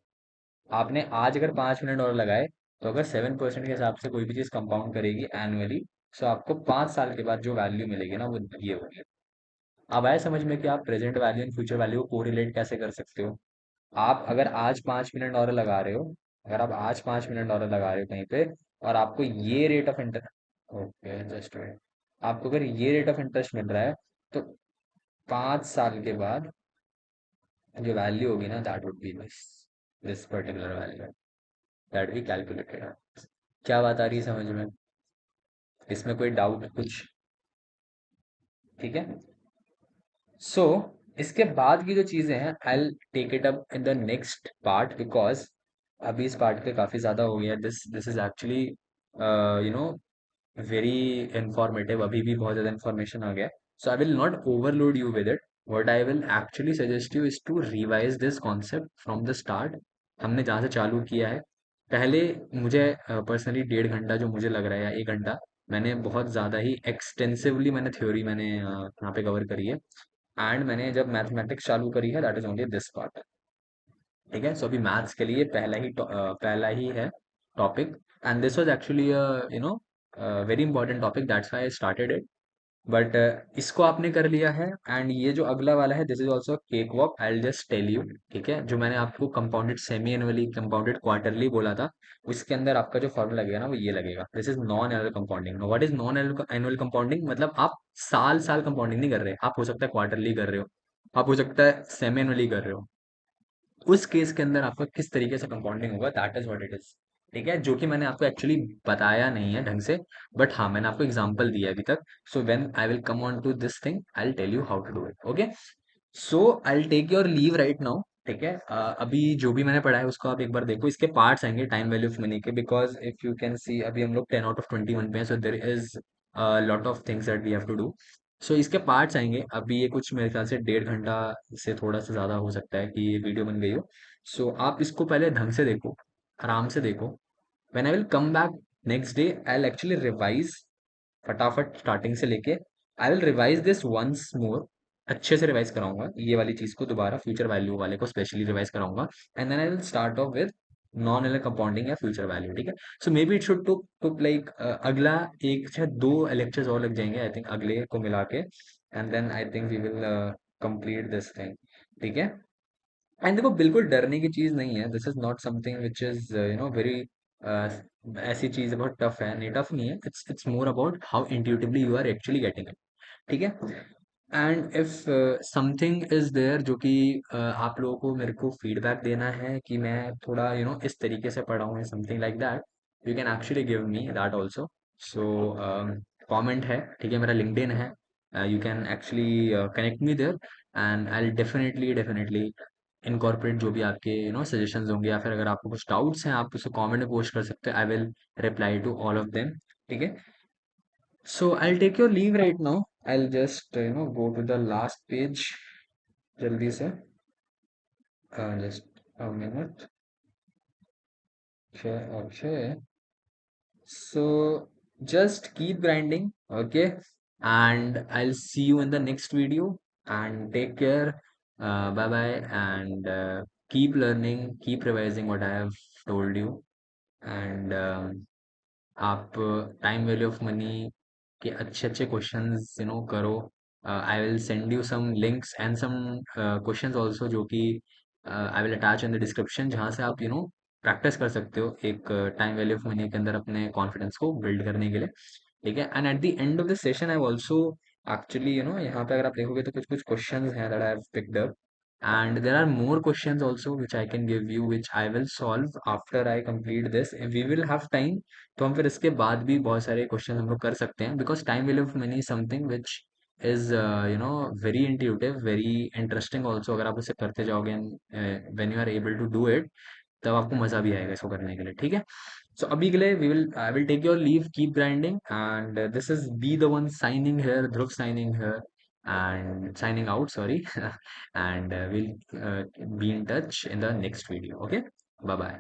आपने आज अगर 5 minute और लगाए, तो अगर 7% के हिसाब से कोई भी चीज़ कंपाउंड करेगी एनुअली, तो आपको 5 साल के बाद जो वैल्यू मिलेगी ना, वो ये होगी। अब आए समझ में कि आप present value and future value को कोरिलेट कैसे कर सकते हो। आप अगर आज 5 मिनट और लगा रहे हो, अगर आप आज 5 मिनट और लगा रहे हो कहीं पे, और आपको ये rate of interest, okay just wait, आपको अगर ये रेट ऑफ इंटरेस्ट मिल रहा है, तो 5 साल के बाद जो वैल्यू होगी ना, that would be this particular value that we calculated. क्या बात आ रही है समझ में? इसमें कोई डाउट कुछ? ठीक है। सो इसके बाद की जो चीजें हैं, I take it up in the next part, because अभी इस पार्ट पे काफी ज्यादा हो गया। This this is actually you know very informative, अभी भी बहुत ज़्यादा इंफॉर्मेशन आ गया है। So I will not overload you with it. What I will actually suggest you is to revise this concept from the start. हमने जहाँ से चालू किया है, पहले मुझे पर्सनली 1.5 घंटा जो मुझे लग रहा है, या 1 घंटा, मैंने बहुत ज़्यादा ही एक्सटेंसिवली मैंने थ्योरी मैंने यहाँ पे कवर करी है। एंड मैंने जब मैथमेटिक्स चालू करी है, that is only this part. ठीक है। सो अभी मैथ्स के लिए पहला ही है topic. And this was actually you know very important topic, that's why I started it. But इसको आपने कर लिया है, एंड ये जो अगला वाला है, this is also cake walk, I will just tell you. ठीक है। जो मैंने आपको compounded semi annually, compounded quarterly बोला था, उसके अंदर आपका जो फॉर्मूला लगेगा ना, वो ये लगेगा। This is non annual compounding. What is non annual compounding? मतलब आप साल साल कंपाउंडिंग नहीं कर रहे, आप हो सकता है क्वार्टरली कर रहे हो, आप हो सकता है सेमी एनुअली कर रहे हो। उस केस के अंदर आपका किस तरीके से कंपाउंडिंग होगा, that is what it is. ठीक है। जो कि मैंने आपको एक्चुअली बताया नहीं है ढंग से, बट हाँ मैंने आपको एग्जांपल दिया है अभी तक। So when I will come on to this thing, I will tell you how to do it. Okay. So I will take your leave right now. ठीक है। अभी जो भी मैंने पढ़ा है उसको आप एक बार देखो, इसके पार्ट्स आएंगे टाइम वैल्यू ऑफ मनी के, because if you can see अभी हम लोग 10 आउट ऑफ 21 पे हैं, so there is lot of things that we have to do. So इसके पार्ट्स आएंगे। अभी ये कुछ मेरे ख्याल से 1.5 घंटा से थोड़ा सा ज़्यादा हो सकता है कि ये वीडियो बन गई हो। सो आप इसको पहले ढंग से देखो, आराम से देखो। When I will come back next day, I will actually revise फटाफट स्टार्टिंग से लेके। I will revise this once more, अच्छे से रिवाइज कराऊंगा ये वाली चीज को दोबारा, फ्यूचर वैल्यू वाले को स्पेशली रिवाइज कराऊंगा। And then I will start off with non annual compounding या फ्यूचर वैल्यू। ठीक है। So may be it should took took like अगला एक शायद 2 लेक्चर्स और लग जाएंगे आई थिंक, अगले को मिला के। And then I think we will complete this thing. ठीक है। एंड देखो, बिल्कुल डरने की चीज नहीं है। This is not something which is very ऐसी चीज बहुत टफ है, नहीं टफ नहीं है। It's more about how intuitively you are actually getting it. ठीक है। And if something is there जो कि आप लोगों को मेरे को फीडबैक देना है कि मैं थोड़ा इस तरीके से पढ़ा हूँ, something like that, you can actually give me that also. So comment है, ठीक है, मेरा लिंक्डइन है, you can actually connect me there. And I definitely definitely incorporate जो भी आपके सजेशंस होंगे, या फिर अगर आपको कुछ डाउट्स हैं आप उसे कमेंट में पोस्ट कर सकते हैं। I will reply to all of them. ठीक है। So I'll take your leave right now. I'll just go to the last page जल्दी से, just a minute. Okay, okay. So just keep grinding, okay? And I'll see you in the next video. And take care. Bye bye. And keep learning, keep revising what I have told you. And आप time value of money के अच्छे अच्छे questions करो। I will send you some links and some questions also, जो कि I will attach in the description, जहाँ से आप प्रैक्टिस कर सकते हो एक टाइम वैल्यू ऑफ मनी के अंदर अपने कॉन्फिडेंस को बिल्ड करने के लिए। ठीक है। And eight the end of the session I also actually यहाँ पे अगर आप देखोगे तो कुछ कुछ क्वेश्चंस हैं that I have picked up, and there are more questions also which I can give you, which I will solve after I complete this. If we will have time, तो हम फिर इसके बाद भी बहुत सारे क्वेश्चन हम लोग कर सकते हैं, because time value of money something which is very intuitive, very interesting also. अगर आप उसे करते जाओगे and when you are able to do it, तब आपको मजा भी आएगा इसको करने के लिए। ठीक है। सो अभी के लिए we will I will take your leave, keep grinding, and this is be the one signing here, Dhruv signing here and signing out, sorry. And we'll be in touch in the next video. Okay, bye bye.